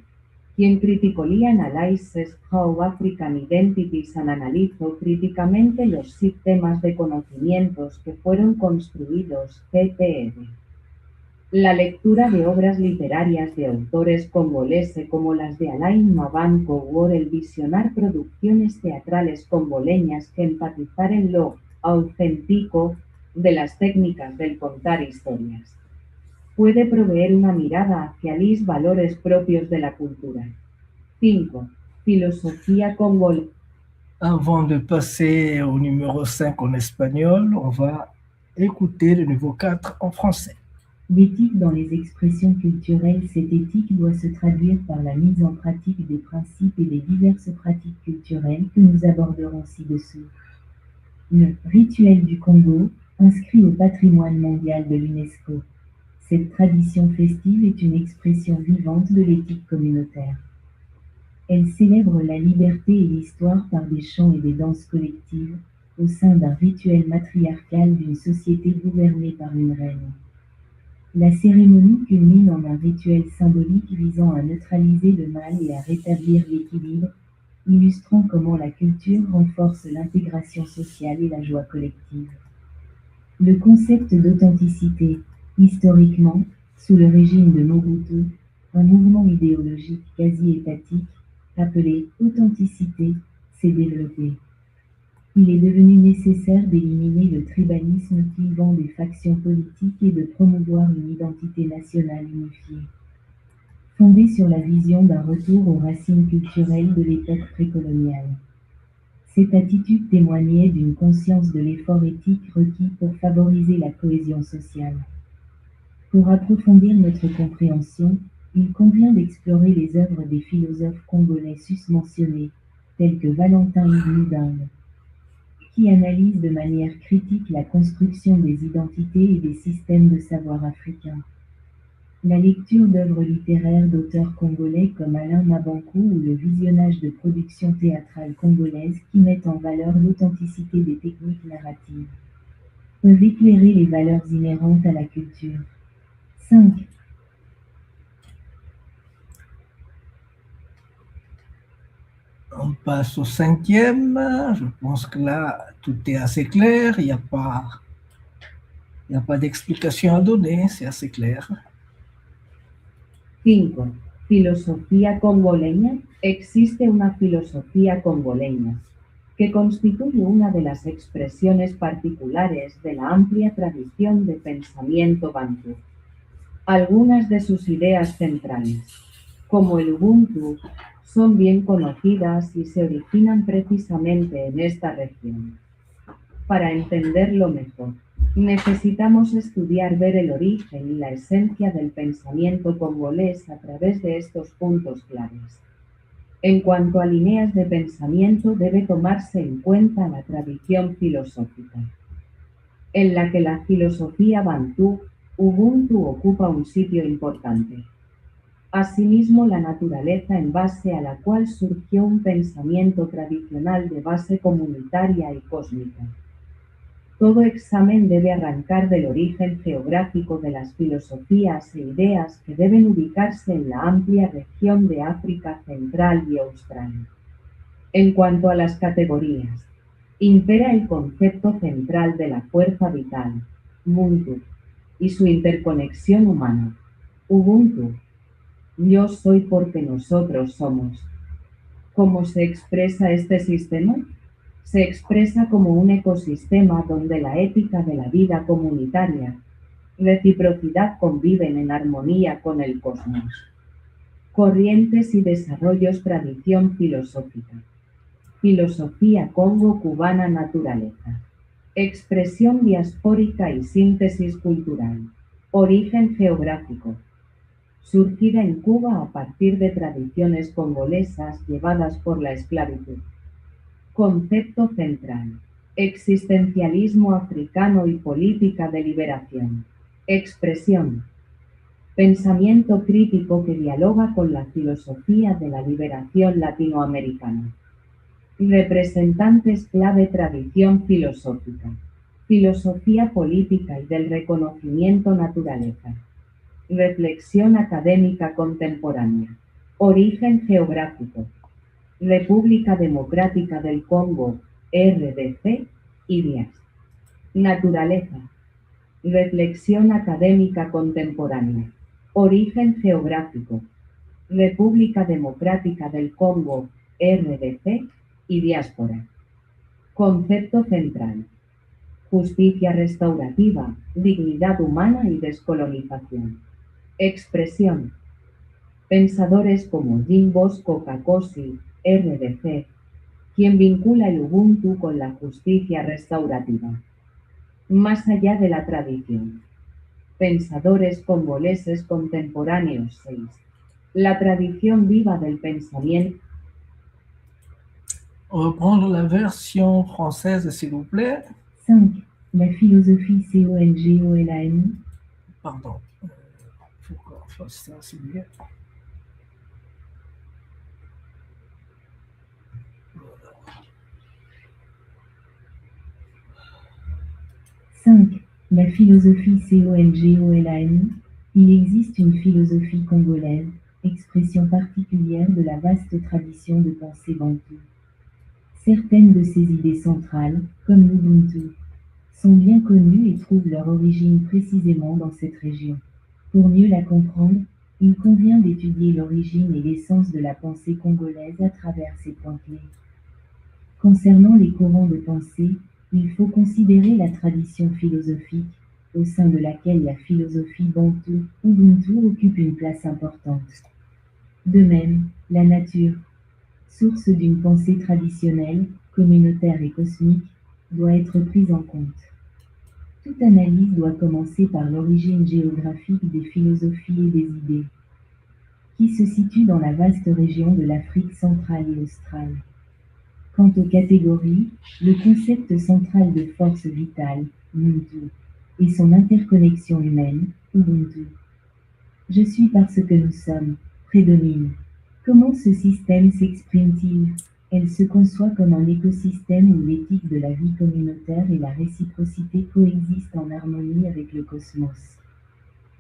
quien criticó the analysis how African identities and analizó críticamente los sistemas de conocimientos que fueron construidos ppr. La lectura de obras literarias de autores congoleses como las de Alain Mabanko o el visionar producciones teatrales congoleñas que enfatizar en lo auténtico de las técnicas del contar historias. Puede proveer una mirada hacia los valores propios de la cultura. 5. Filosofía congolaise. Avant de passer au numéro 5 en espagnol, on va écouter le niveau 4 en français. L'éthique dans les expressions culturelles, cette éthique doit se traduire par la mise en pratique des principes et des diverses pratiques culturelles que nous aborderons ci-dessous. Le rituel du Congo, inscrit au patrimoine mondial de l'UNESCO. Cette tradition festive est une expression vivante de l'éthique communautaire. Elle célèbre la liberté et l'histoire par des chants et des danses collectives au sein d'un rituel matriarcal d'une société gouvernée par une reine. La cérémonie culmine en un rituel symbolique visant à neutraliser le mal et à rétablir l'équilibre, illustrant comment la culture renforce l'intégration sociale et la joie collective. Le concept d'authenticité, historiquement, sous le régime de Mobutu, un mouvement idéologique quasi étatique, appelé authenticité, s'est développé. il est devenu nécessaire d'éliminer le tribalisme clivant des factions politiques et de promouvoir une identité nationale unifiée, fondée sur la vision d'un retour aux racines culturelles de l'époque précoloniale. Cette attitude témoignait d'une conscience de l'effort éthique requis pour favoriser la cohésion sociale. Pour approfondir notre compréhension, il convient d'explorer les œuvres des philosophes congolais susmentionnés, tels que Valentin Ibn qui analyse de manière critique la construction des identités et des systèmes de savoir africains. La lecture d'œuvres littéraires d'auteurs congolais comme Alain Mabankou ou le visionnage de productions théâtrales congolaises qui mettent en valeur l'authenticité des techniques narratives peuvent éclairer les valeurs inhérentes à la culture. 5. On passe au 5e. Je pense que là, tout est assez clair. Il n'y a pas d'explication à donner. C'est assez clair. 5. Filosofía congoleña. Existe una filosofía congoleña que constituye una de las expresiones particulares de la amplia tradición de pensamiento bantú. Algunas de sus ideas centrales, como el Ubuntu, son bien conocidas y se originan precisamente en esta región. Para entenderlo mejor, necesitamos ver el origen y la esencia del pensamiento congolés a través de estos puntos claves. En cuanto a líneas de pensamiento, debe tomarse en cuenta la tradición filosófica, en la que la filosofía bantú, Ubuntu, ocupa un sitio importante. Asimismo, la naturaleza en base a la cual surgió un pensamiento tradicional de base comunitaria y cósmica. Todo examen debe arrancar del origen geográfico de las filosofías e ideas que deben ubicarse en la amplia región de África Central y Austral. En cuanto a las categorías, impera el concepto central de la fuerza vital, Muntu, y su interconexión humana, Ubuntu. Yo soy porque nosotros somos. ¿Cómo se expresa este sistema? Se expresa como un ecosistema donde la ética de la vida comunitaria, reciprocidad conviven en armonía con el cosmos. Corrientes y desarrollos, tradición filosófica. Filosofía congo-cubana, naturaleza. Expresión diaspórica y síntesis cultural. Origen geográfico. Surgida en Cuba a partir de tradiciones congolesas llevadas por la esclavitud. Concepto central. Existencialismo africano y política de liberación. Expresión. Pensamiento crítico que dialoga con la filosofía de la liberación latinoamericana. Representantes clave, tradición filosófica. Filosofía política y del reconocimiento, naturaleza. Reflexión académica contemporánea. Origen geográfico. República Democrática del Congo, RDC, y DIAS. Naturaleza. Reflexión académica contemporánea. Origen geográfico. República Democrática del Congo, RDC, y diáspora. Concepto central. Justicia restaurativa, dignidad humana y descolonización. Expresión. Pensadores como Jean Bosco Kakosi, RDC, quien vincula el Ubuntu con la justicia restaurativa. Más allá de la tradición. Pensadores congoleses contemporáneos 6. La tradición viva del pensamiento. Reprendre la version française, s'il vous plaît. 5. La philosophie CONGOLAM. Pardon. Il faut qu'on fasse ça, s'il vous plaît. 5. La philosophie CONGOLAM. Il existe une philosophie congolaise, expression particulière de la vaste tradition de pensée bantou. Certaines de ses idées centrales, comme l'Ubuntu, sont bien connues et trouvent leur origine précisément dans cette région. Pour mieux la comprendre, il convient d'étudier l'origine et l'essence de la pensée congolaise à travers ces points clés. Concernant les courants de pensée, il faut considérer la tradition philosophique, au sein de laquelle la philosophie Bantu Ubuntu occupe une place importante. De même, la nature, source d'une pensée traditionnelle, communautaire et cosmique, doit être prise en compte. Toute analyse doit commencer par l'origine géographique des philosophies et des idées, qui se situent dans la vaste région de l'Afrique centrale et australe. Quant aux catégories, le concept central de force vitale, Muntu, et son interconnexion humaine, Ubuntu. Je suis parce que nous sommes, prédomine. Comment ce système s'exprime-t-il? Elle se conçoit comme un écosystème où l'éthique de la vie communautaire et la réciprocité coexistent en harmonie avec le cosmos.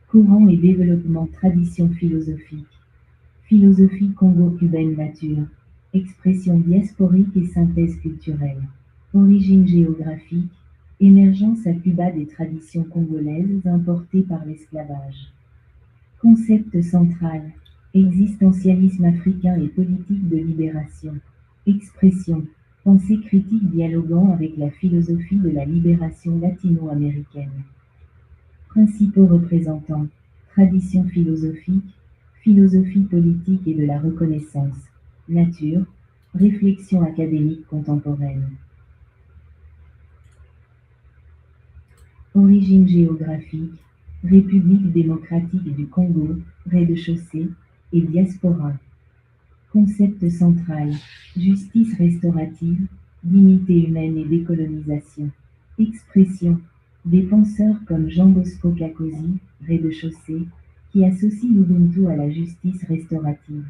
Courant et développement tradition philosophique. Philosophie congo-cubaine nature. Expression diasporique et synthèse culturelle. Origine géographique. Émergence à Cuba des traditions congolaises importées par l'esclavage. Concept central. Existentialisme africain et politique de libération. Expression. Pensée critique dialoguant avec la philosophie de la libération latino-américaine. Principaux représentants. Tradition philosophique. Philosophie politique et de la reconnaissance. Nature. Réflexion académique contemporaine. Origine géographique. République démocratique du Congo, rez-de-chaussée, et diaspora. Concept central. Justice restaurative, dignité humaine et décolonisation. Expression. Des penseurs comme Jean Bosco Kakosi, rez-de-chaussée, qui associent l'Ubuntu à la justice restaurative.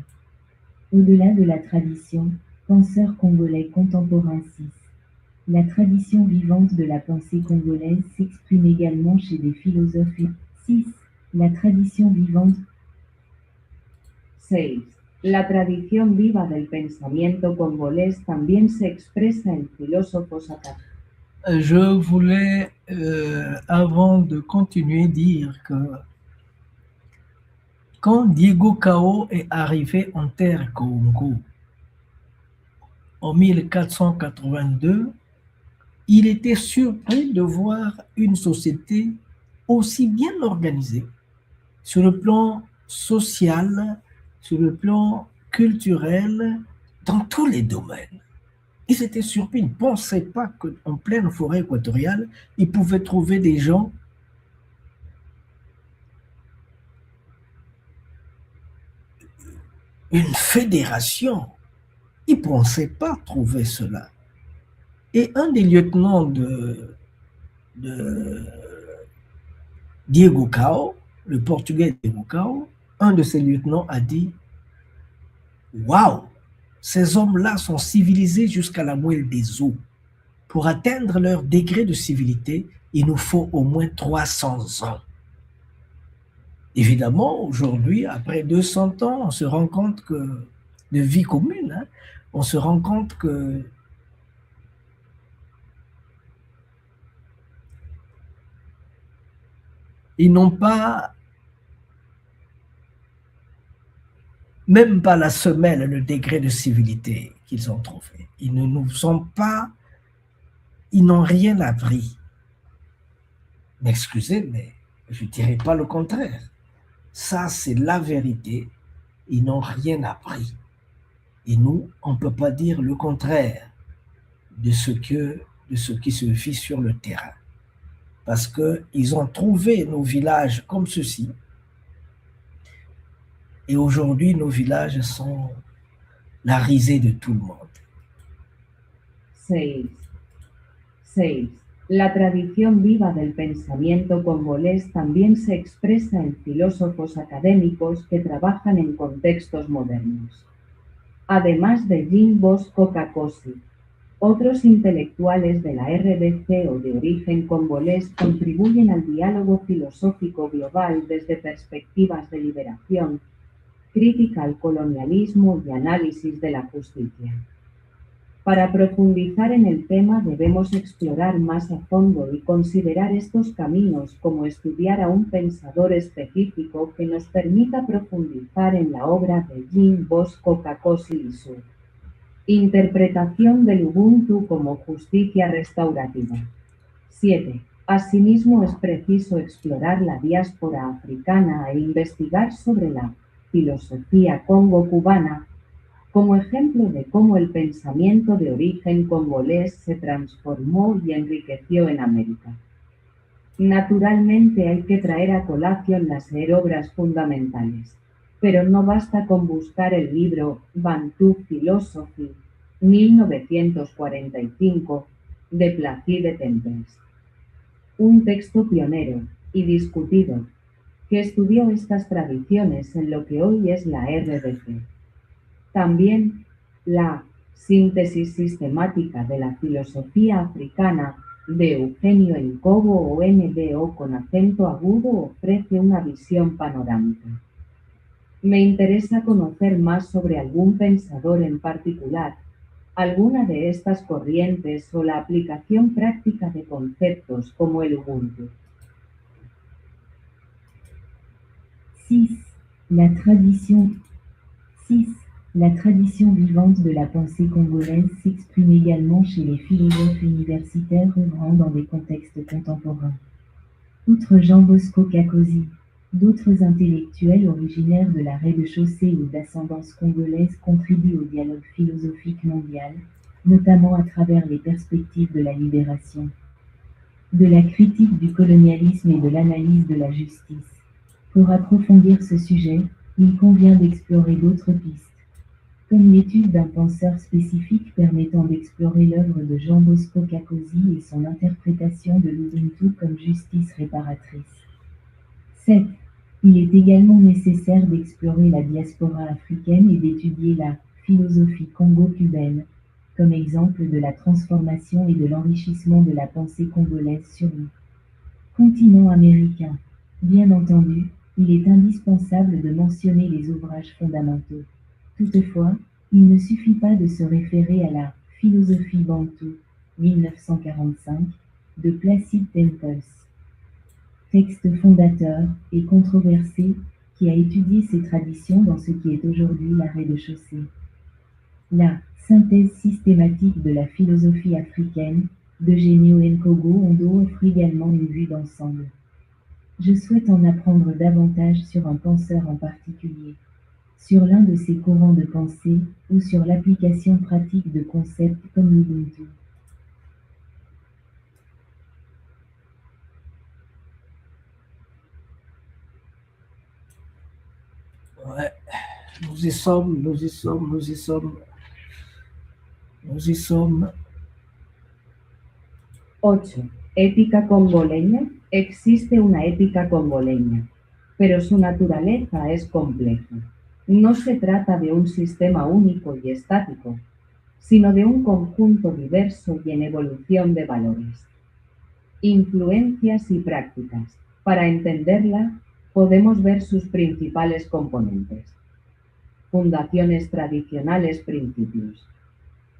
Au-delà de la tradition, penseurs congolais contemporains 6. La tradition vivante de la pensée congolaise s'exprime également chez des philosophes. 6. La tradition vivante. 6. La tradición viva del pensamiento congolés también se expresa en filósofos académicos. Je voulais, avant de continuer, dire que quand Diego Cao est arrivé en terre Congo en 1482, il était surpris de voir une société aussi bien organisée sur le plan social, sur le plan culturel, dans tous les domaines. Ils étaient surpris, ils ne pensaient pas qu'en pleine forêt équatoriale, ils pouvaient trouver des gens une fédération. Ils ne pensaient pas trouver cela. Et un des lieutenants de Diego Cao, le portugais Diego Cao, un de ses lieutenants a dit « Waouh, ces hommes-là sont civilisés jusqu'à la moelle des os. Pour atteindre leur degré de civilité, il nous faut au moins 300 ans. » Évidemment, aujourd'hui, après 200 ans, on se rend compte que, de vie commune, hein, on se rend compte que ils n'ont pas, même pas la semelle, le degré de civilité qu'ils ont trouvé. Ils ne nous sont pas, ils n'ont rien appris. M'excusez, mais je ne dirais pas le contraire. Ça, c'est la vérité. Ils n'ont rien appris. Et nous, on ne peut pas dire le contraire de ce qui se vit sur le terrain. Parce qu'ils ont trouvé nos villages comme ceci. Et aujourd'hui, nos villages sont la risée de tout le monde. 6. 6. La tradición viva del pensamiento congolés también se expresa en filósofos académicos que trabajan en contextos modernos. Además de Jean Bosco Kakosi, otros intelectuales de la RDC o de origen congolés contribuyen al diálogo filosófico global desde perspectivas de liberación, crítica al colonialismo y análisis de la justicia. Para profundizar en el tema debemos explorar más a fondo y considerar estos caminos como estudiar a un pensador específico que nos permita profundizar en la obra de Jean Bosco Kakosi Lisu. Interpretación del Ubuntu como justicia restaurativa. 7. Asimismo, es preciso explorar la diáspora africana e investigar sobre la filosofía congo-cubana como ejemplo de cómo el pensamiento de origen congolés se transformó y enriqueció en América. Naturalmente hay que traer a colación las obras fundamentales, pero no basta con buscar el libro Bantu Philosophy, 1945, de Placide Tempels. Un texto pionero y discutido que estudió estas tradiciones en lo que hoy es la RDC. También la Síntesis sistemática de la filosofía africana de Eugenio Nkobo o NDO con acento agudo ofrece una visión panorámica. Me interesa conocer más sobre algún pensador en particular, alguna de estas corrientes o la aplicación práctica de conceptos como el Ubuntu. 6. La tradition vivante de la pensée congolaise s'exprime également chez les philosophes universitaires œuvrant dans des contextes contemporains. Outre Jean Bosco Kakosi, d'autres intellectuels originaires de la rez-de-chaussée ou d'ascendance congolaise contribuent au dialogue philosophique mondial, notamment à travers les perspectives de la libération, de la critique du colonialisme et de l'analyse de la justice. Pour approfondir ce sujet, il convient d'explorer d'autres pistes, comme l'étude d'un penseur spécifique permettant d'explorer l'œuvre de Jean Bosco Kakosi et son interprétation de l'Ubuntu comme justice réparatrice. 7. Il est également nécessaire d'explorer la diaspora africaine et d'étudier la philosophie congo-cubaine, comme exemple de la transformation et de l'enrichissement de la pensée congolaise sur le continent américain. Bien entendu, il est indispensable de mentionner les ouvrages fondamentaux. Toutefois, il ne suffit pas de se référer à la philosophie bantou, 1945, de Placide Tempels, texte fondateur et controversé qui a étudié ces traditions dans ce qui est aujourd'hui la rez-de-chaussée. La synthèse systématique de la philosophie africaine d'Eugenio Nkobo Ondo offre également une vue d'ensemble. Je souhaite en apprendre davantage sur un penseur en particulier, sur l'un de ses courants de pensée ou sur l'application pratique de concepts comme l'Ubuntu. Ouais, nous y sommes. 8. Ética congoleña. Existe una ética congoleña, pero su naturaleza es compleja. No se trata de un sistema único y estático, sino de un conjunto diverso y en evolución de valores, influencias y prácticas. Para entenderla, podemos ver sus principales componentes. Fundaciones tradicionales, principios.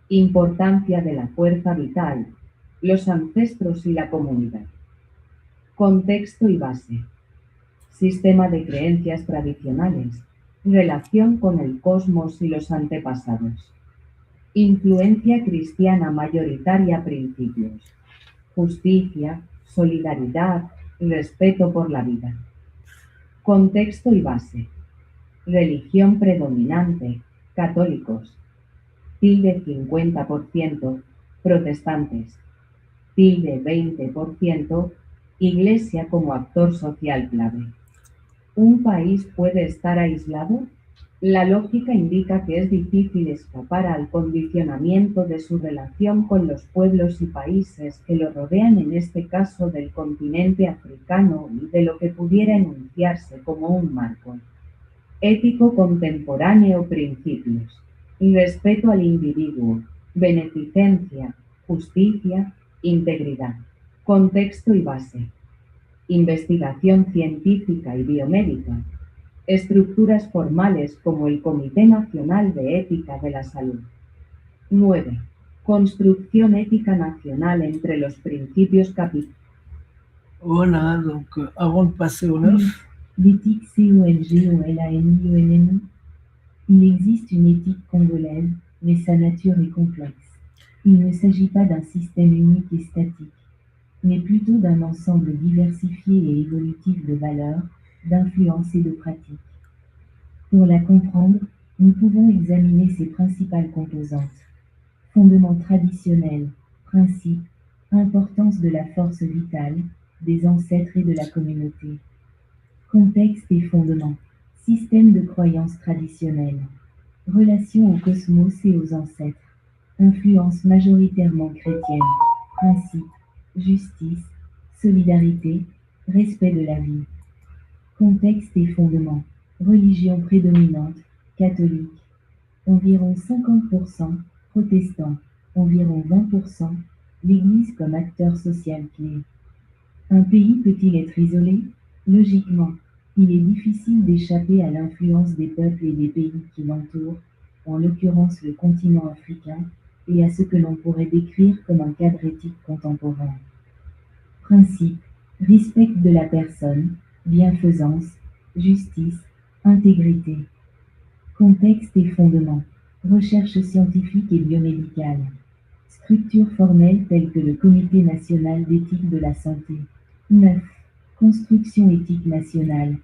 Importancia de la fuerza vital, los ancestros y la comunidad. Contexto y base. Sistema de creencias tradicionales. Relación con el cosmos y los antepasados. Influencia cristiana mayoritaria, principios. Justicia, solidaridad, respeto por la vida. Contexto y base. Religión predominante, católicos. Tilde 50%, protestantes. Tilde 20%, Iglesia como actor social clave. ¿Un país puede estar aislado? La lógica indica que es difícil escapar al condicionamiento de su relación con los pueblos y países que lo rodean, en este caso del continente africano, y de lo que pudiera enunciarse como un marco ético contemporáneo, principios, respeto al individuo, beneficencia, justicia, integridad. Contexto y base. Investigación científica y biomédica. Estructuras formales como el Comité Nacional de Ética de la Salud. 9. Construcción ética nacional entre los principios capitales. Voilà, donc avant de passer au 9. L'éthique COLGOLANIONM. Il existe une éthique congolaise mais sa nature est complexe. Il ne s'agit pas d'un système unique et statique, mais plutôt d'un ensemble diversifié et évolutif de valeurs, d'influences et de pratiques. Pour la comprendre, nous pouvons examiner ses principales composantes. Fondements traditionnels, principes, importance de la force vitale, des ancêtres et de la communauté. Contexte et fondements, système de croyances traditionnelles, relation au cosmos et aux ancêtres, influence majoritairement chrétienne, principes, justice, solidarité, respect de la vie. Contexte et fondements, religion prédominante, catholique, environ 50%, protestants, environ 20%, l'Église comme acteur social clé. Un pays peut-il être isolé? Logiquement, il est difficile d'échapper à l'influence des peuples et des pays qui l'entourent, en l'occurrence le continent africain, et à ce que l'on pourrait décrire comme un cadre éthique contemporain. Principe, respect de la personne, bienfaisance, justice, intégrité. Contexte et fondement, recherche scientifique et biomédicale. Structure formelle telle que le Comité national d'éthique de la santé. 9. Construction éthique nationale.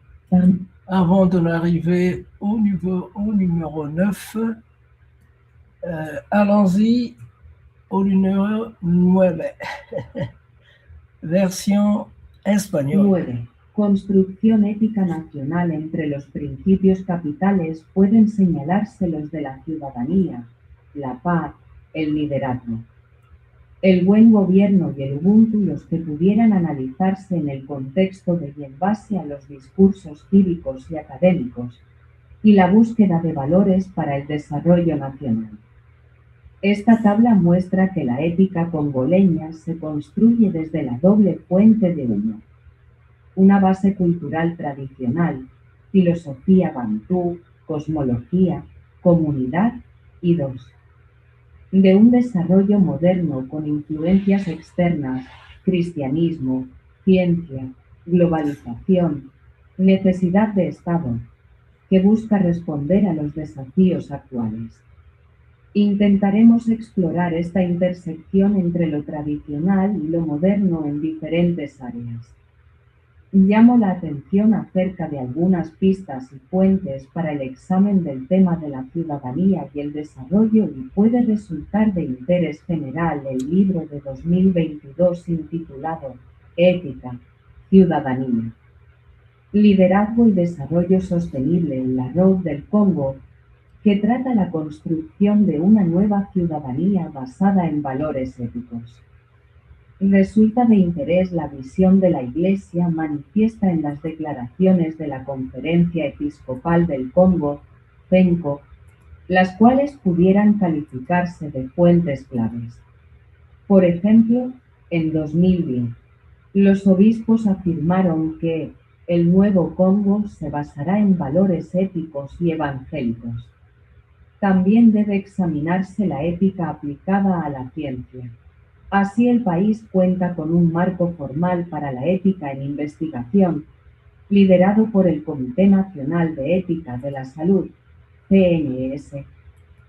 Avant d'en arriver au numéro 9, allons-y au numéro 9, version espagnole. 9. Construcción ética nacional. Entre los principios capitales pueden señalarse los de la ciudadanía, la paz, el liderazgo, el buen gobierno y el Ubuntu, los que pudieran analizarse en el contexto de y en base a los discursos cívicos y académicos, y la búsqueda de valores para el desarrollo nacional. Esta tabla muestra que la ética congoleña se construye desde la doble fuente de uno: una base cultural tradicional, filosofía bantú, cosmología, comunidad, y 2. De un desarrollo moderno con influencias externas, cristianismo, ciencia, globalización, necesidad de Estado, que busca responder a los desafíos actuales. Intentaremos explorar esta intersección entre lo tradicional y lo moderno en diferentes áreas. Llamo la atención acerca de algunas pistas y fuentes para el examen del tema de la ciudadanía y el desarrollo, y puede resultar de interés general el libro de 2022 intitulado Ética, Ciudadanía, Liderazgo y Desarrollo Sostenible en la ROC del Congo, que trata la construcción de una nueva ciudadanía basada en valores éticos. Resulta de interés la visión de la Iglesia manifiesta en las declaraciones de la Conferencia Episcopal del Congo, CENCO, las cuales pudieran calificarse de fuentes claves. Por ejemplo, en 2010, los obispos afirmaron que el nuevo Congo se basará en valores éticos y evangélicos. También debe examinarse la ética aplicada a la ciencia. Así, el país cuenta con un marco formal para la ética en investigación, liderado por el Comité Nacional de Ética de la Salud, CNS,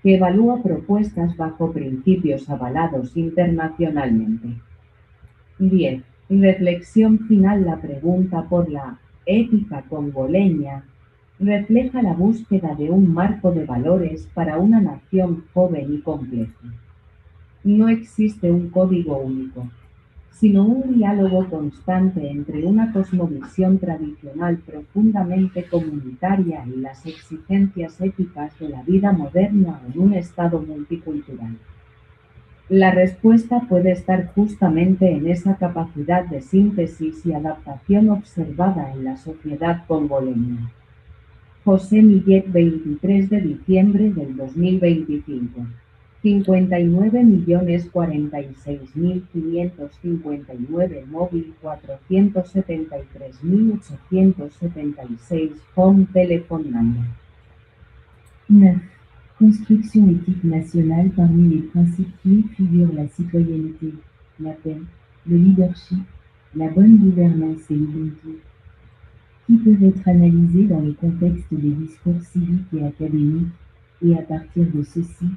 que evalúa propuestas bajo principios avalados internacionalmente. 10. Reflexión final. La pregunta por la ética congoleña refleja la búsqueda de un marco de valores para una nación joven y compleja. No existe un código único, sino un diálogo constante entre una cosmovisión tradicional profundamente comunitaria y las exigencias éticas de la vida moderna en un estado multicultural. La respuesta puede estar justamente en esa capacidad de síntesis y adaptación observada en la sociedad congoleña. José Millet, 23 de diciembre del 2025. 59.046.559, móvil 473.876, home telephone number. 9. Construction éthique nationale. Parmi les principes clés figurent la citoyenneté, la paix, le leadership, la bonne gouvernance et l'Ubuntu, qui peuvent être analysés dans le contexte des discours civiques et académiques, et à partir de ceci,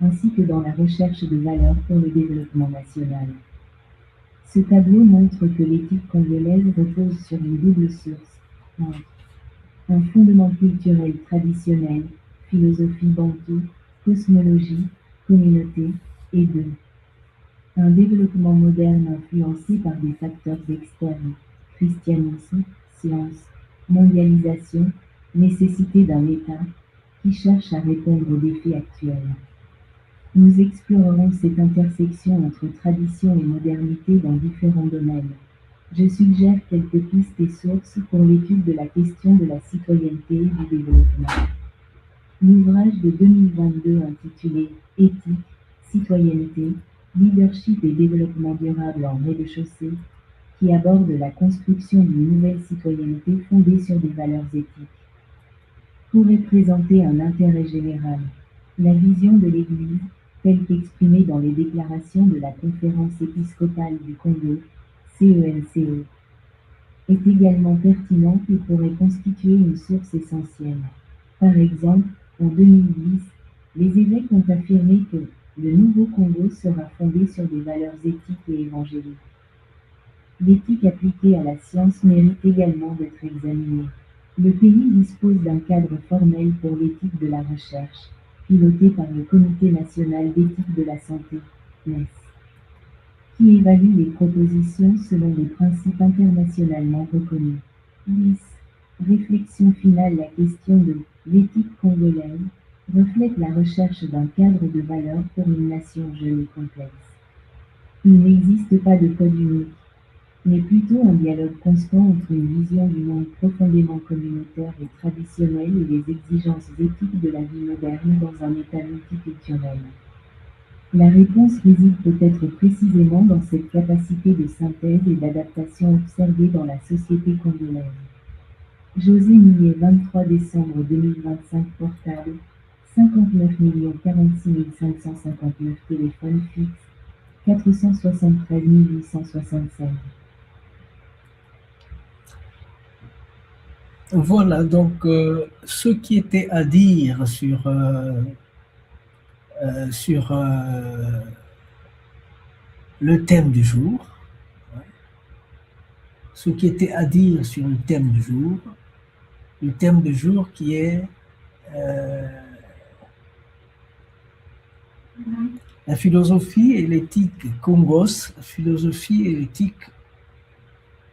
ainsi que dans la recherche de valeurs pour le développement national. Ce tableau montre que l'éthique congolaise repose sur une double source, un fondement culturel traditionnel, philosophie bantou, cosmologie, communauté, et deux, un développement moderne influencé par des facteurs externes, christianisme, science, mondialisation, nécessité d'un État qui cherche à répondre aux défis actuels. Nous explorerons cette intersection entre tradition et modernité dans différents domaines. Je suggère quelques pistes et sources pour l'étude de la question de la citoyenneté et du développement. L'ouvrage de 2022 intitulé « Éthique, citoyenneté, leadership et développement durable en rez-de-chaussée » qui aborde la construction d'une nouvelle citoyenneté fondée sur des valeurs éthiques, pourrait présenter un intérêt général. La vision de l'Église, telle qu'exprimée dans les déclarations de la Conférence épiscopale du Congo, CENCE, est également pertinente et pourrait constituer une source essentielle. Par exemple, en 2010, les évêques ont affirmé que le nouveau Congo sera fondé sur des valeurs éthiques et évangéliques. L'éthique appliquée à la science mérite également d'être examinée. Le pays dispose d'un cadre formel pour l'éthique de la recherche, piloté par le Comité national d'éthique de la santé, NES, qui évalue les propositions selon des principes internationalement reconnus. 10. Réflexion finale. La question de l'éthique congolaise reflète la recherche d'un cadre de valeurs pour une nation jeune et complexe. Il n'existe pas de code unique, mais plutôt un dialogue constant entre une vision du monde profondément communautaire et traditionnelle et les exigences éthiques de la vie moderne dans un État multiculturel. La réponse réside peut-être précisément dans cette capacité de synthèse et d'adaptation observée dans la société congolaise. José Millet, 23 décembre 2025, portable, 59 46 559, téléphone fixe, 473 865. Voilà donc ce qui était à dire sur le thème du jour. Ce qui était à dire sur le thème du jour. Le thème du jour qui est la philosophie et l'éthique congos, la philosophie et l'éthique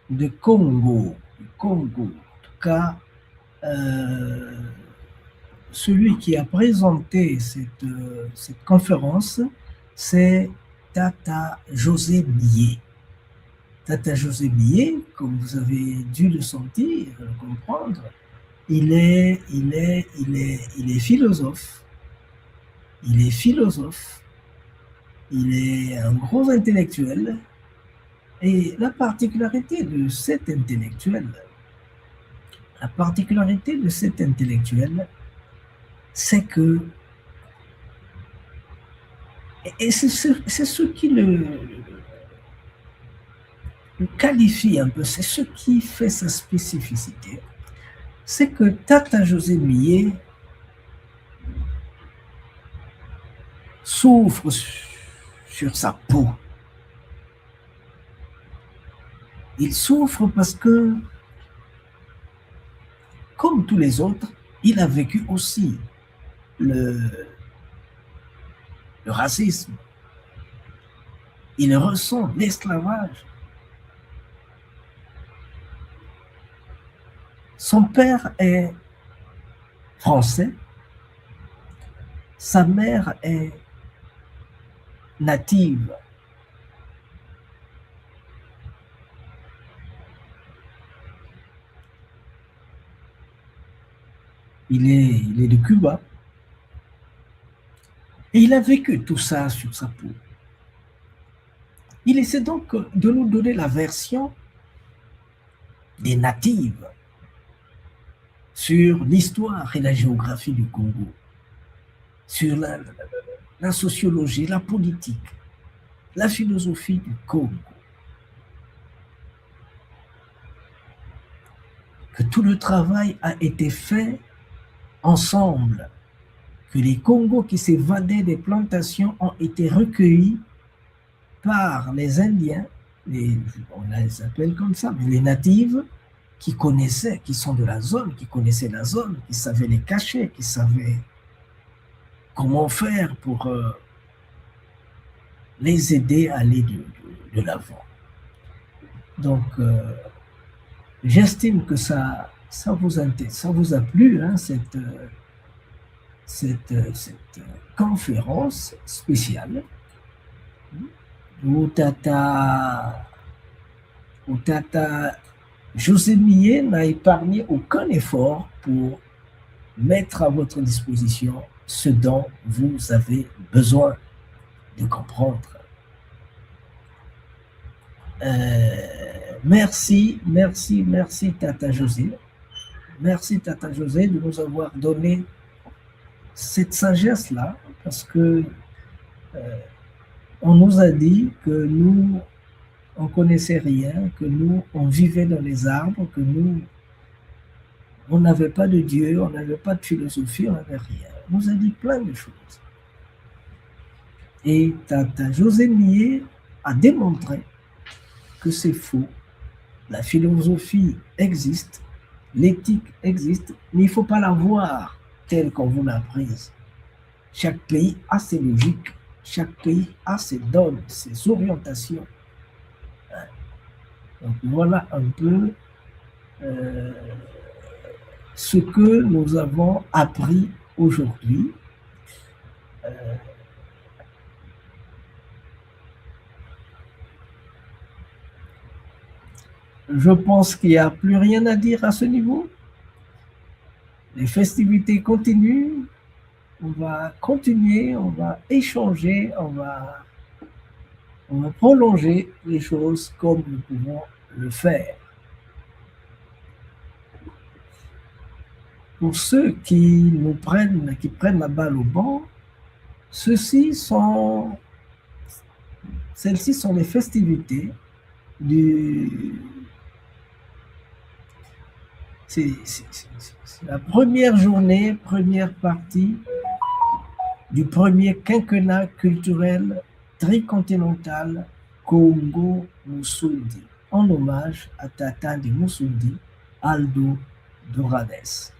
de Congo. En tout cas, celui qui a présenté cette conférence, c'est Tata José Millet. Tata José Millet, comme vous avez dû le sentir, le comprendre, il est philosophe. Il est philosophe. Il est un gros intellectuel. Et la particularité de cet intellectuel, c'est que, et c'est ce qui le qualifie un peu, c'est ce qui fait sa spécificité, c'est que Tata José Millet souffre sur sa peau. Il souffre parce que, comme tous les autres, il a vécu aussi le racisme. Il ressent l'esclavage. Son père est français, sa mère est native. Il est de Cuba. Et il a vécu tout ça sur sa peau. Il essaie donc de nous donner la version des natives sur l'histoire et la géographie du Congo, sur la sociologie, la politique, la philosophie du Congo. Que tout le travail a été fait ensemble que les Congos qui s'évadaient des plantations ont été recueillis par les Indiens, on les appelle comme ça, mais les natifs qui connaissaient, qui sont de la zone, qui connaissaient la zone, qui savaient les cacher, qui savaient comment faire pour les aider à aller de l'avant. Donc, j'estime que ça vous a plu, hein, cette conférence spéciale où Tata José Millet n'a épargné aucun effort pour mettre à votre disposition ce dont vous avez besoin de comprendre. Merci Tata José. Merci Tata José de nous avoir donné cette sagesse-là, parce que on nous a dit que nous, on connaissait rien, que nous, on vivait dans les arbres, que nous, on n'avait pas de Dieu, on n'avait pas de philosophie, on n'avait rien. On nous a dit plein de choses. Et Tata José Millet a démontré que c'est faux. La philosophie existe, l'éthique existe, mais il ne faut pas la voir telle qu'on vous l'a prise. Chaque pays a ses logiques, chaque pays a ses dogmes, ses orientations. Donc voilà un peu ce que nous avons appris aujourd'hui. Je pense qu'il n'y a plus rien à dire à ce niveau. Les festivités continuent. On va continuer, on va échanger, on va prolonger les choses comme nous pouvons le faire. Pour ceux qui prennent la balle au banc, celles-ci sont les festivités c'est la première journée, première partie du premier quinquennat culturel tricontinental Congo Musundi, en hommage à Tata de Musundi, Aldo Dorades.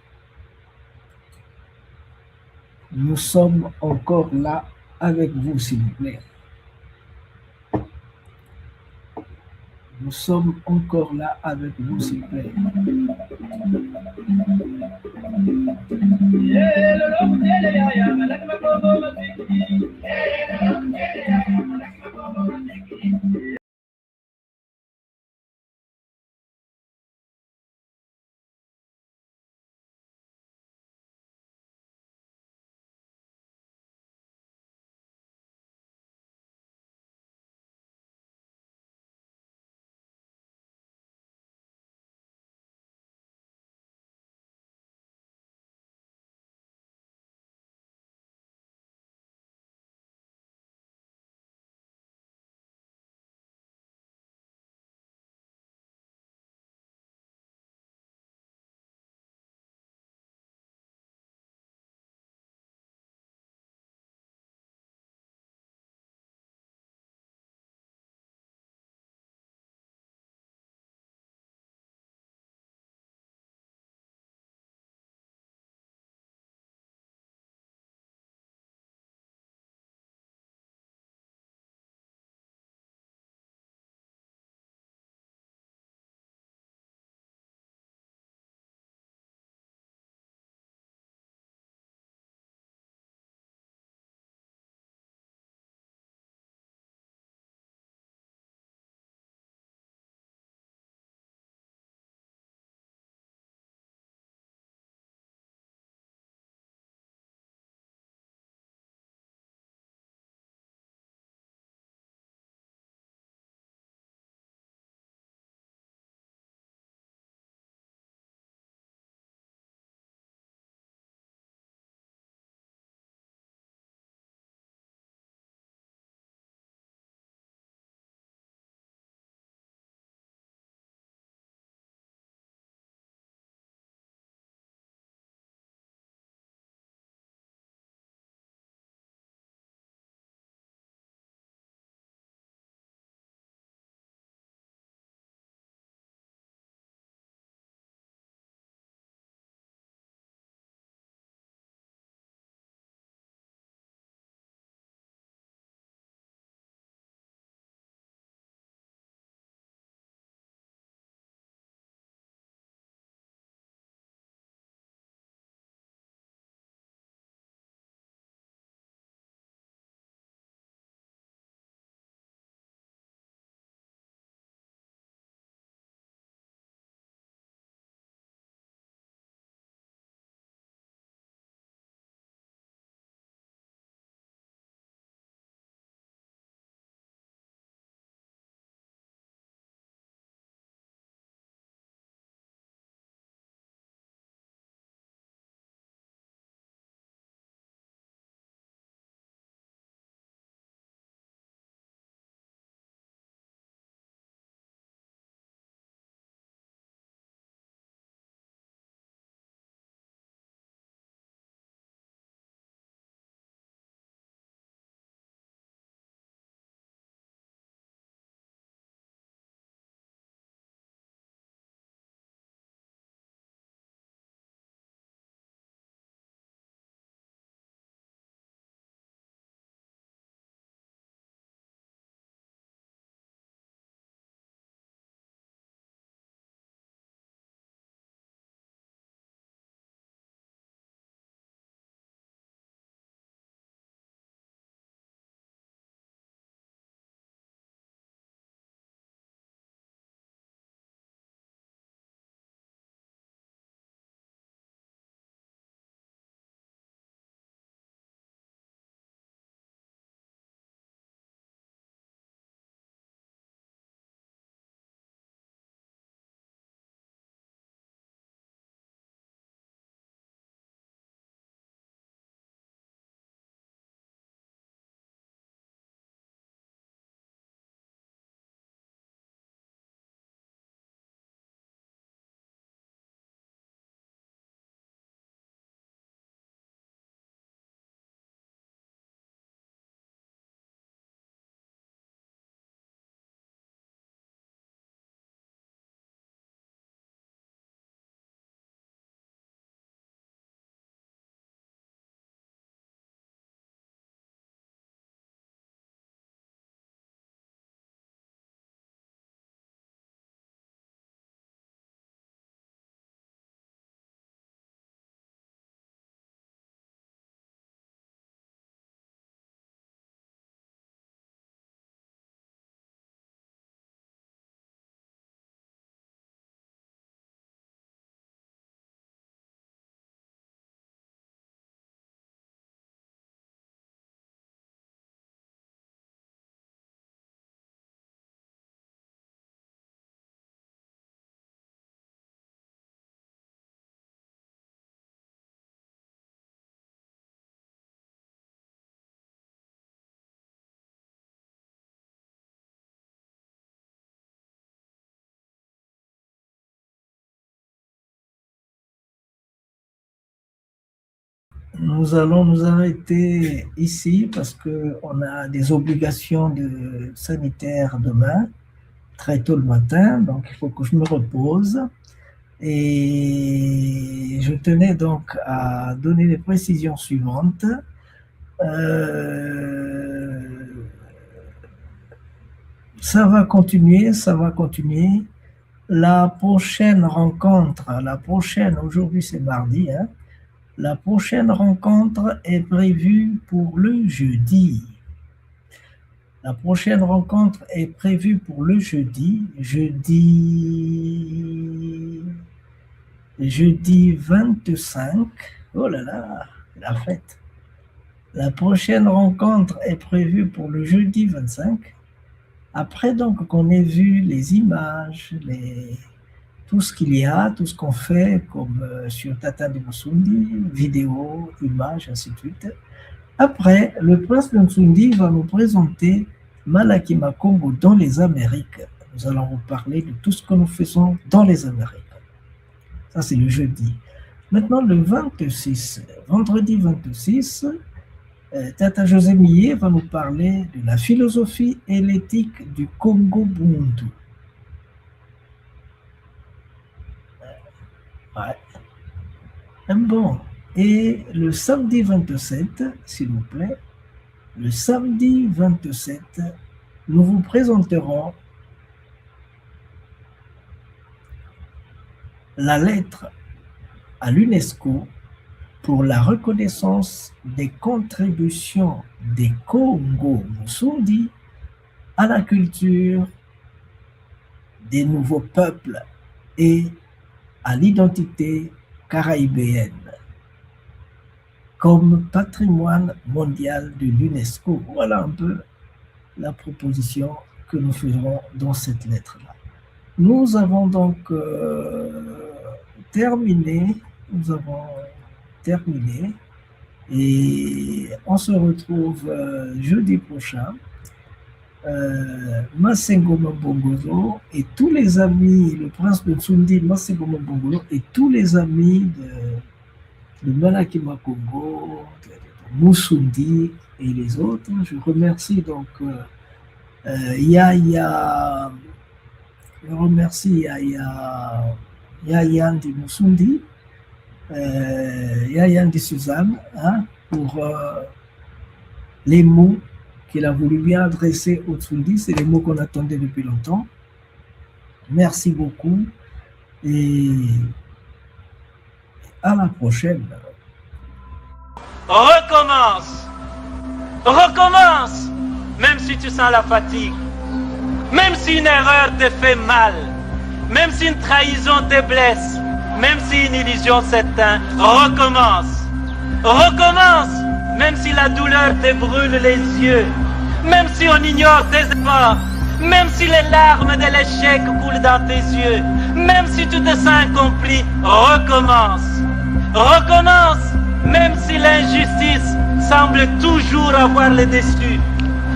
Nous sommes encore là avec vous, s'il vous plaît. Nous sommes encore là avec vous, s'il vous plaît. nous allons nous arrêter ici parce qu'on a des obligations sanitaires demain, très tôt le matin, donc il faut que je me repose. Et je tenais donc à donner les précisions suivantes. Ça va continuer. La prochaine rencontre, aujourd'hui c'est mardi, hein, la prochaine rencontre est prévue pour le jeudi. La prochaine rencontre est prévue pour le jeudi 25. Oh là là, la fête. La prochaine rencontre est prévue pour le jeudi 25. Après donc qu'on ait vu les images, tout ce qu'il y a, tout ce qu'on fait comme sur Tata de Musundi, vidéo, images, ainsi de suite. Après, le prince de Musundi va nous présenter Malaki Makongo dans les Amériques. Nous allons vous parler de tout ce que nous faisons dans les Amériques. Ça, c'est le jeudi. Maintenant, le 26, vendredi 26, Tata José Millet va nous parler de la philosophie et l'éthique du Congo Buntu. Ouais. Bon. Et le samedi 27, s'il vous plaît, le samedi 27, nous vous présenterons la lettre à l'UNESCO pour la reconnaissance des contributions des Congo-Musundi à la culture des nouveaux peuples et à l'identité caraïbéenne comme patrimoine mondial de l'UNESCO. Voilà un peu la proposition que nous ferons dans cette lettre-là. Nous avons donc terminé et on se retrouve jeudi prochain. Masengo Mabongozo et tous les amis, le prince de Tsundi, Masengo Mabongozo et tous les amis de Malaki Makongo, de Musundi et les autres. Je remercie donc Yaya, je remercie Yaya de Musundi, Yaya de Suzanne, hein, pour les mots qu'il a voulu bien adresser au Tsundi. C'est les mots qu'on attendait depuis longtemps. Merci beaucoup et à la prochaine. Recommence. Recommence. Même si tu sens la fatigue. Même si une erreur te fait mal. Même si une trahison te blesse. Même si une illusion s'éteint. Recommence. Recommence. Même si la douleur te brûle les yeux. Même si on ignore tes efforts. Même si les larmes de l'échec coulent dans tes yeux. Même si tu te sens accompli. Recommence. Recommence. Même si l'injustice semble toujours avoir le dessus.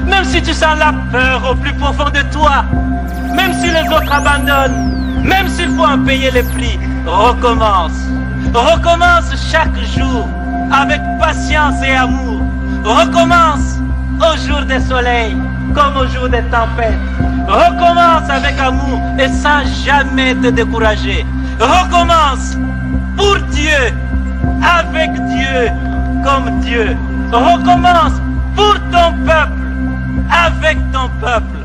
Même si tu sens la peur au plus profond de toi. Même si les autres abandonnent. Même s'il faut en payer les prix. Recommence. Recommence chaque jour avec patience et amour. Recommence au jour des soleils comme au jour des tempêtes. Recommence avec amour et sans jamais te décourager. Recommence pour Dieu, avec Dieu, comme Dieu. Recommence pour ton peuple, avec ton peuple.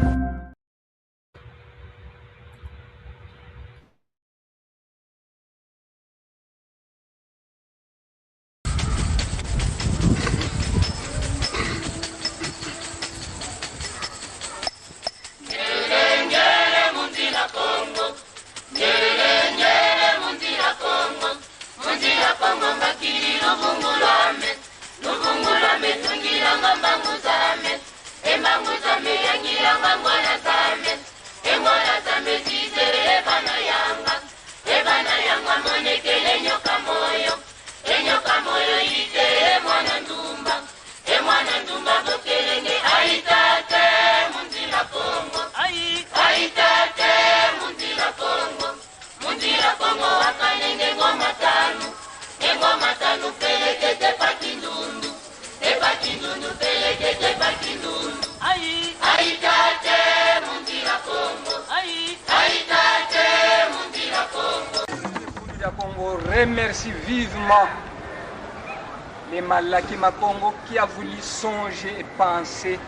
Ngoma tanu pelekete pati remercie vivement les Malaki Makongo qui a voulu songer et penser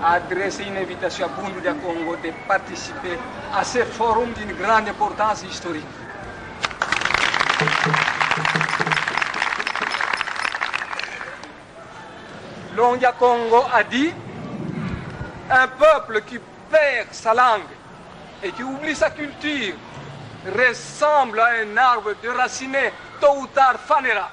à adresser une invitation à Bundu de Congo de participer à ce forum d'une grande importance historique. Longia Congo a dit, un peuple qui perd sa langue et qui oublie sa culture ressemble à un arbre déraciné, tôt ou tard fanera.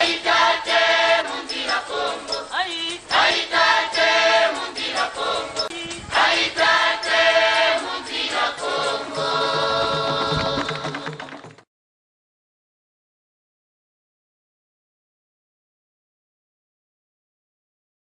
Ai,